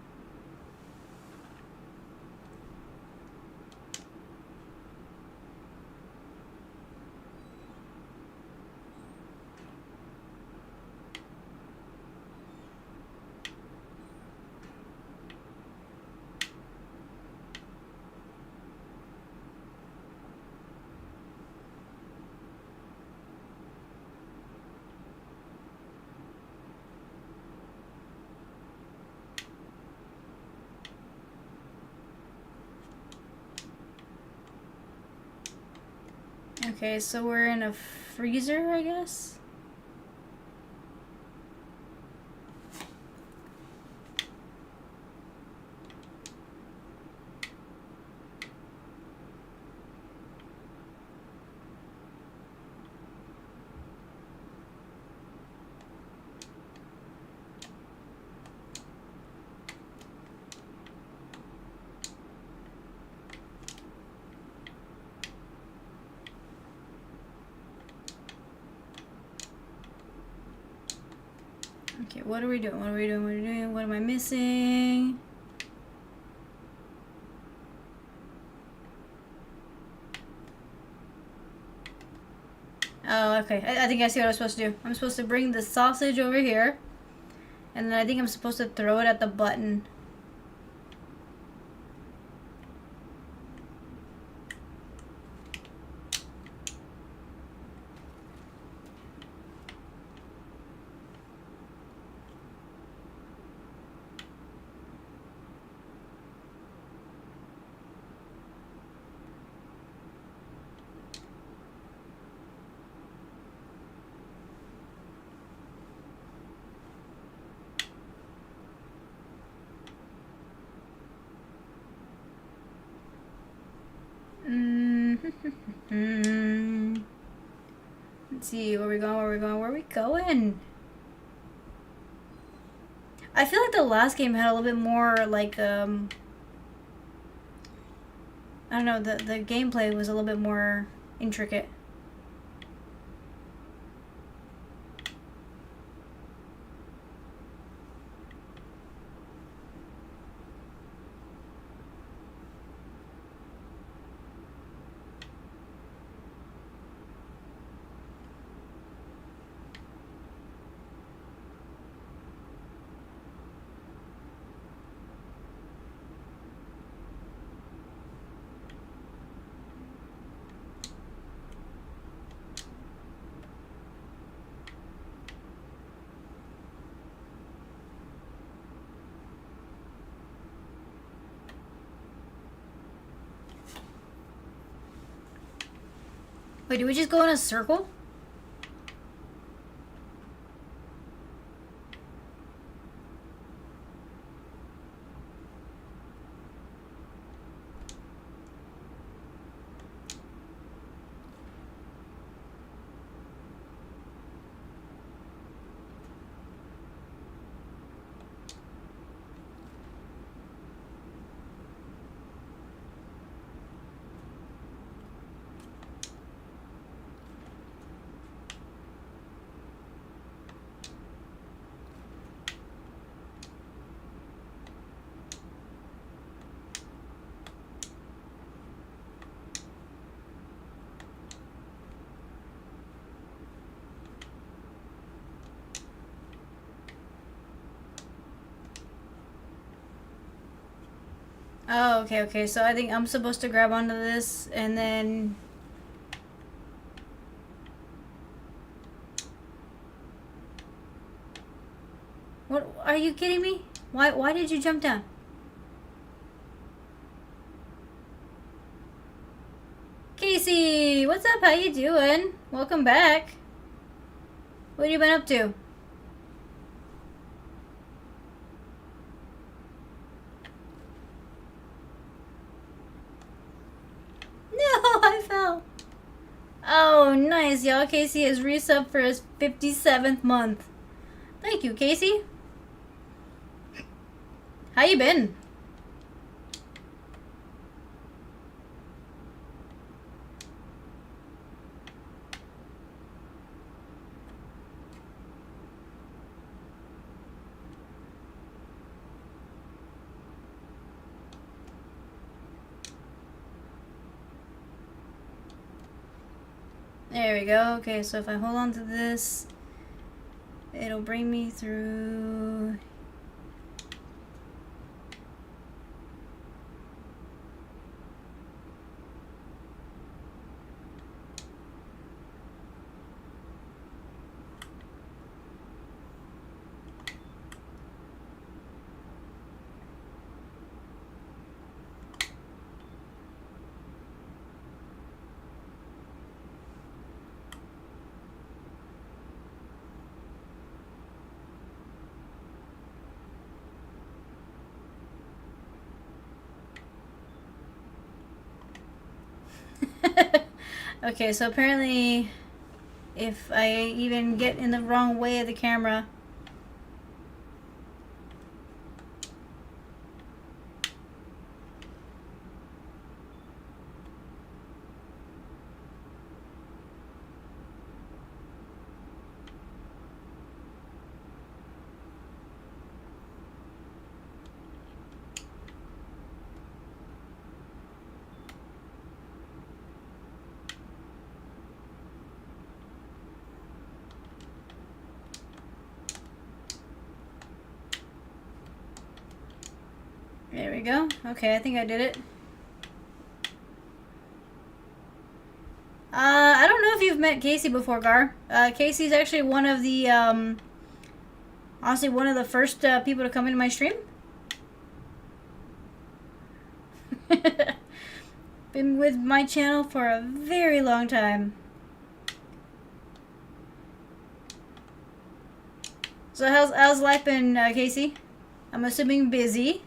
Okay, so we're in a freezer, I guess? Okay, what are we doing? What are we doing? What are we doing? What am I missing? Oh, okay. I think I see what I'm supposed to do. I'm supposed to bring the sausage over here. And then I think I'm supposed to throw it at the button. Let's see, where we going, where we going, where we going? I feel like the last game had a little bit more, like, I don't know, the gameplay was a little bit more intricate. Wait, did we just go in a circle? Oh, okay, okay. So I think I'm supposed to grab onto this and then... What? Are you kidding me? Why did you jump down? Casey, what's up? How you doing? Welcome back. What have you been up to? No, I fell. Oh Oh, nice, y'all. Casey has resubbed for his 57th month. Thank you, Casey. How you been? There we go. Okay, so if I hold on to this, it'll bring me through. Okay, so apparently if I even get in the wrong way of the camera, there we go. Okay, I think I did it. I don't know if you've met Casey before, Gar. Casey's actually one of the, honestly, one of the first people to come into my stream. Been with my channel for a very long time. So how's life been, Casey? I'm assuming busy.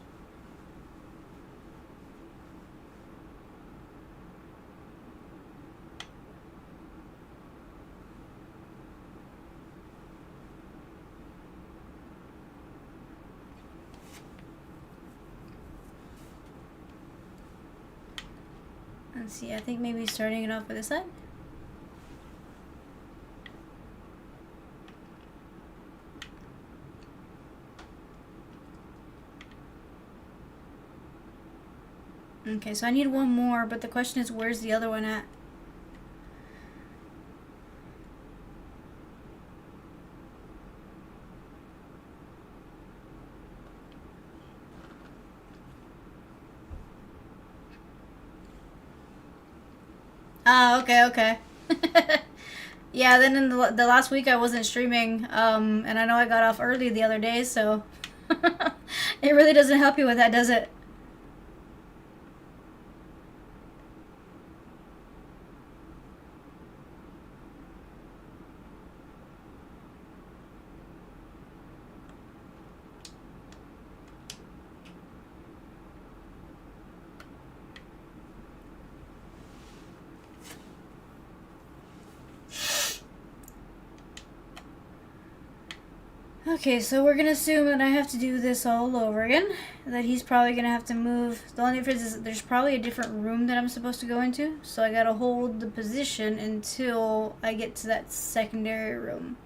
Let's see, I think maybe starting it off with this side. Okay, so I need one more, but the question is, where's the other one at? Ah, okay, okay. Yeah, then in the last week I wasn't streaming, and I know I got off early the other day, so it really doesn't help you with that, does it? Okay, so we're gonna assume that I have to do this all over again. That he's probably gonna have to move. The only difference is there's probably a different room that I'm supposed to go into. So I gotta hold the position until I get to that secondary room.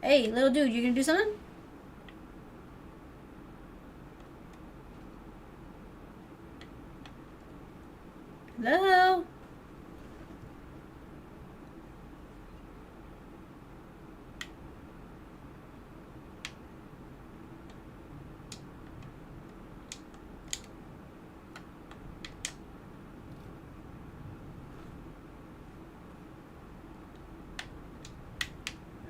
Hey, little dude, you gonna do something? Hello?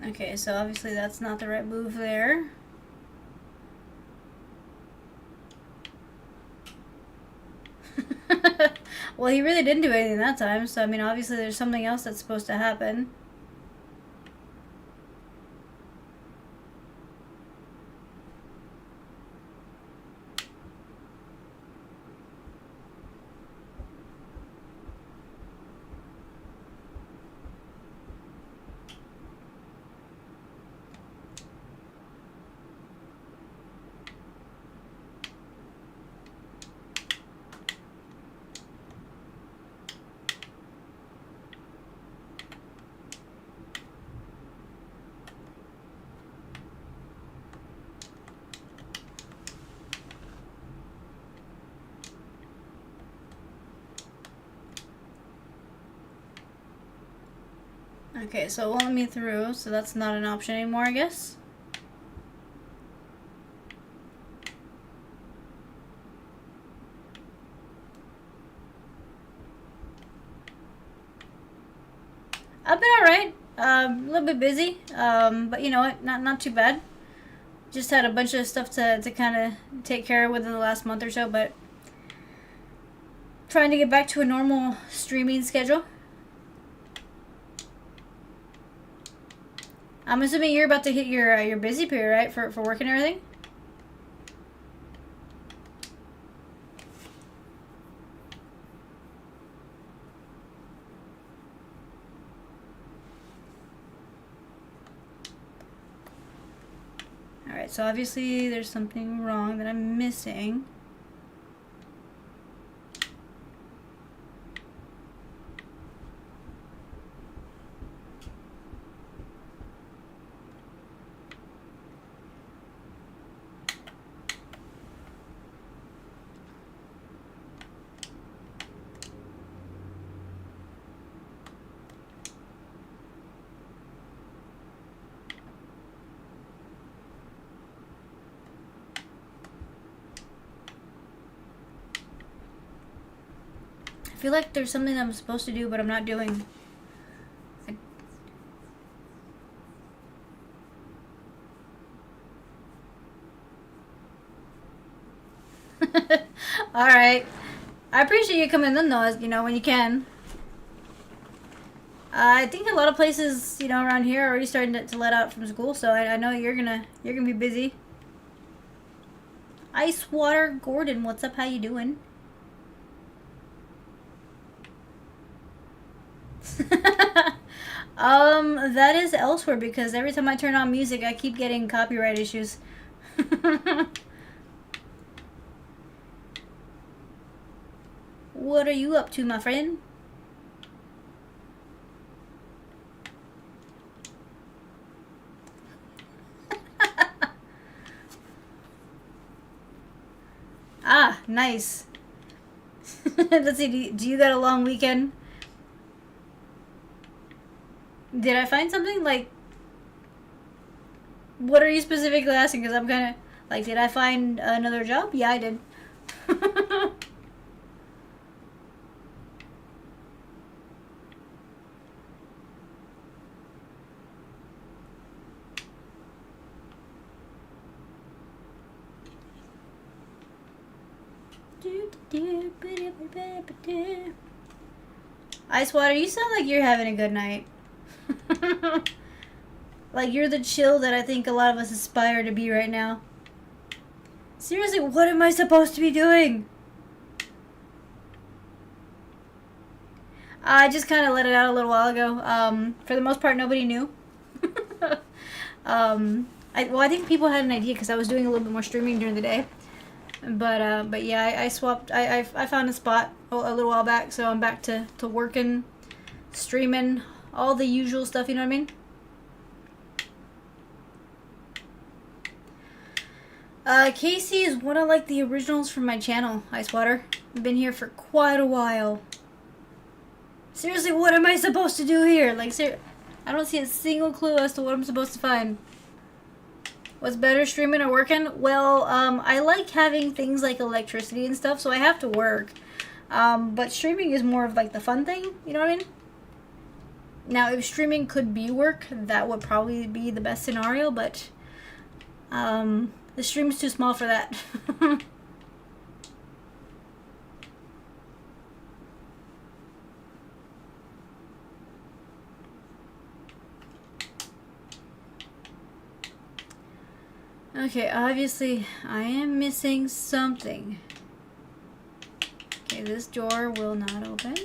Okay, so obviously that's not the right move there. Well, he really didn't do anything that time, so I mean, obviously there's something else that's supposed to happen. Okay, so it won't let me through, so that's not an option anymore, I guess. I've been alright. A little bit busy, but you know what? Not too bad. Just had a bunch of stuff to kind of take care of within the last month or so, but trying to get back to a normal streaming schedule. I'm assuming you're about to hit your busy period, right, for work and everything? Alright, so obviously there's something wrong that I'm missing. I feel like there's something I'm supposed to do, but I'm not doing. Alright. I appreciate you coming in, though, you know, when you can. I think a lot of places, you know, around here are already starting to let out from school, so I know you're gonna be busy. Ice Water Gordon, what's up? How you doing? That is elsewhere because every time I turn on music, I keep getting copyright issues. What are you up to, my friend? Ah, nice. Let's see, do you got a long weekend? Did I find something? Like, what are you specifically asking? Because I'm kind of, like, did I find another job? Yeah, I did. Ice Water, you sound like you're having a good night. Like, you're the chill that I think a lot of us aspire to be right now. Seriously, what am I supposed to be doing? I just kind of let it out a little while ago. For the most part, nobody knew. I think people had an idea because I was doing a little bit more streaming during the day. But yeah, I swapped. I found a spot a little while back, so I'm back to working, streaming, all the usual stuff. You know what I mean? Casey is one of like the originals from my channel, Ice Water. I've been here for quite a while. Seriously, what am I supposed to do here? Like, I don't see a single clue as to what I'm supposed to find. What's better, streaming or working? Well, I like having things like electricity and stuff, so I have to work. But streaming is more of like the fun thing, you know what I mean? Now, if streaming could be work, that would probably be the best scenario, but the stream's too small for that. Okay, obviously, I am missing something. Okay, this door will not open.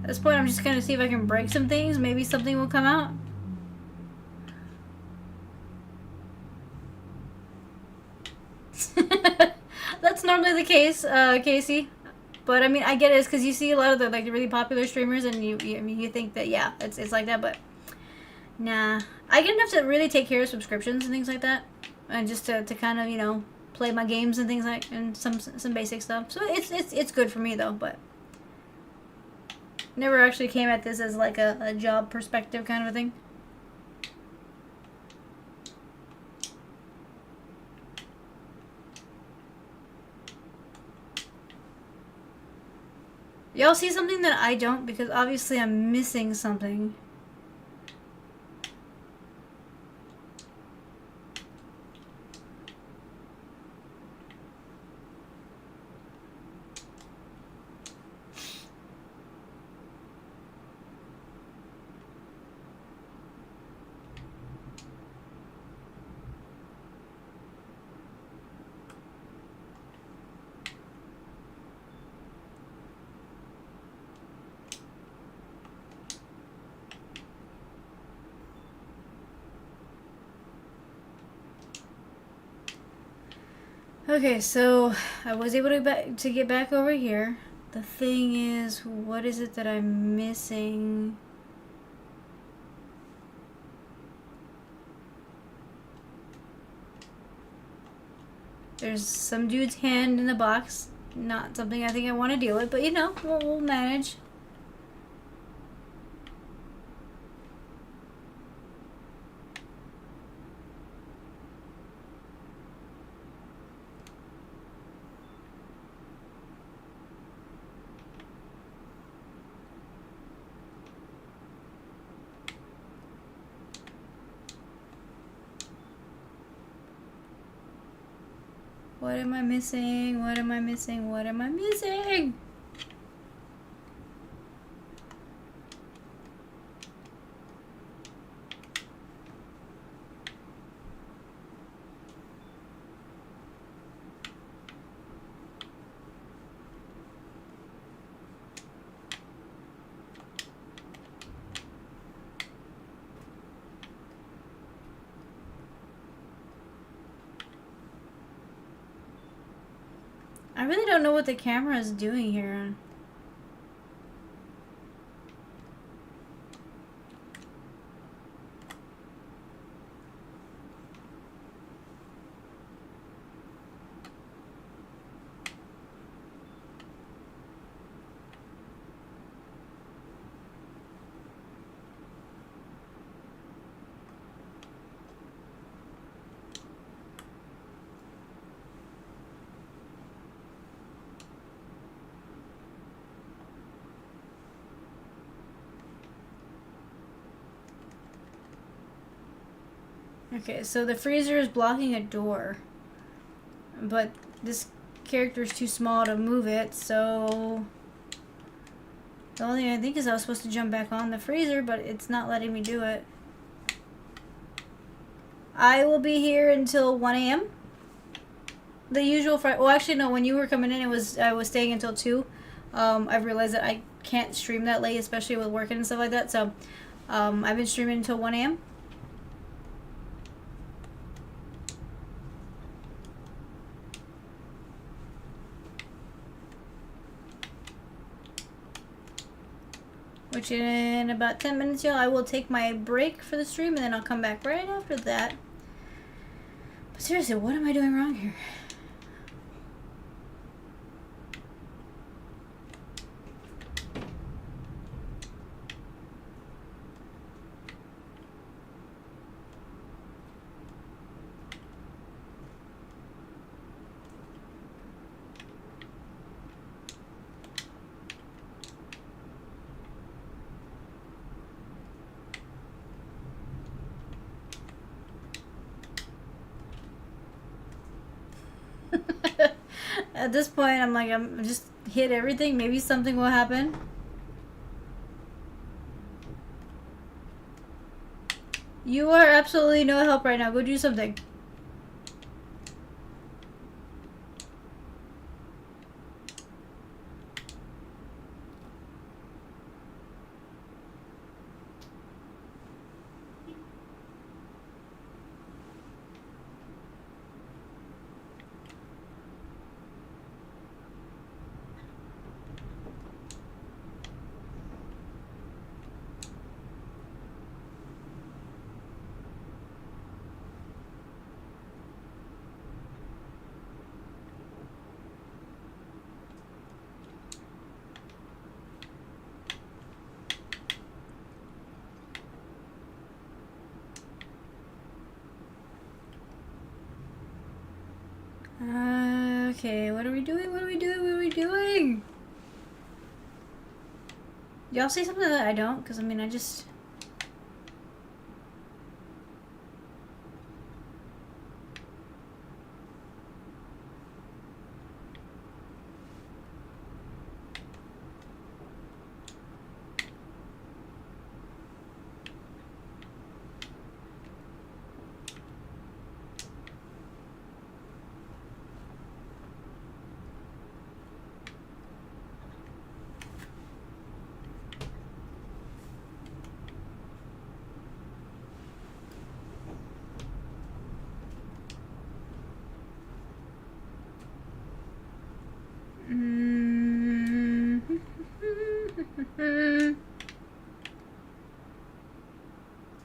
At this point, I'm just gonna see if I can break some things. Maybe something will come out. That's normally the case, Casey. But I mean, I get it. It's because you see a lot of the like the really popular streamers, and I mean, you think that yeah, it's like that, but nah. I get enough to really take care of subscriptions and things like that, and just to kind of play my games and things like and some basic stuff. So it's good for me though, but never actually came at this as like a job perspective kind of a thing. Y'all see something that I don't, because obviously I'm missing something. Okay, so I was able to get back over here. The thing is, what is it that I'm missing? There's some dude's hand in the box. Not something I think I want to deal with, but we'll manage. What am I missing? What am I missing? What am I missing? I really don't know what the camera is doing here. Okay, so the freezer is blocking a door, but this character is too small to move it, so the only thing I think is I was supposed to jump back on the freezer, but it's not letting me do it. I will be here until 1 a.m. The usual Friday. Well, actually, no. When you were coming in, I was staying until 2. I realized that I can't stream that late, especially with working and stuff like that. So, I've been streaming until 1 a.m. Which in about 10 minutes, y'all, I will take my break for the stream, and then I'll come back right after that. But seriously, what am I doing wrong here? At this point, I'm just hit everything. Maybe something will happen. You are absolutely no help right now. Go do something. Okay, what are we doing? What are we doing? What are we doing? Y'all say something that I don't? Because, I mean, I just...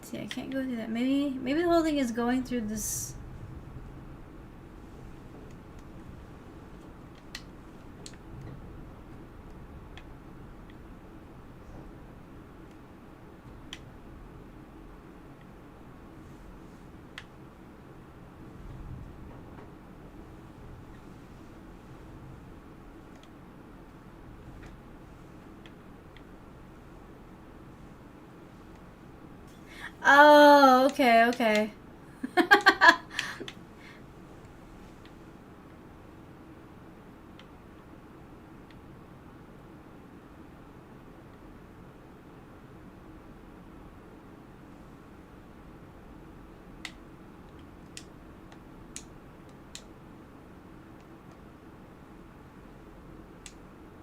See, I can't go through that. Maybe the whole thing is going through this... Oh, okay, okay.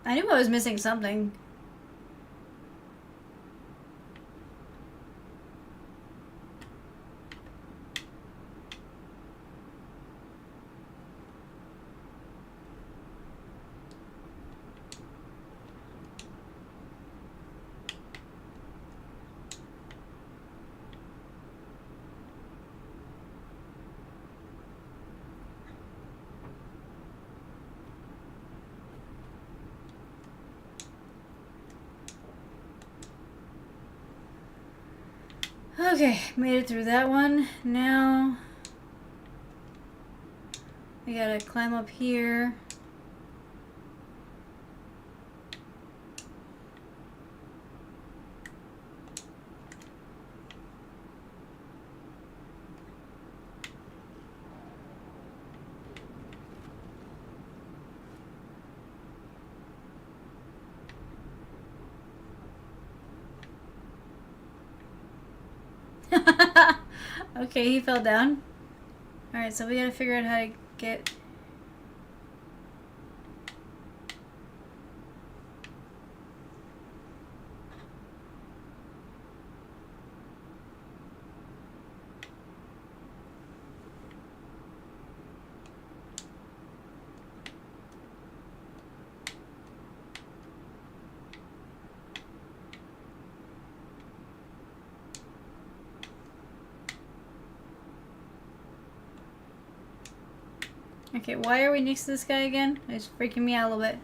I knew I was missing something. Okay, made it through that one. Now we gotta climb up here. Okay, he fell down. Alright, so we gotta figure out how to get... Okay, why are we next to this guy again? It's freaking me out a little bit.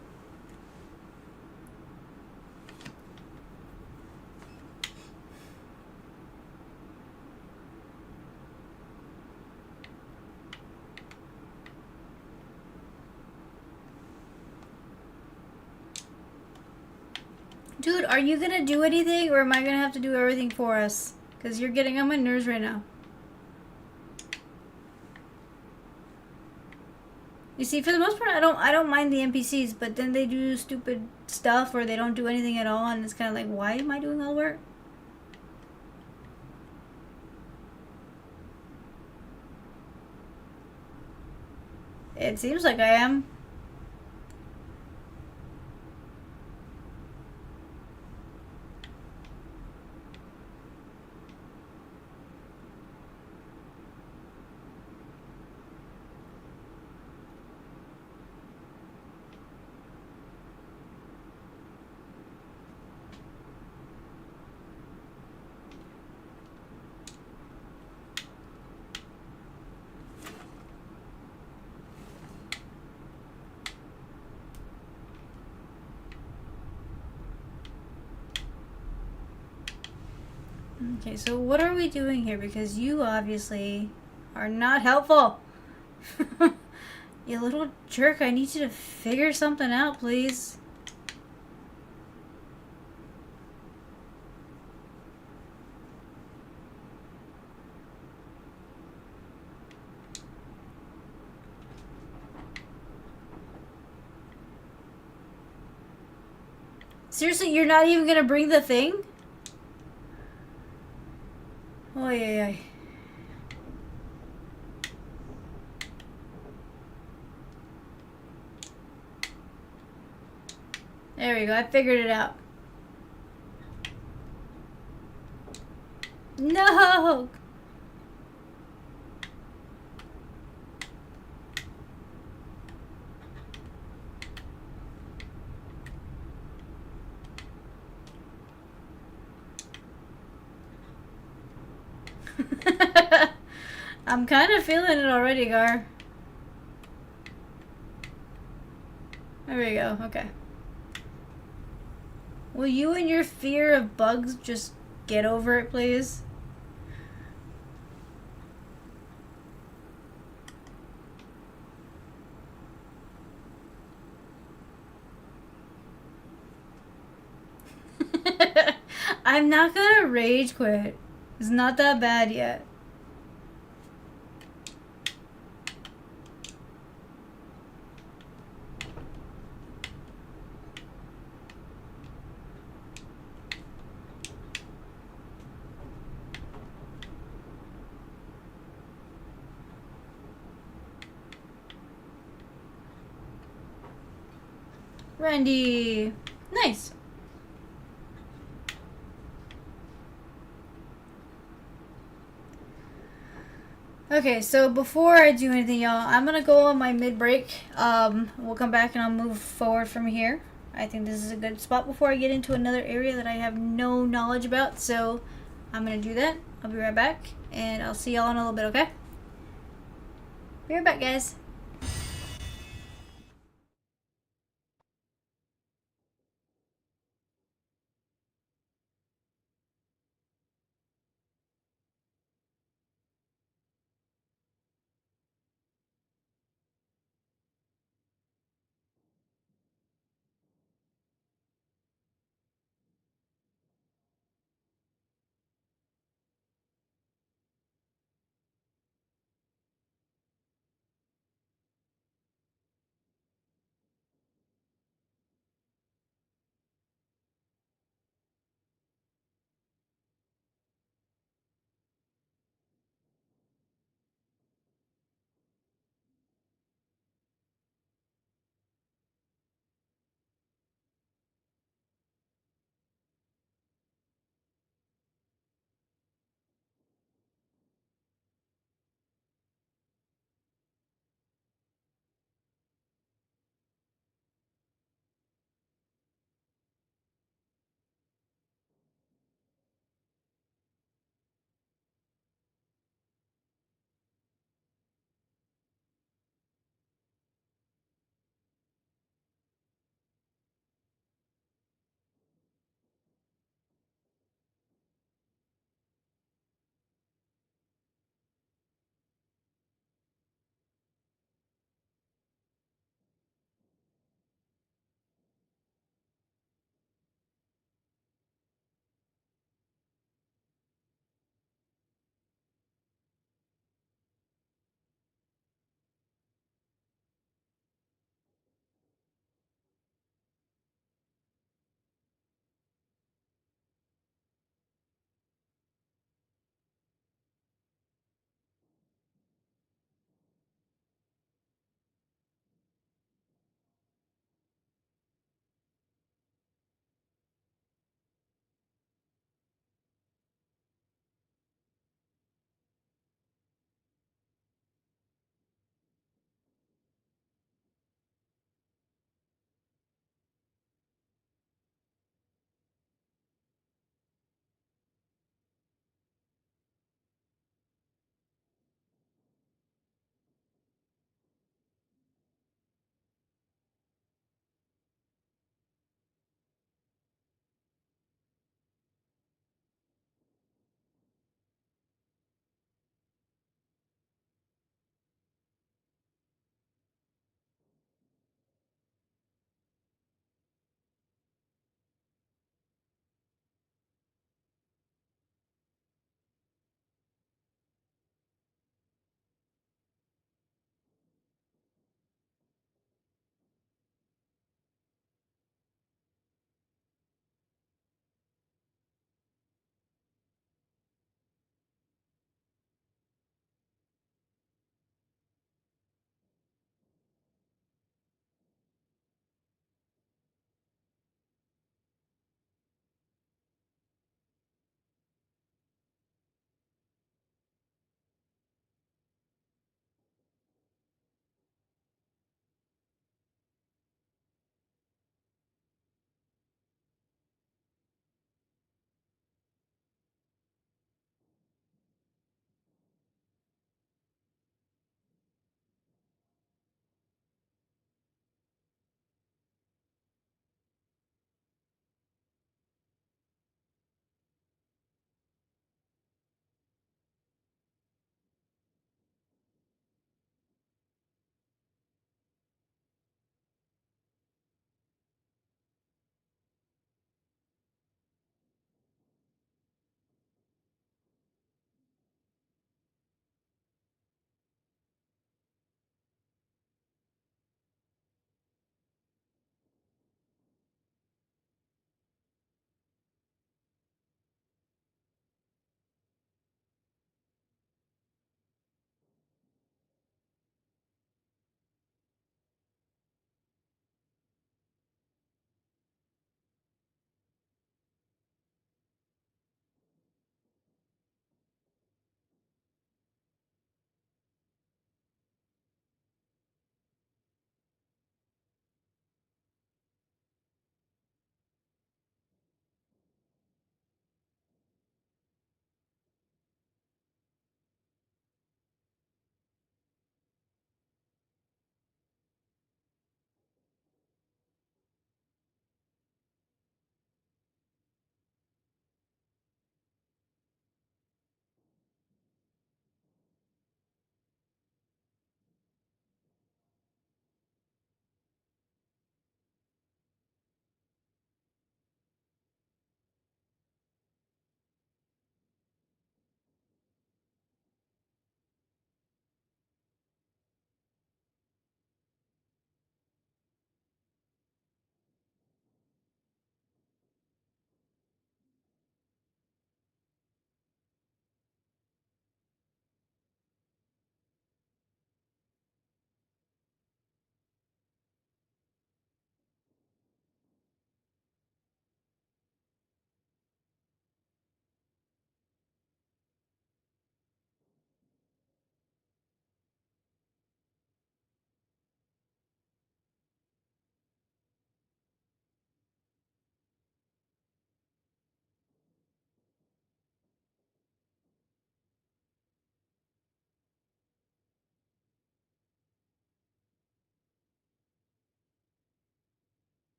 Dude, are you gonna do anything, or am I gonna have to do everything for us? Because you're getting on my nerves right now. You see, for the most part, I don't mind the NPCs, but then they do stupid stuff, or they don't do anything at all, and it's kind of like, why am I doing all the work? It seems like I am. Okay, so what are we doing here? Because you obviously are not helpful. You little jerk, I need you to figure something out, please. Seriously, you're not even gonna bring the thing? Oh, yeah. There we go, I figured it out. No! I'm kind of feeling it already, Gar. There we go, okay. Will you and your fear of bugs just get over it, please? I'm not gonna rage quit. It's not that bad yet. Randy. Nice. Okay, so before I do anything, y'all, I'm gonna go on my mid-break. We'll come back and I'll move forward from here. I think this is a good spot before I get into another area that I have no knowledge about, so I'm gonna do that. I'll be right back, and I'll see y'all in a little bit, okay? Be right back, guys.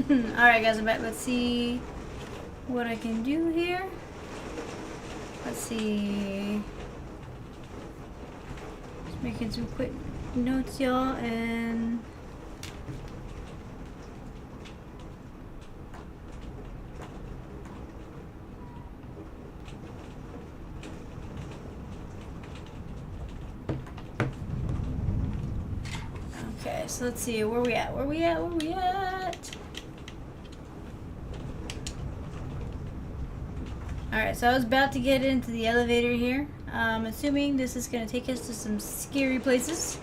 Alright guys, I'm back. Let's see what I can do here. Let's see. Just making some quick notes, y'all, and okay, so let's see, where we at? Alright, so I was about to get into the elevator here. I'm assuming this is going to take us to some scary places.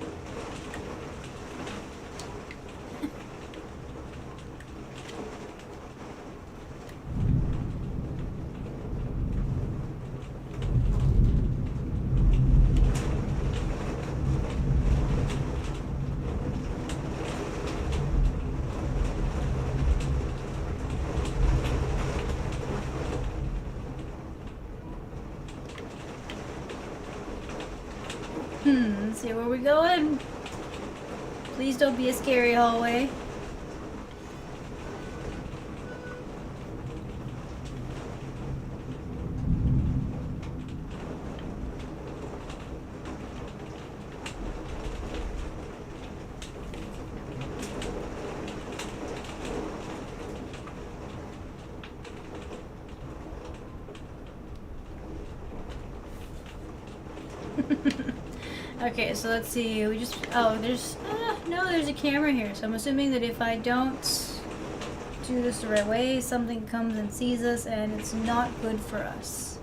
Let's see where we're going. Please don't be a scary hallway. Okay, so let's see. We just there's a camera here. So I'm assuming that if I don't do this the right way, something comes and sees us, and it's not good for us.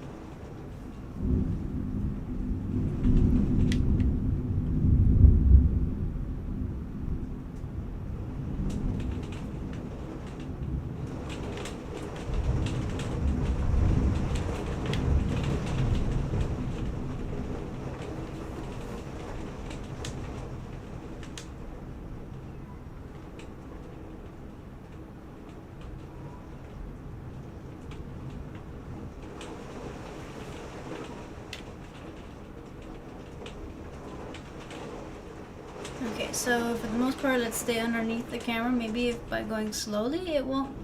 Okay, so for the most part, let's stay underneath the camera. Maybe if by going slowly, it won't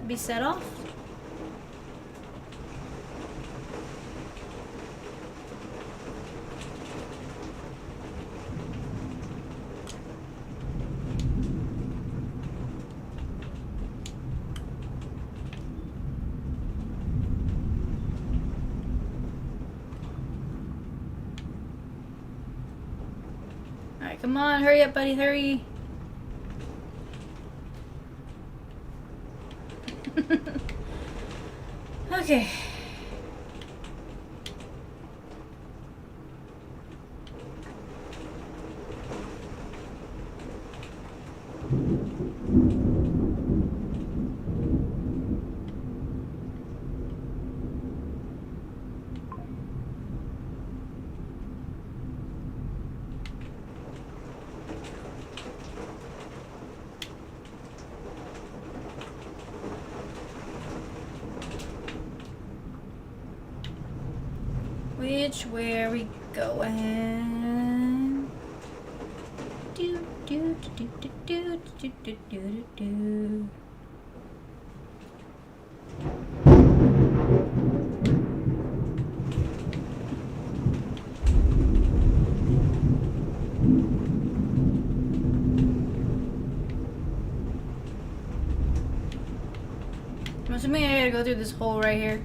be set off. Alright, come on, hurry up, buddy, hurry. Okay. Which way are we going? Do do do do do do do do do. I'm assuming I gotta go through this hole right here.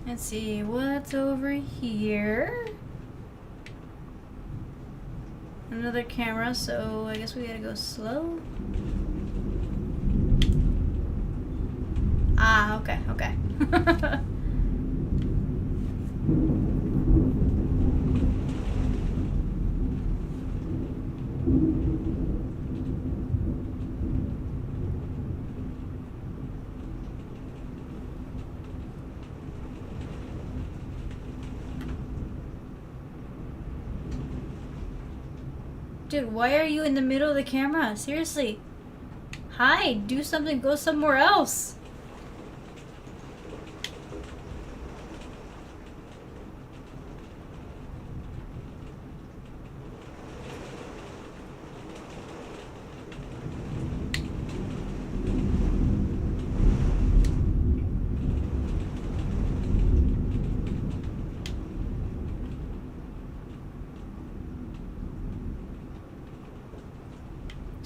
Let's see, what's over here? Another camera, so I guess we gotta go slow. Ah, okay, okay. Dude, why are you in the middle of the camera? Seriously. Hide, do something, go somewhere else.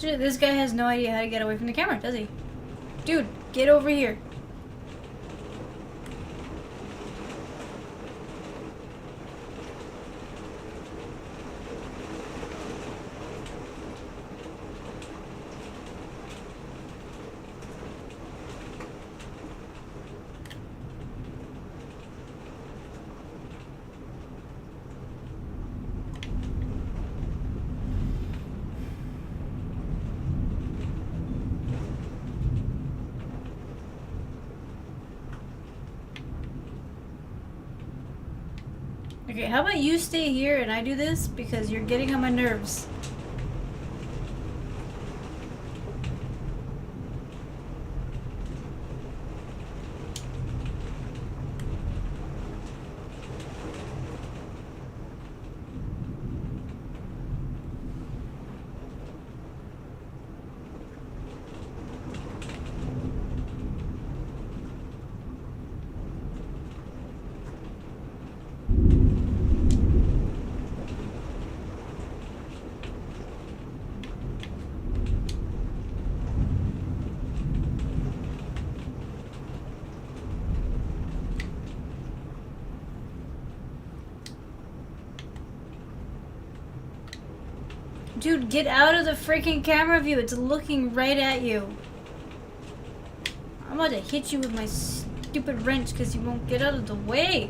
Dude, this guy has no idea how to get away from the camera, does he? Dude, get over here. Okay, how about you stay here and I do this because you're getting on my nerves. Dude, get out of the freaking camera view. It's looking right at you. I'm about to hit you with my stupid wrench because you won't get out of the way.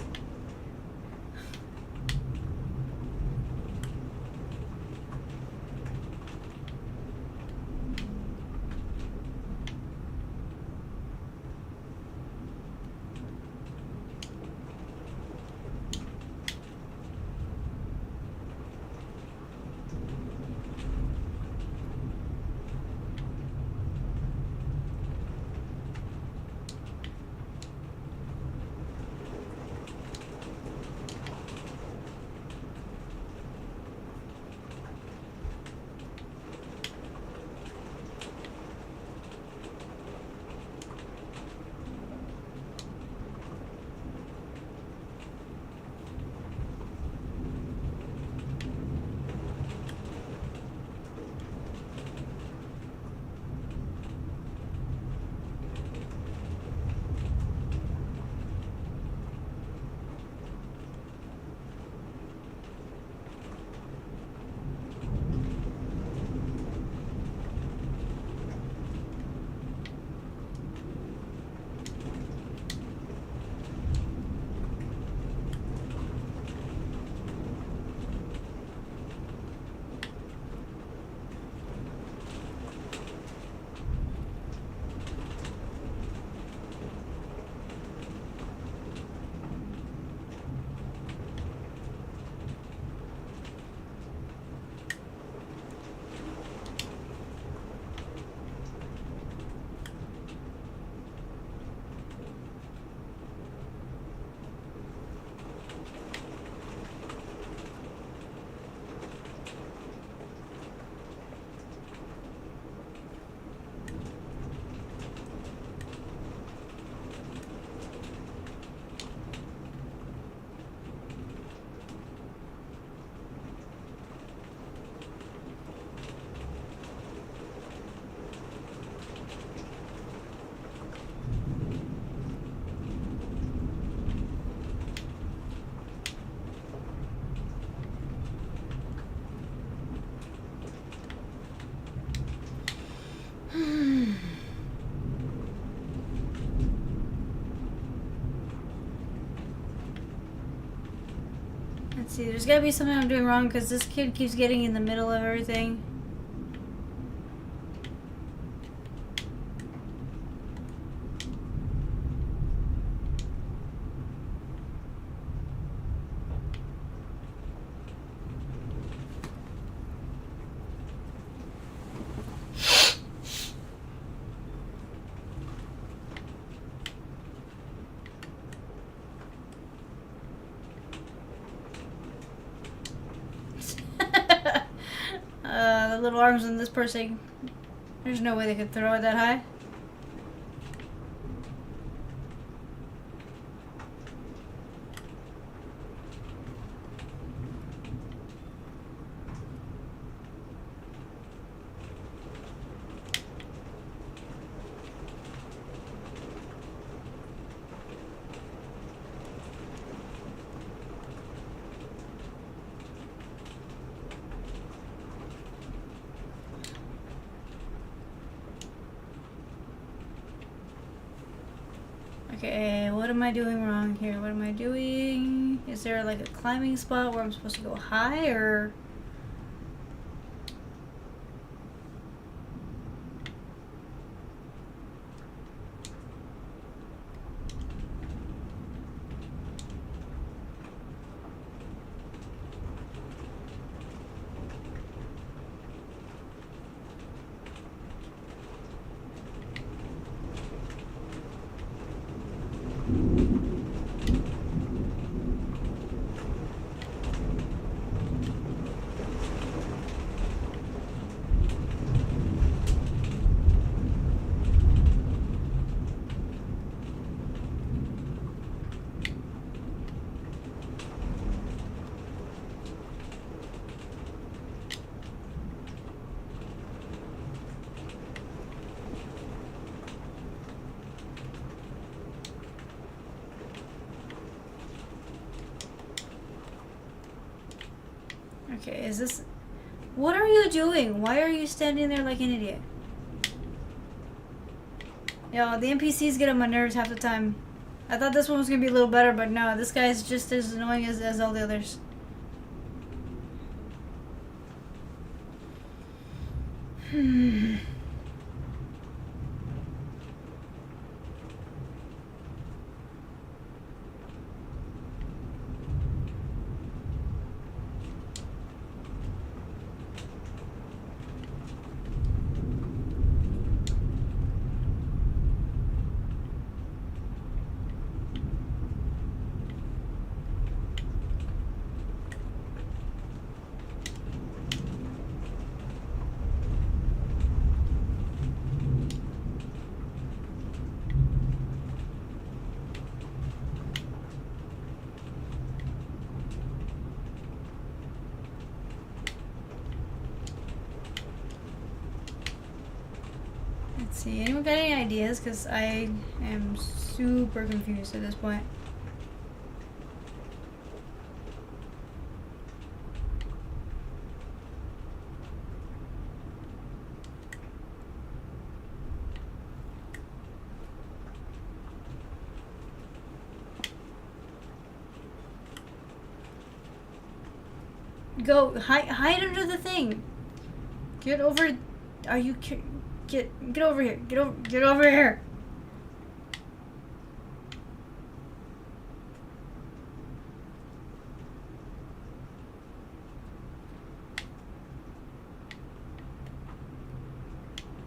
Let's see, there's gotta be something I'm doing wrong because this kid keeps getting in the middle of everything. The little arms on this person, there's no way they could throw it that high. Okay, what am I doing wrong here? What am I doing? Is there like a climbing spot where I'm supposed to go high, or? Okay, is this... What are you doing? Why are you standing there like an idiot? Yo, the NPCs get on my nerves half the time. I thought this one was gonna be a little better, but no, this guy is just as annoying as all the others. Let's see, anyone got any ideas? Because I am super confused at this point. Go, hide under the thing. Get over, are you, get over here. Get over here.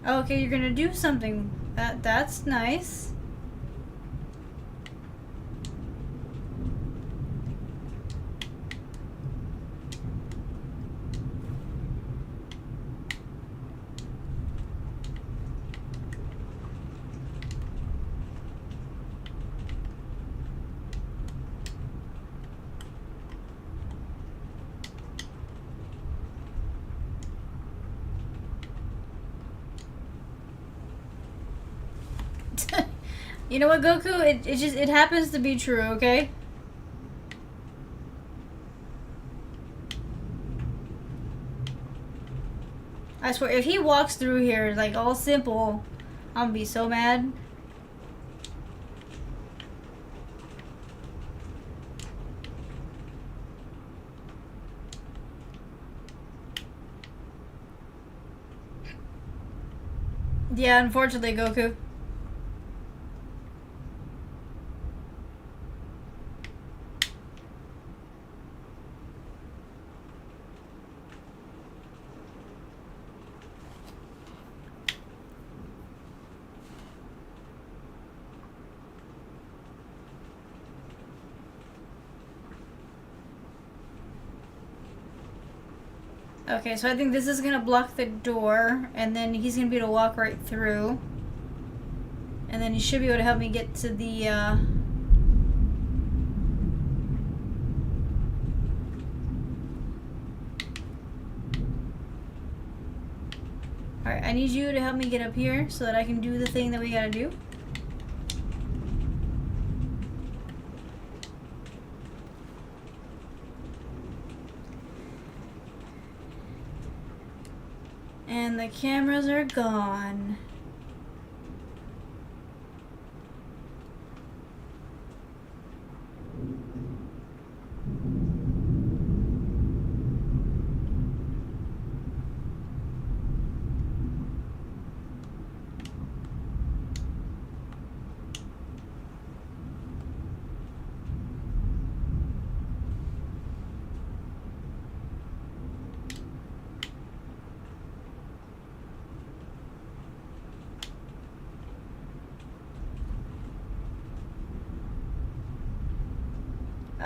Okay, you're gonna do something. That's nice. You know what, Goku? It happens to be true, okay? I swear, if he walks through here like all simple, I'm gonna be so mad. Yeah, unfortunately, Goku. Okay, so I think this is gonna block the door, and then he's gonna be able to walk right through. And then he should be able to help me get to the, Alright, I need you to help me get up here so that I can do the thing that we gotta do. And the cameras are gone.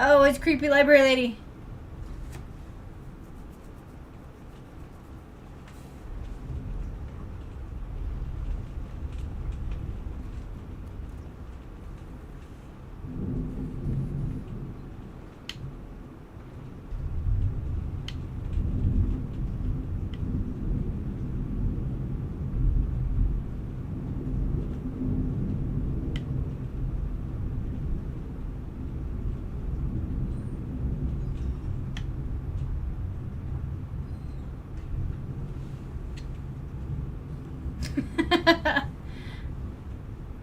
Oh, it's creepy library lady.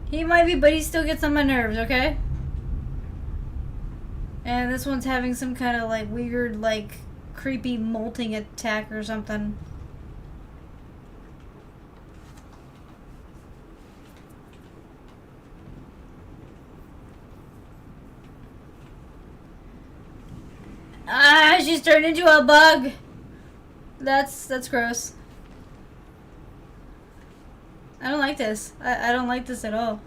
He might be, but he still gets on my nerves, okay? And this one's having some kind of like weird, like creepy molting attack or something. Ah, she's turned into a bug. That's gross. I don't like this. I don't like this at all.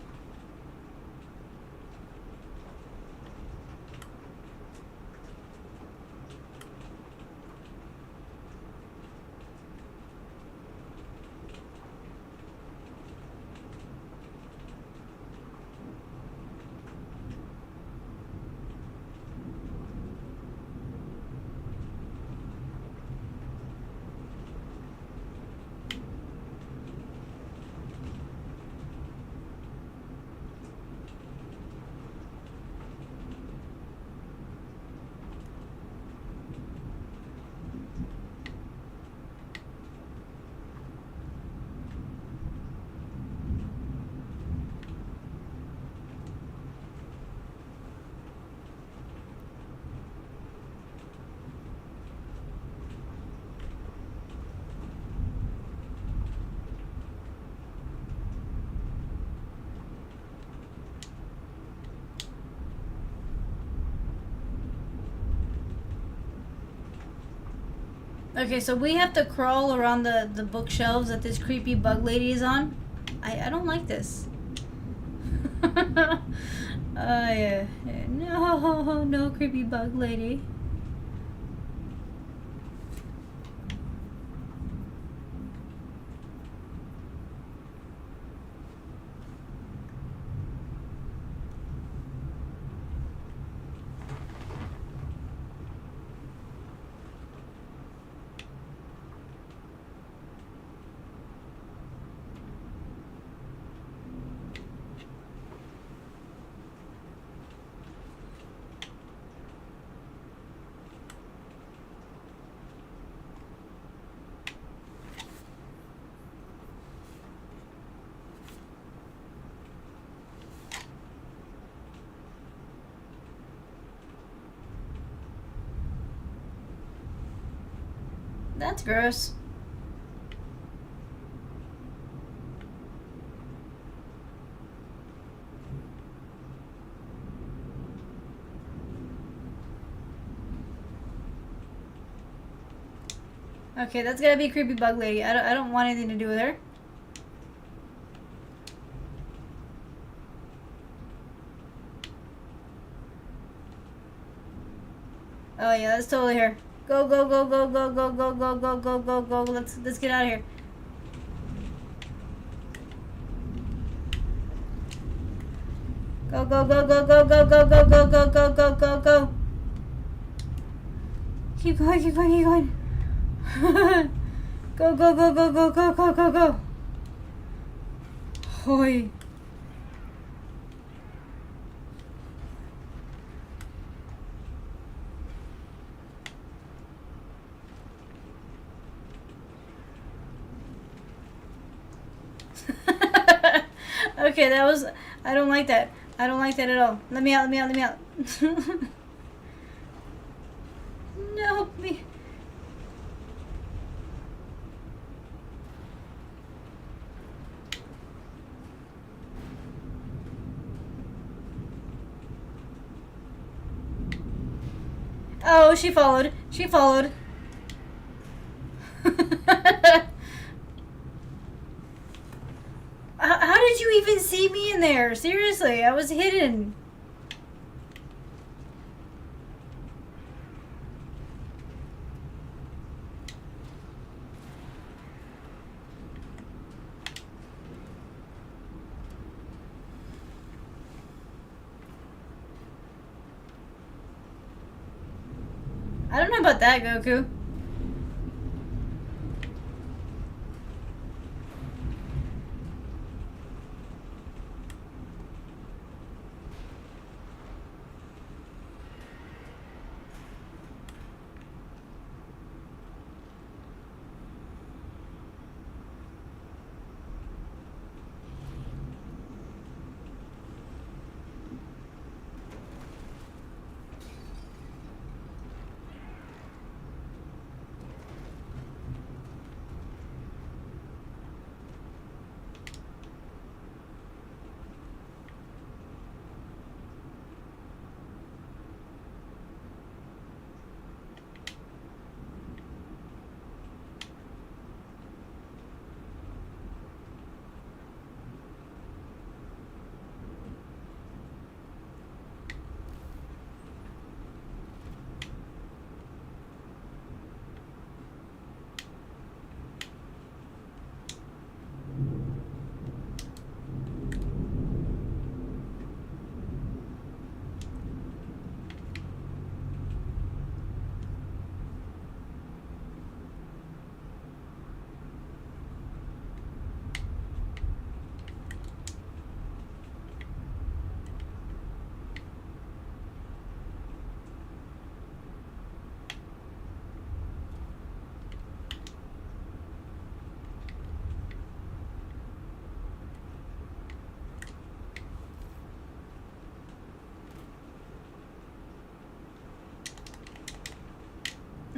Okay, so we have to crawl around the bookshelves that this creepy bug lady is on. I don't like this. Yeah. No, no creepy bug lady. That's gross. Okay, that's gotta be a creepy bug lady. I don't want anything to do with her. Oh yeah, that's totally her. Go, go, go, go, go, go, go, go, go, go, go, go. Let's get out of here. Go, go, go, go, go, go, go, go, go, go, go, go, go, go. Keep going, keep going, keep going. Go, go, go, go, go, go, go, go, go. Hoy. Okay, that was... I don't like that. I don't like that at all. Let me out, let me out, let me out. No, help me. Oh, she followed. She followed. How did you even see me in there? Seriously, I was hidden. I don't know about that, Goku.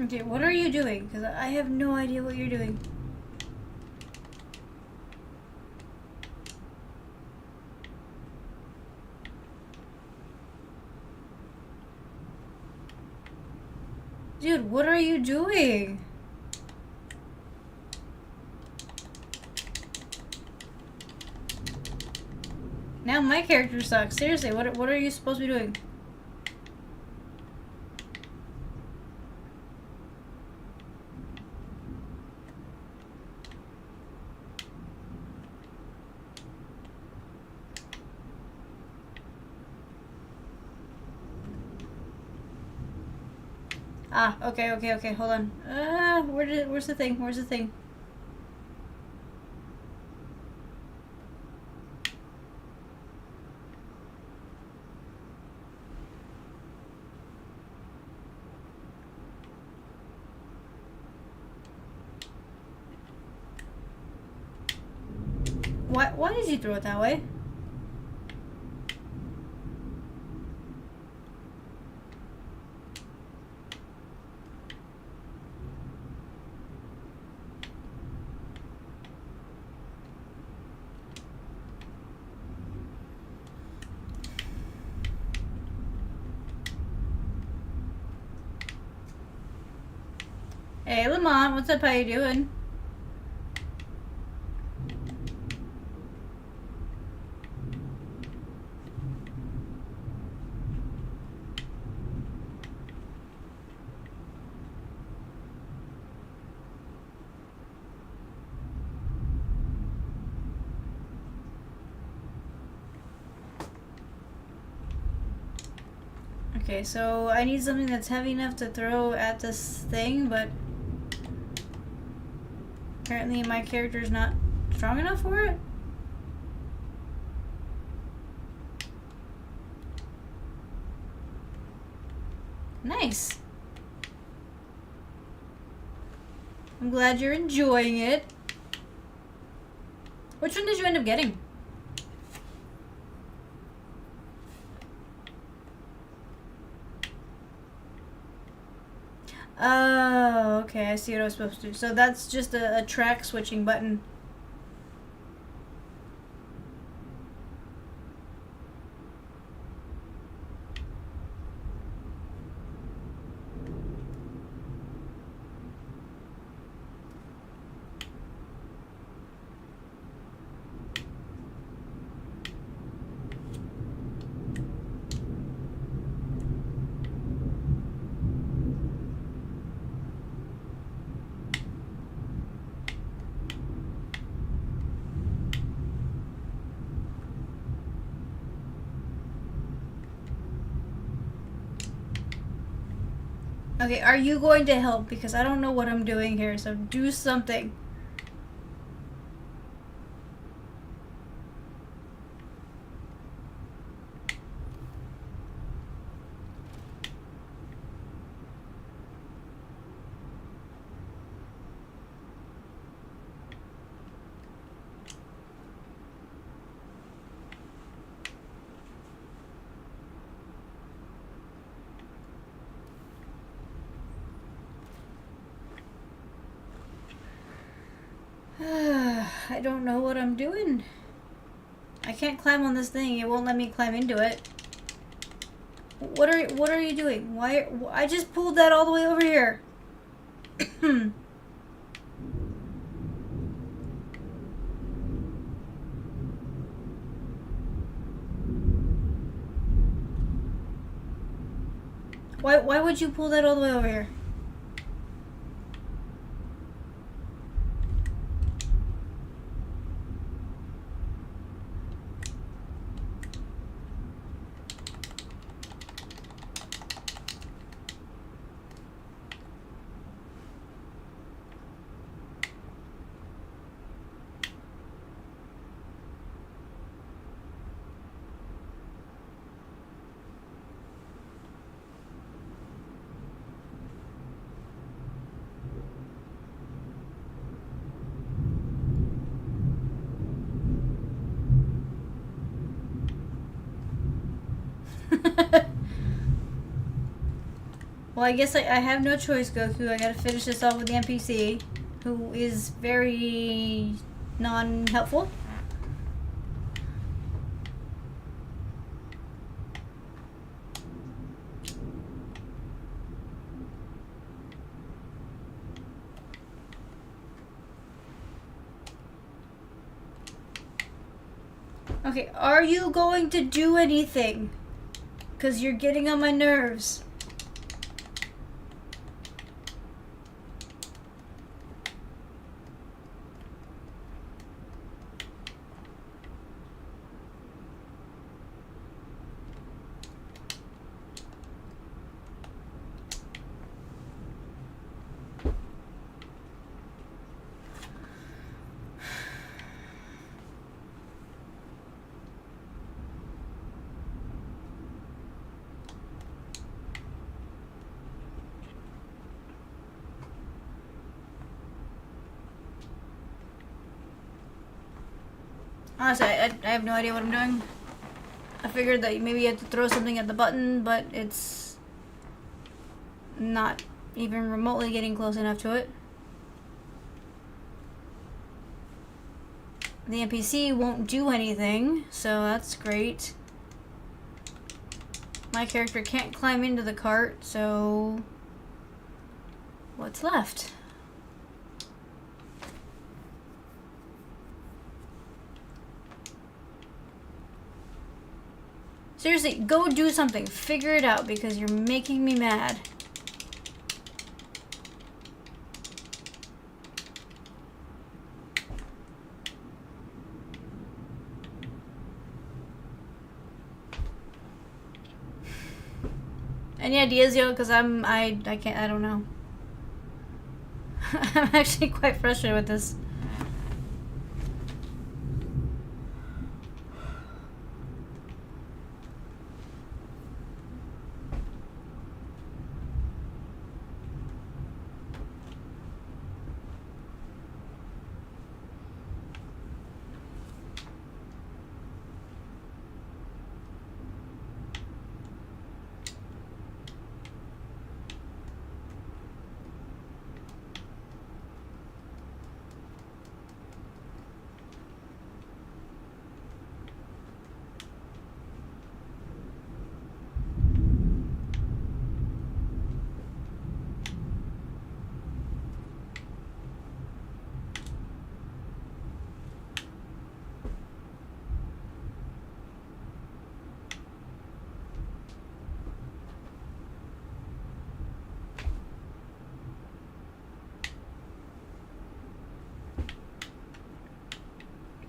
Okay, what are you doing? Because I have no idea what you're doing. Dude, what are you doing? Now my character sucks. Seriously, what are you supposed to be doing? Ah, okay, okay, okay, hold on. Where's the thing? Where's the thing? Why did you throw it that way? Hey, Lamont, what's up? How you doing? Okay, so I need something that's heavy enough to throw at this thing, but apparently my character's not strong enough for it. Nice. I'm glad you're enjoying it. Which one did you end up getting? Oh, okay, I see what I was supposed to do. So that's just a track switching button. Okay, are you going to help? Because I don't know what I'm doing here, so do something. I don't know what I'm doing. I can't climb on this thing. It won't let me climb into it. What are you doing? Why? I just pulled that all the way over here. Why would you pull that all the way over here? Well, I guess I have no choice, Goku. I gotta finish this off with the NPC, who is very non-helpful. Okay, are you going to do anything? Because you're getting on my nerves. Honestly, I have no idea what I'm doing. I figured that maybe you had to throw something at the button, but it's not even remotely getting close enough to it. The NPC won't do anything, so that's great. My character can't climb into the cart, so what's left? Seriously, go do something. Figure it out because you're making me mad. Any ideas, yo? Because I can't, I don't know. I'm actually quite frustrated with this.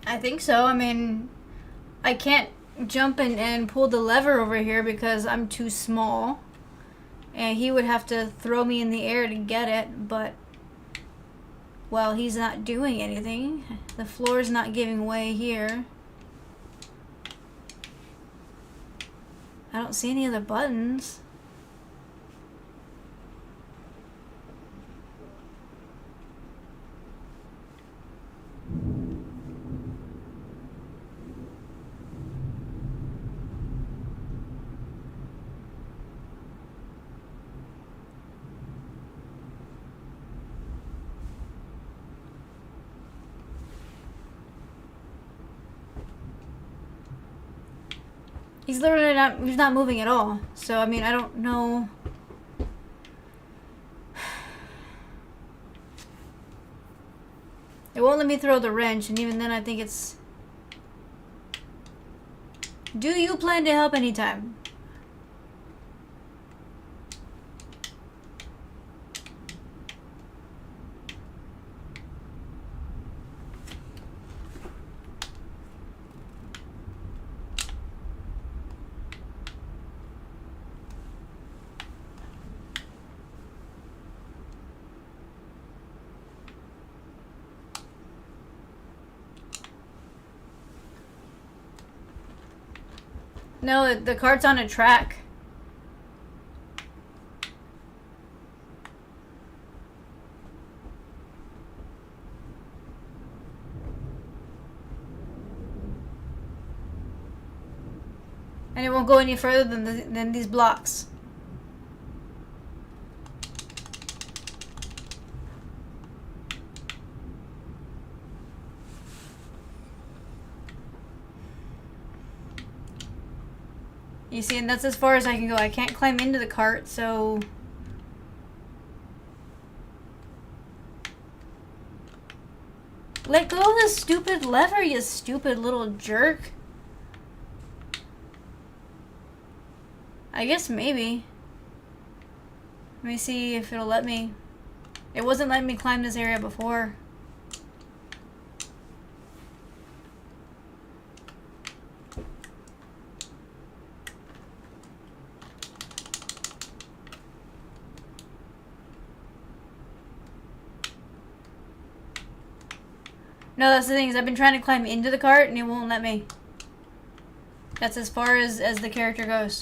I think so. I mean, I can't jump and pull the lever over here because I'm too small. And he would have to throw me in the air to get it, but... well, he's not doing anything. The floor's not giving way here. I don't see any other buttons. He's literally not, he's not moving at all. So, I mean, I don't know. It won't let me throw the wrench, and even then I think it's... do you plan to help anytime? No, the cart's on a track. And it won't go any further than these blocks. You see, and that's as far as I can go. I can't climb into the cart, so... let go of this stupid lever, you stupid little jerk. I guess maybe. Let me see if it'll let me. It wasn't letting me climb this area before. No, that's the thing, is I've been trying to climb into the cart and it won't let me. That's as far as the character goes.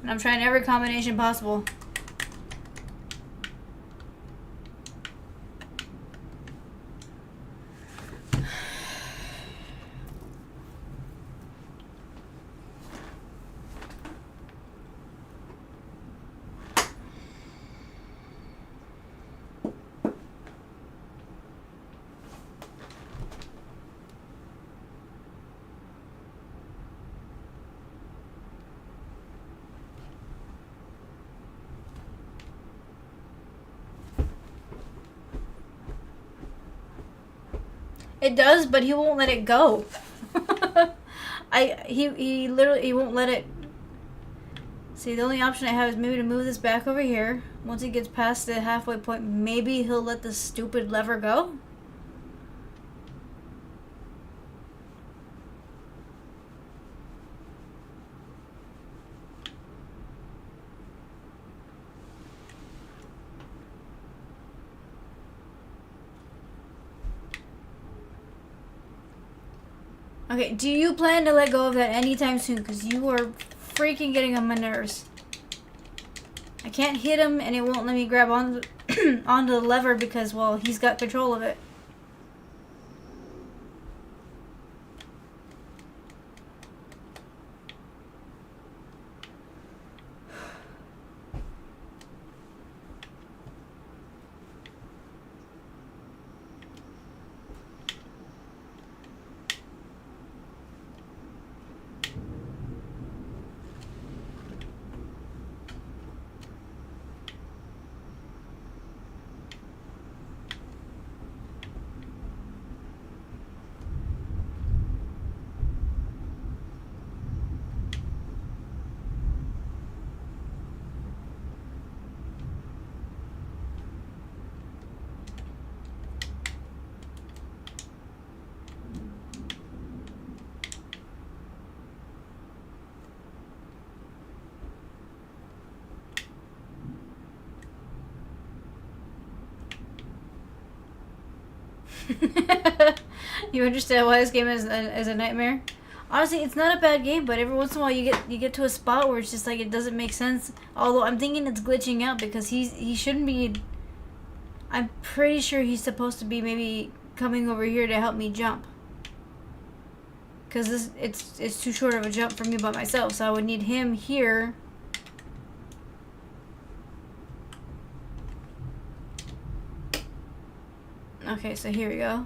And I'm trying every combination possible. It does, but he won't let it go. He literally he won't let it. See, the only option I have is maybe to move this back over here. Once he gets past the halfway point, maybe he'll let the stupid lever go. Okay, do you plan to let go of that anytime soon? Because you are freaking getting on my nerves. I can't hit him, and it won't let me grab on onto the lever because, well, he's got control of it. You understand why this game is a nightmare? Honestly, it's not a bad game, but every once in a while you get to a spot where it's just like it doesn't make sense. Although I'm thinking it's glitching out because he shouldn't be. I'm pretty sure he's supposed to be maybe coming over here to help me jump. Cause it's too short of a jump for me by myself, so I would need him here. Okay, so here we go.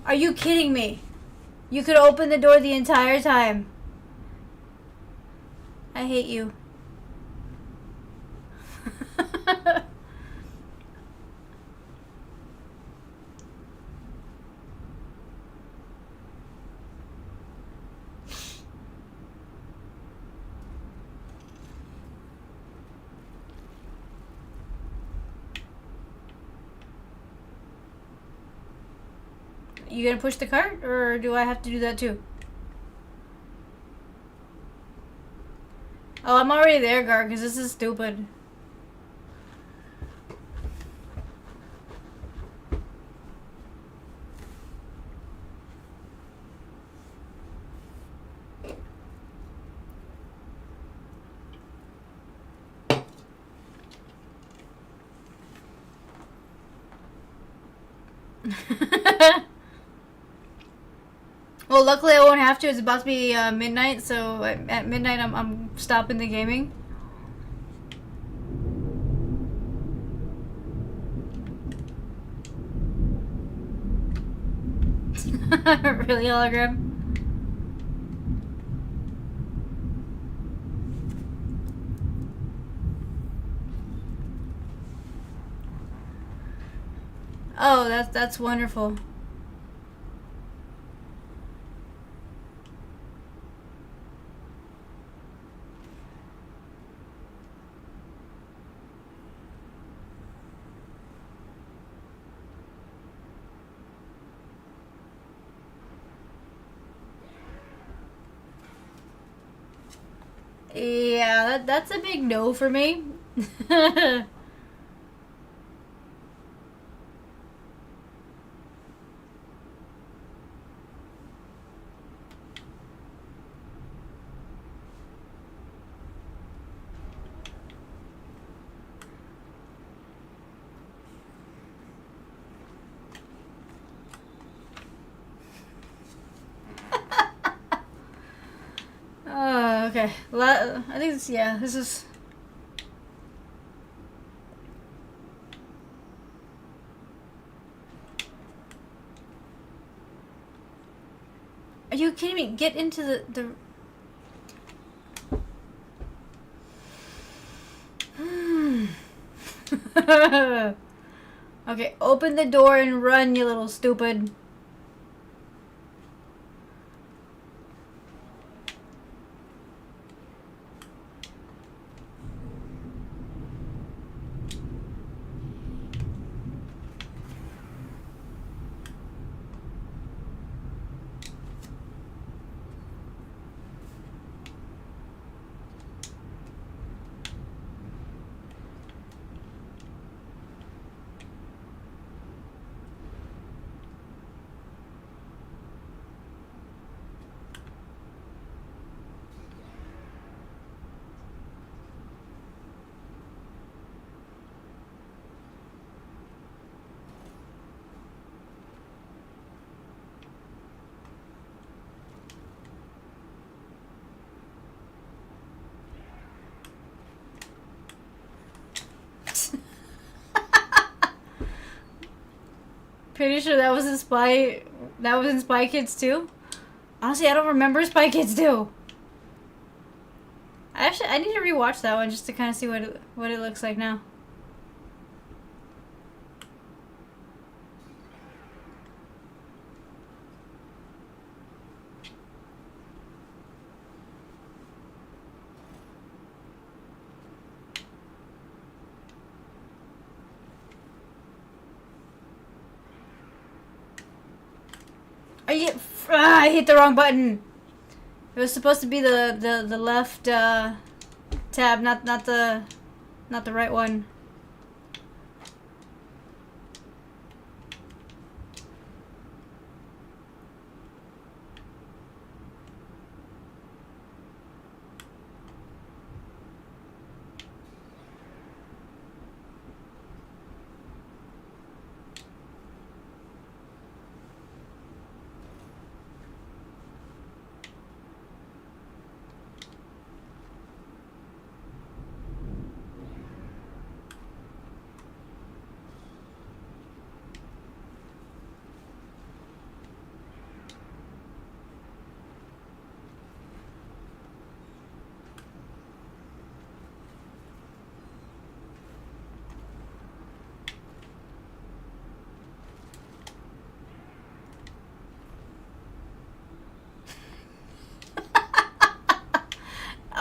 Are you kidding me? You could open the door the entire time. I hate you. You gonna push the cart, or do I have to do that too? Oh, I'm already there, Gar, because this is stupid. Well, luckily I won't have to. It's about to be midnight, so at midnight I'm stopping the gaming. Really, hologram? Oh, that's wonderful. Yeah, that's a big no for me. Oh, okay. I think this, yeah, this is. Are you kidding me? Get into the. Okay, open the door and run, you little stupid. Pretty sure that was in Spy. That was in Spy Kids 2. Honestly, I don't remember Spy Kids 2. I need to rewatch that one just to kind of see what it looks like now. I hit the wrong button. It was supposed to be the left tab, not the right one.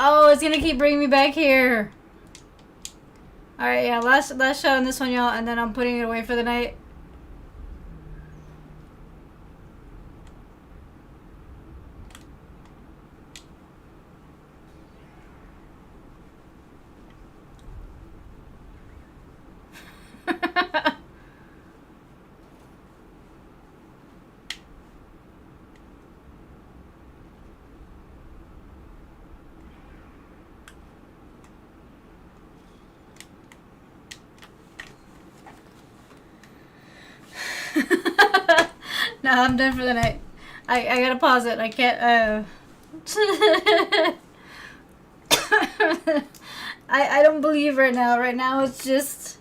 Oh, it's gonna keep bringing me back here. Alright, yeah, last shot on this one, y'all, and then I'm putting it away for the night. Nah, I'm done for the night. I gotta pause it. I can't, I don't believe right now. Right now it's just...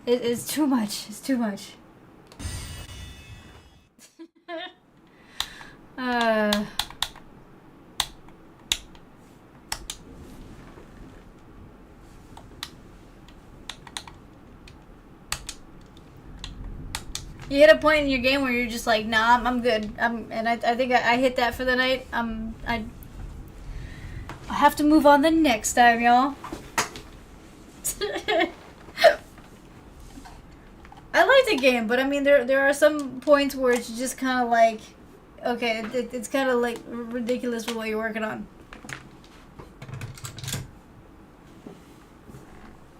It's too much. It's too much. uh... You hit a point in your game where you're just like, nah, I'm good. I think I hit that for the night. I have to move on the next time, y'all. I like the game, but I mean, there are some points where it's just kind of like, okay, it's kind of like ridiculous for what you're working on.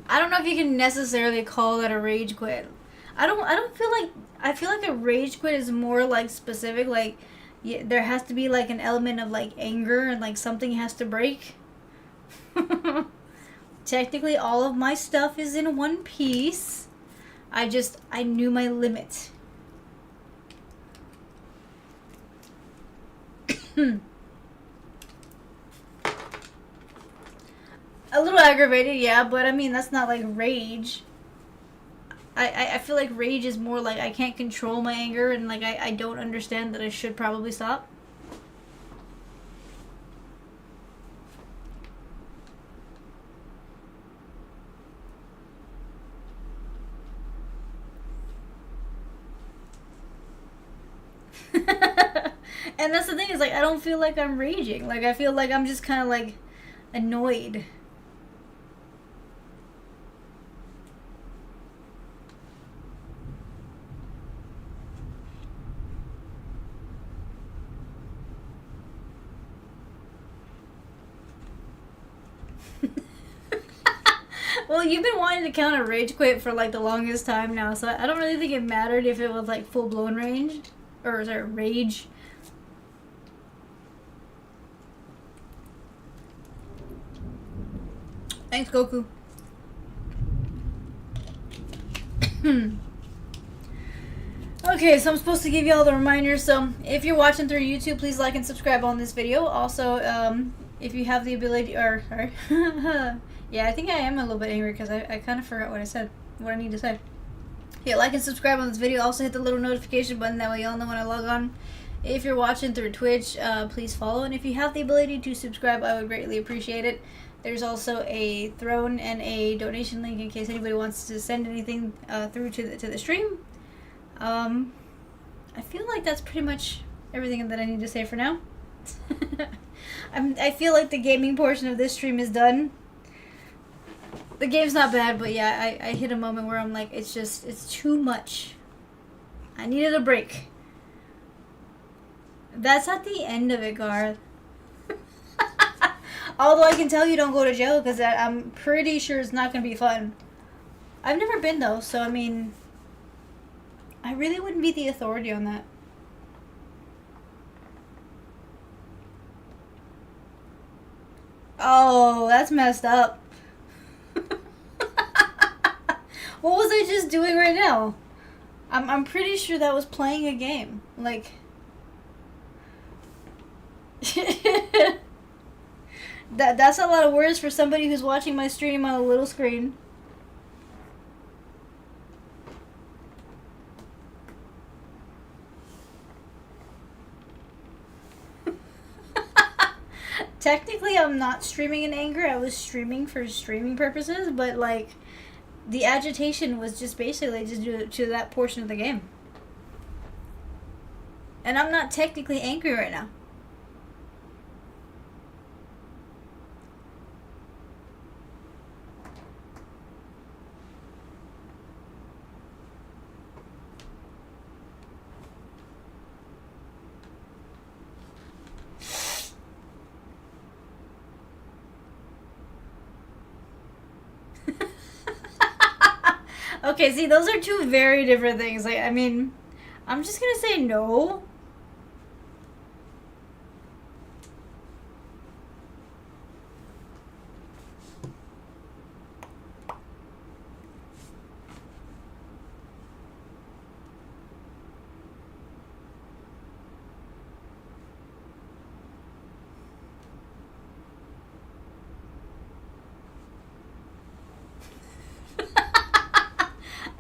I don't know if you can necessarily call that a rage quit. I don't feel like... I feel like a rage quit is more like specific, like there has to be like an element of like anger and like something has to break. Technically all of my stuff is in one piece. I knew my limit. A little aggravated, yeah, but I mean that's not like rage. I feel like rage is more like I can't control my anger and like I don't understand that I should probably stop. And that's the thing, is like I don't feel like I'm raging. Like I feel like I'm just kind of like annoyed. Well, you've been wanting to counter rage quit for like the longest time now, so I don't really think it mattered if it was like full blown range, or sorry, rage. Thanks, Goku. Okay, so I'm supposed to give you all the reminders. So if you're watching through YouTube, please like and subscribe on this video. Also, if you have the ability, or yeah, I think I am a little bit angry because I kind of forgot what I said, what I need to say. Yeah, like and subscribe on this video. Also hit the little notification button, that way y'all know when I log on. If you're watching through Twitch, please follow. And if you have the ability to subscribe, I would greatly appreciate it. There's also a throne and a donation link in case anybody wants to send anything through to the stream. I feel like that's pretty much everything that I need to say for now. I feel like the gaming portion of this stream is done. The game's not bad, but yeah, I hit a moment where I'm like, it's too much. I needed a break. That's at the end of it, Garth. Although I can tell you don't go to jail, because I'm pretty sure it's not going to be fun. I've never been, though, so I mean, I really wouldn't be the authority on that. Oh, that's messed up. What was I just doing right now? I'm pretty sure that was playing a game. Like... That's a lot of words for somebody who's watching my stream on a little screen. Technically, I'm not streaming in anger. I was streaming for streaming purposes, but like, the agitation was just basically just due to that portion of the game. And I'm not technically angry right now. Okay, see, those are two very different things. Like, I mean, I'm just gonna say no.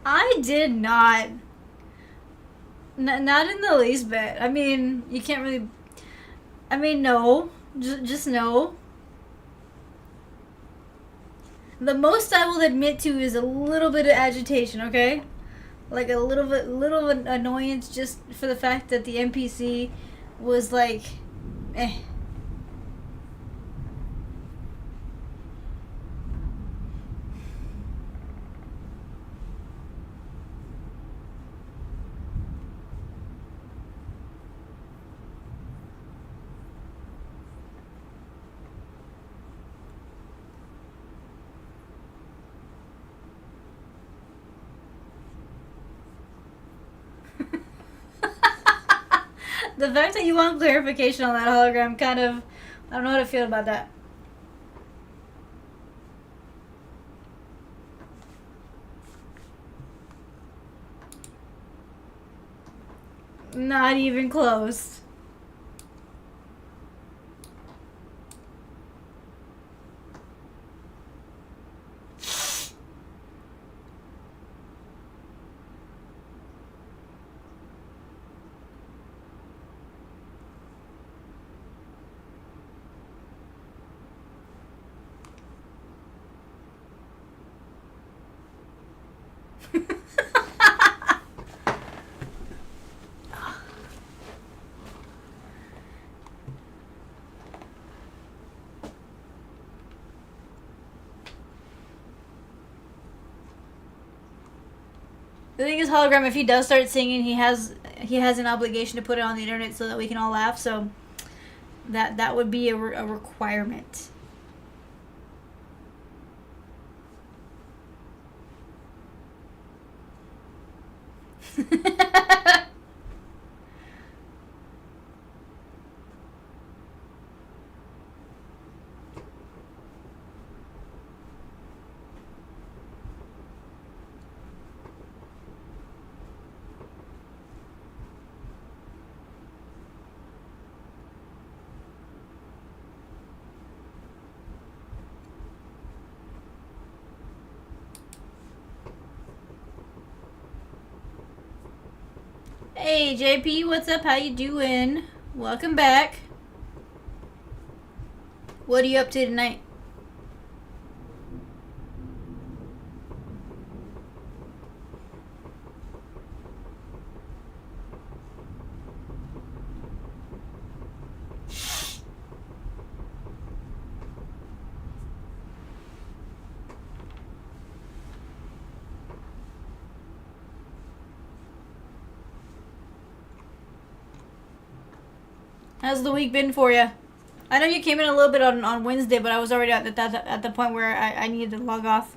I did not. Not in the least bit. I mean, you can't really... I mean, no. Just no. The most I will admit to is a little bit of agitation, okay? Like a little annoyance just for the fact that the NPC was like, eh. The fact that you want clarification on that hologram kind of... I don't know how to feel about that. Not even close. The thing is, Hologram, if he does start singing, he has an obligation to put it on the internet so that we can all laugh. So that would be a requirement. Hey JP, what's up? How you doing? Welcome back. What are you up to tonight? How's the week been for you? I know you came in a little bit on Wednesday, but I was already at the point where I needed to log off.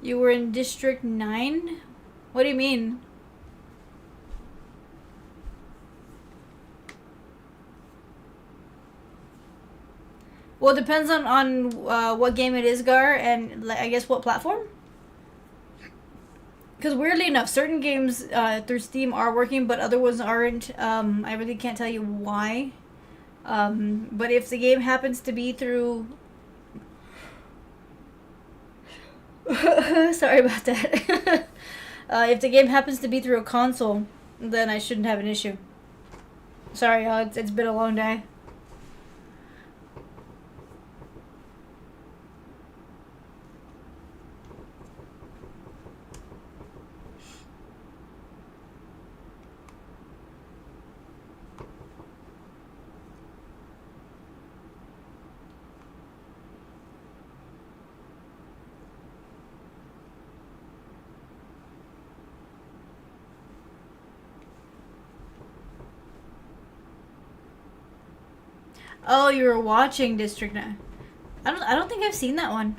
You were in District 9? What do you mean? Well, it depends on what game it is, Gar, and I guess what platform? Because weirdly enough, certain games through Steam are working, but other ones aren't. I really can't tell you why. But if the game happens to be through... Sorry about that. If the game happens to be through a console, then I shouldn't have an issue. Sorry, y'all. It's been a long day. Oh, you were watching District 9. I don't think I've seen that one.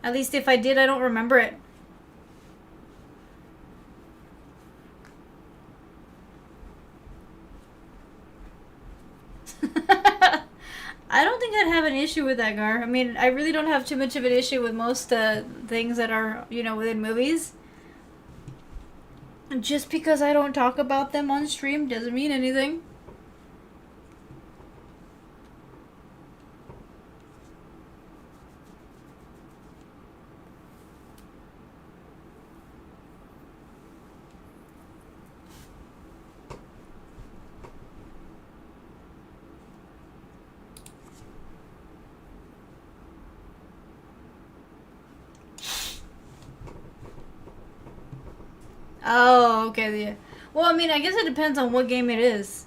At least if I did, I don't remember it. I don't think I'd have an issue with that, Gar. I mean, I really don't have too much of an issue with most things that are, within movies. Just because I don't talk about them on stream doesn't mean anything. Oh, okay. Yeah. Well, I mean, I guess it depends on what game it is.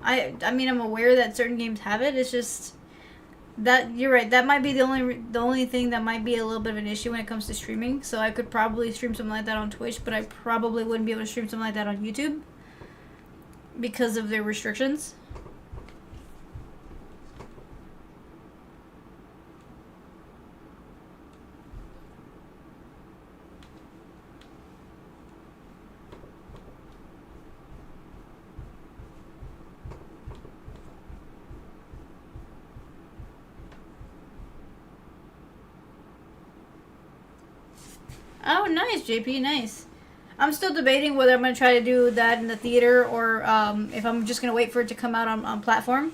I mean, I'm aware that certain games have it. It's just that you're right. That might be the only thing that might be a little bit of an issue when it comes to streaming. So I could probably stream something like that on Twitch, but I probably wouldn't be able to stream something like that on YouTube because of their restrictions. Oh, nice, JP, nice. I'm still debating whether I'm going to try to do that in the theater or if I'm just going to wait for it to come out on platform.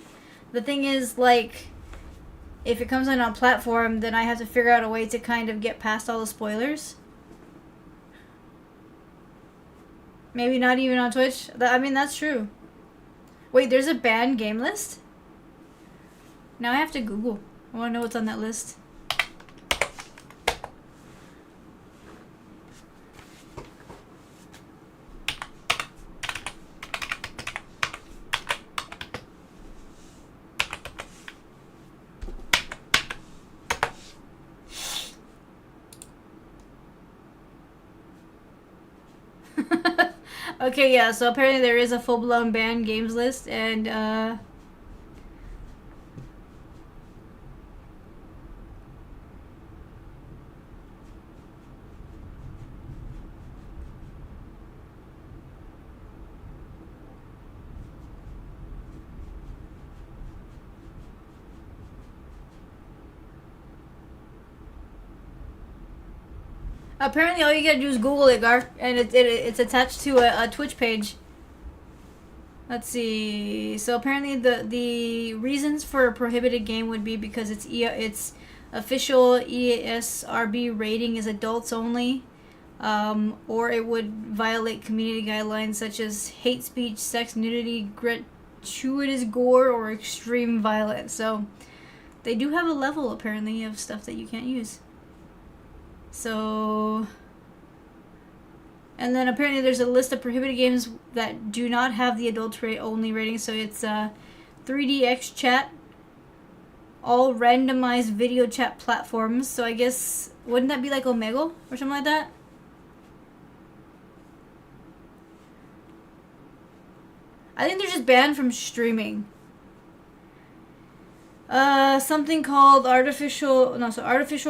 The thing is, like, if it comes out on platform, then I have to figure out a way to kind of get past all the spoilers. Maybe not even on Twitch. I mean, that's true. Wait, there's a banned game list? Now I have to Google. I want to know what's on that list. Okay, yeah, so apparently there is a full-blown banned games list, and apparently all you gotta do is Google it, Gar, and it's attached to a Twitch page. Let's see. So apparently the reasons for a prohibited game would be because its official ESRB rating is adults only, or it would violate community guidelines such as hate speech, sex, nudity, gratuitous gore, or extreme violence. So they do have a level apparently of stuff that you can't use. So, and then apparently there's a list of prohibited games that do not have the adult only rating. So it's 3DX chat, all randomized video chat platforms. So I guess, wouldn't that be like Omegle or something like that? I think they're just banned from streaming. Something called Artificial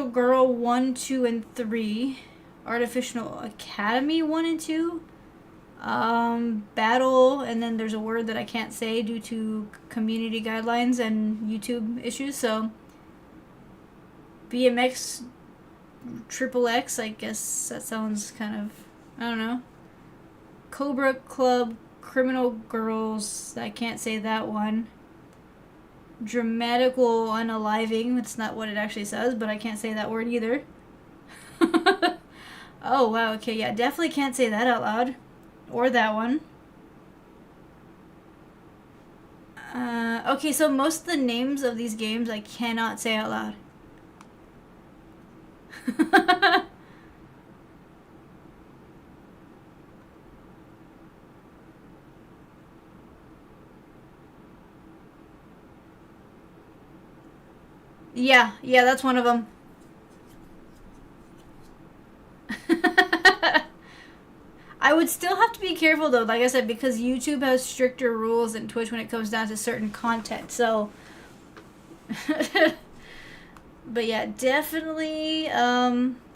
Girl 1, 2, and 3. Artificial Academy 1 and 2. Battle, and then there's a word that I can't say due to community guidelines and YouTube issues, so BMX Triple X, I guess that sounds kind of, I don't know. Cobra Club Criminal Girls, I can't say that one. Dramatical Unaliving, it's not what it actually says, but I can't say that word either. Oh, wow, okay, yeah, definitely can't say that out loud. Or that one. Okay, so most of the names of these games I cannot say out loud. Yeah, that's one of them. I would still have to be careful though, like I said, because YouTube has stricter rules than Twitch when it comes down to certain content. So, but yeah, definitely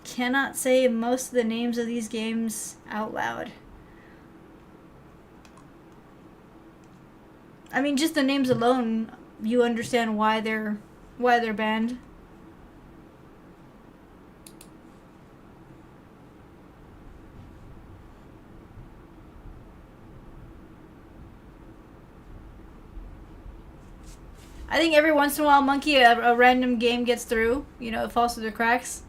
cannot say most of the names of these games out loud. I mean, just the names alone, you understand why they're banned. I think every once in a while, Monkey, a random game gets through. You know, it falls through the cracks.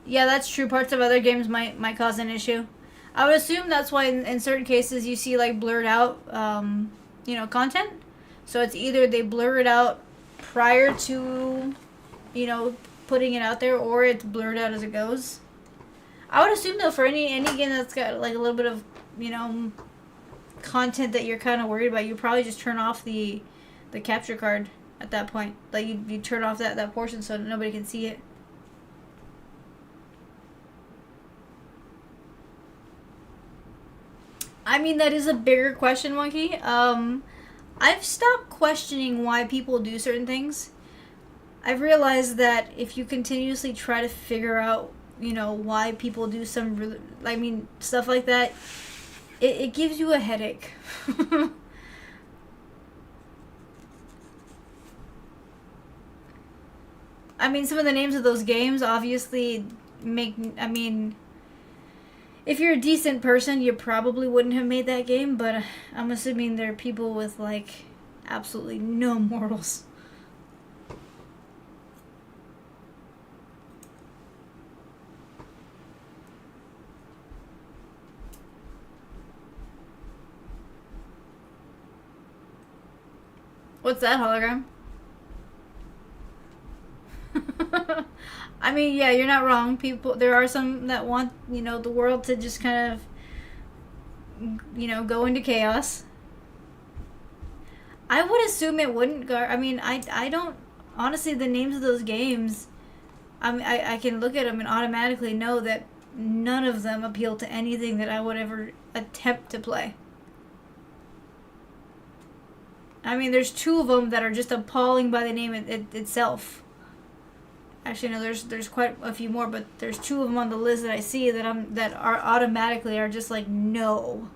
Yeah, that's true. Parts of other games might cause an issue. I would assume that's why in certain cases you see like blurred out, content. So it's either they blur it out prior to, putting it out there, or it's blurred out as it goes. I would assume though for any game that's got like a little bit of, content that you're kind of worried about, you probably just turn off the capture card at that point. Like you turn off that portion so nobody can see it. I mean, that is a bigger question, Monkey. I've stopped questioning why people do certain things. I've realized that if you continuously try to figure out, why people do stuff like that, it gives you a headache. I mean, some of the names of those games obviously if you're a decent person, you probably wouldn't have made that game, but I'm assuming there are people with, absolutely no morals. What's that, hologram? I mean, yeah, you're not wrong. People, there are some that want, you know, the world to just kind of, you know, go into chaos. I would assume it wouldn't, I mean, I don't, honestly, the names of those games, I can look at them and automatically know that none of them appeal to anything that I would ever attempt to play. I mean, there's two of them that are just appalling by the name itself. Actually, no, there's quite a few more, but there's two of them on the list that I see that are automatically are just like no.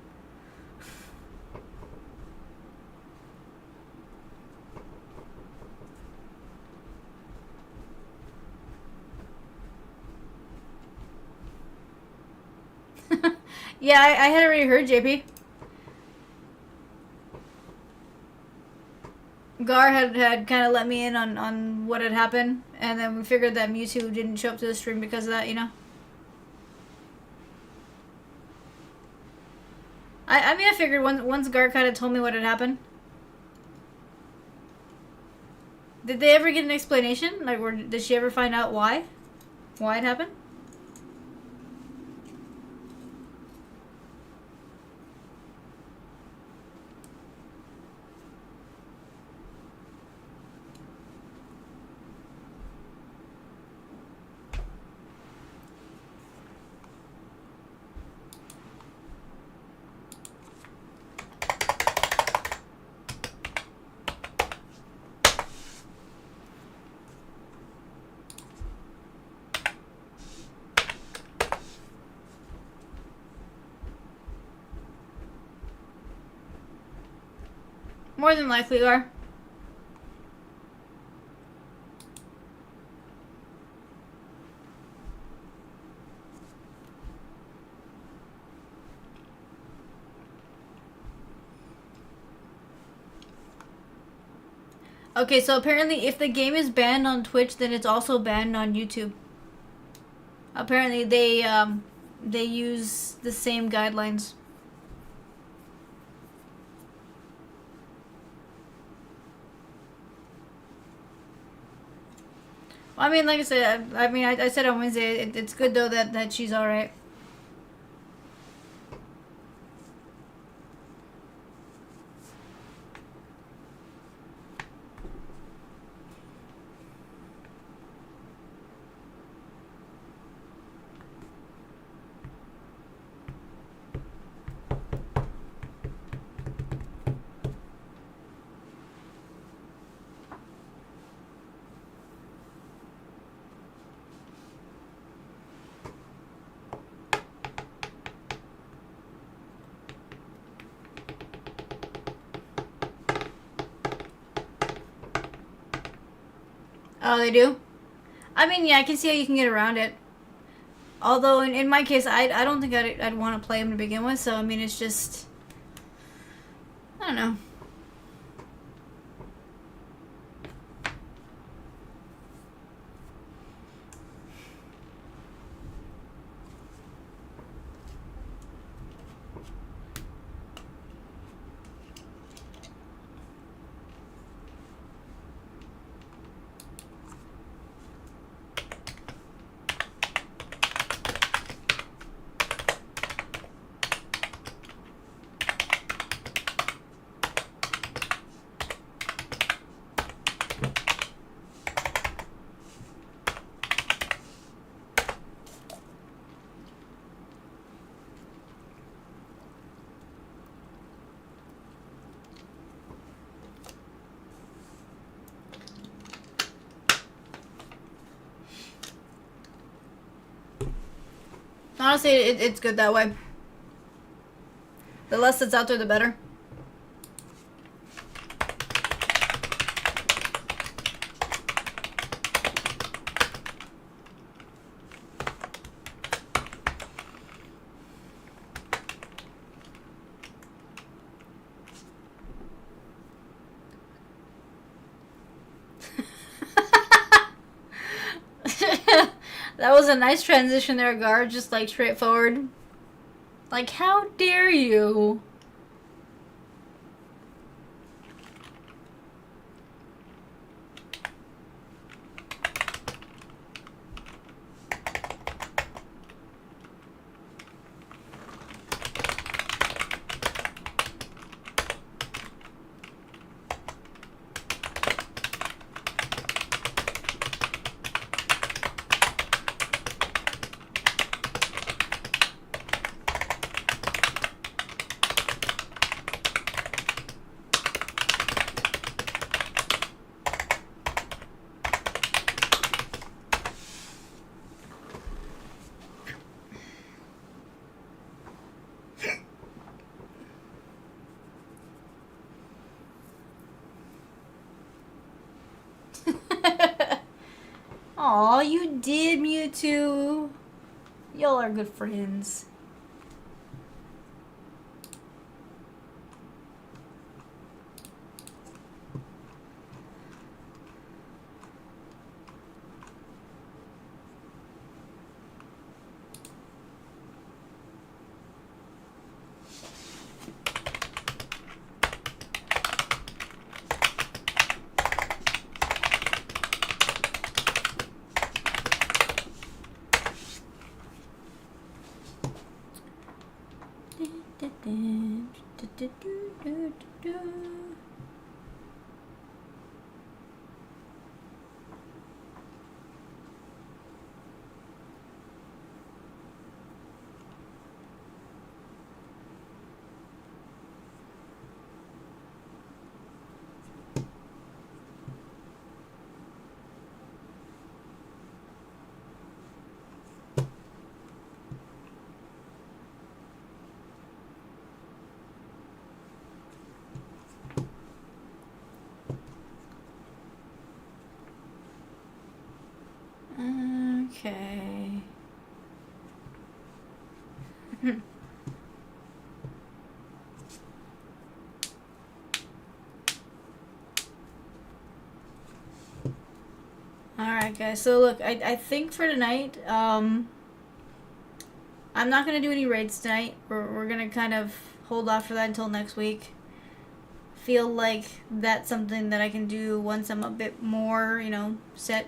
Yeah, I had already heard, JP. Gar had kind of let me in on what had happened, and then we figured that Mewtwo didn't show up to the stream because of that, you know? I mean, I figured once Gar kind of told me what had happened. Did they ever get an explanation? Like, did she ever find out why? Why it happened? More than likely, Gar. Okay, so apparently if the game is banned on Twitch, then it's also banned on YouTube. Apparently they use the same guidelines. I mean, like I said, I said on Wednesday, it's good though that she's alright. Oh, they do? I mean, yeah, I can see how you can get around it. Although, in my case, I don't think I'd want to play him to begin with, so, I mean, it's just... I don't know. Honestly, it's good that way. The less that's out there, the better. That was a nice transition there, Gar. Just like straightforward. Like, how dare you? Aw, you did, Mewtwo. Y'all are good friends. Okay. Alright guys, so look, I think for tonight, I'm not going to do any raids tonight. We're going to kind of hold off for that until next week. Feel like that's something that I can do once I'm a bit more, set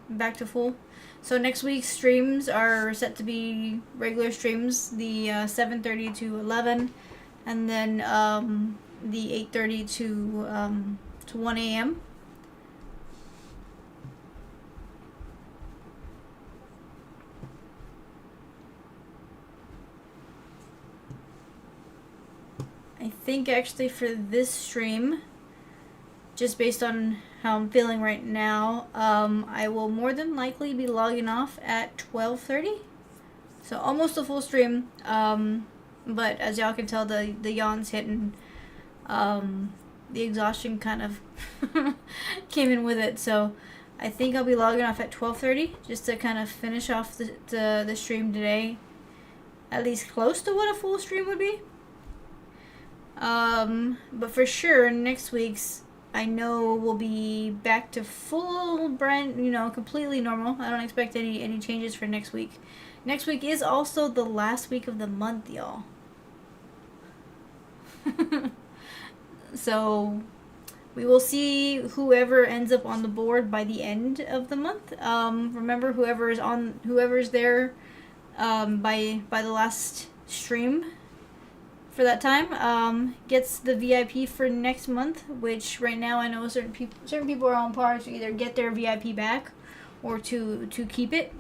back to full. So next week's streams are set to be regular streams, the 7:30 to 11, and then the 8:30 to 1 a.m. I think actually for this stream, just based on how I'm feeling right now, I will more than likely be logging off at 12:30. So almost a full stream. But as y'all can tell, the yawn's hitting. The exhaustion kind of came in with it. So I think I'll be logging off at 12:30 just to kind of finish off the stream today. At least close to what a full stream would be. But for sure, next week's, I know we'll be back to full brand, completely normal. I don't expect any changes for next week. Next week is also the last week of the month, y'all. So we will see whoever ends up on the board by the end of the month. Remember, whoever's there by the last stream for that time gets the VIP for next month, which right now I know certain people are on par to either get their VIP back or to keep it.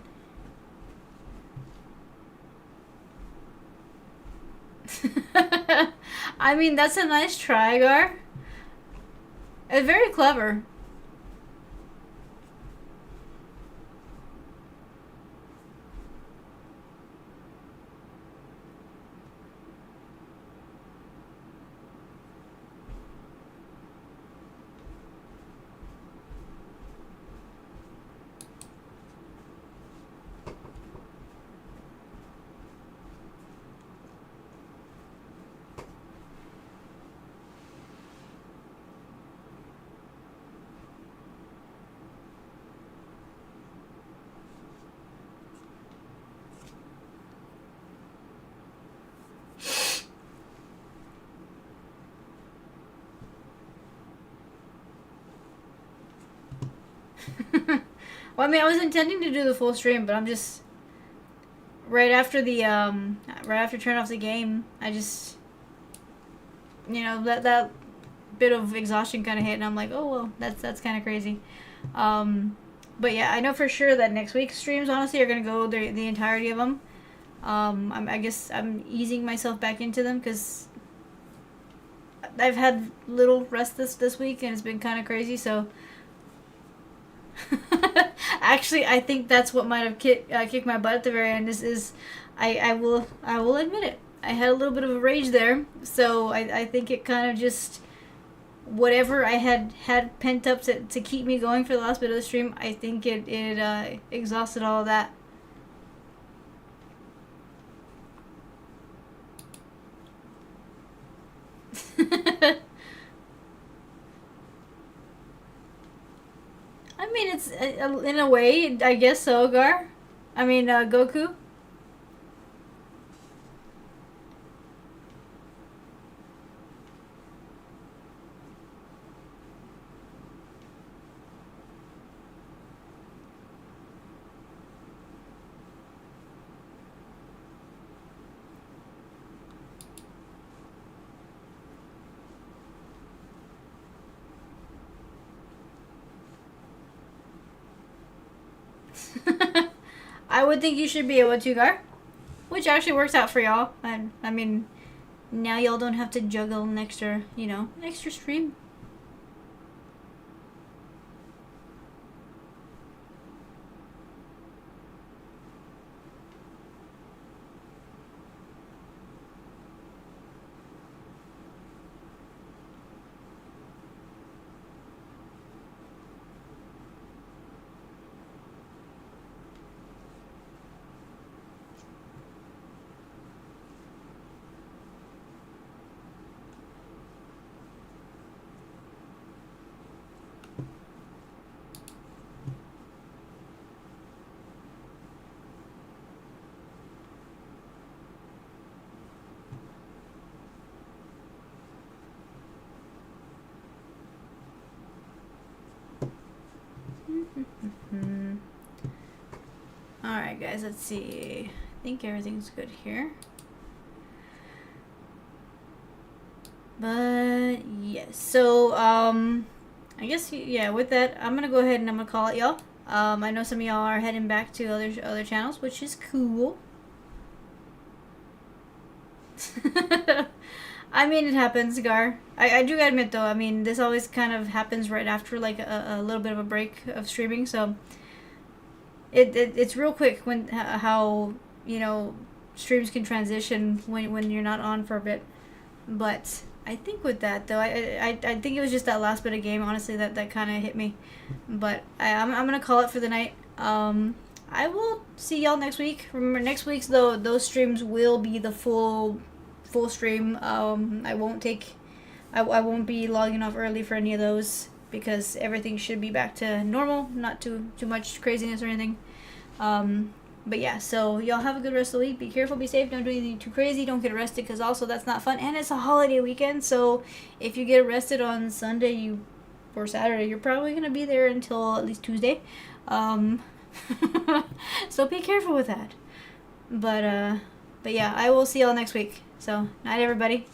I mean, that's a nice try, Gar. It's very clever. Well, I mean, I was intending to do the full stream, but I'm just right after turn off the game, I just that bit of exhaustion kind of hit, and I'm like, oh well, that's kind of crazy. But yeah, I know for sure that next week's streams honestly are gonna go the entirety of them. I guess I'm easing myself back into them because I've had little rest this week, and it's been kind of crazy. So actually, I think that's what might have kicked my butt at the very end. I will admit it. I had a little bit of a rage there, so I think it kind of just whatever I had pent up to keep me going for the last bit of the stream, I think it exhausted all of that. I mean, it's in a way, I guess so, Gar. I mean, Goku. I would think you should be able to, Gar. Which actually works out for y'all. I mean, now y'all don't have to juggle an extra, an extra stream. Alright guys, let's see. I think everything's good here. But yes, so I guess yeah, with that, I'm gonna go ahead and I'm gonna call it y'all. I know some of y'all are heading back to other channels, which is cool. I mean, it happens, Gar. I do admit though, I mean, this always kind of happens right after like a little bit of a break of streaming, so it's real quick when how streams can transition when you're not on for a bit. But I think with that though, I think it was just that last bit of game, honestly, that kind of hit me. But I'm gonna call it for the night. I will see y'all next week. Remember, next week's though, those streams will be the full stream. I won't be logging off early for any of those because everything should be back to normal, not too much craziness or anything. But yeah, so y'all have a good rest of the week. Be careful, be safe, don't do anything too crazy, don't get arrested because also that's not fun, and it's a holiday weekend, so if you get arrested on Sunday or Saturday, you're probably gonna be there until at least Tuesday. So be careful with that. But yeah, I will see y'all next week. So night everybody.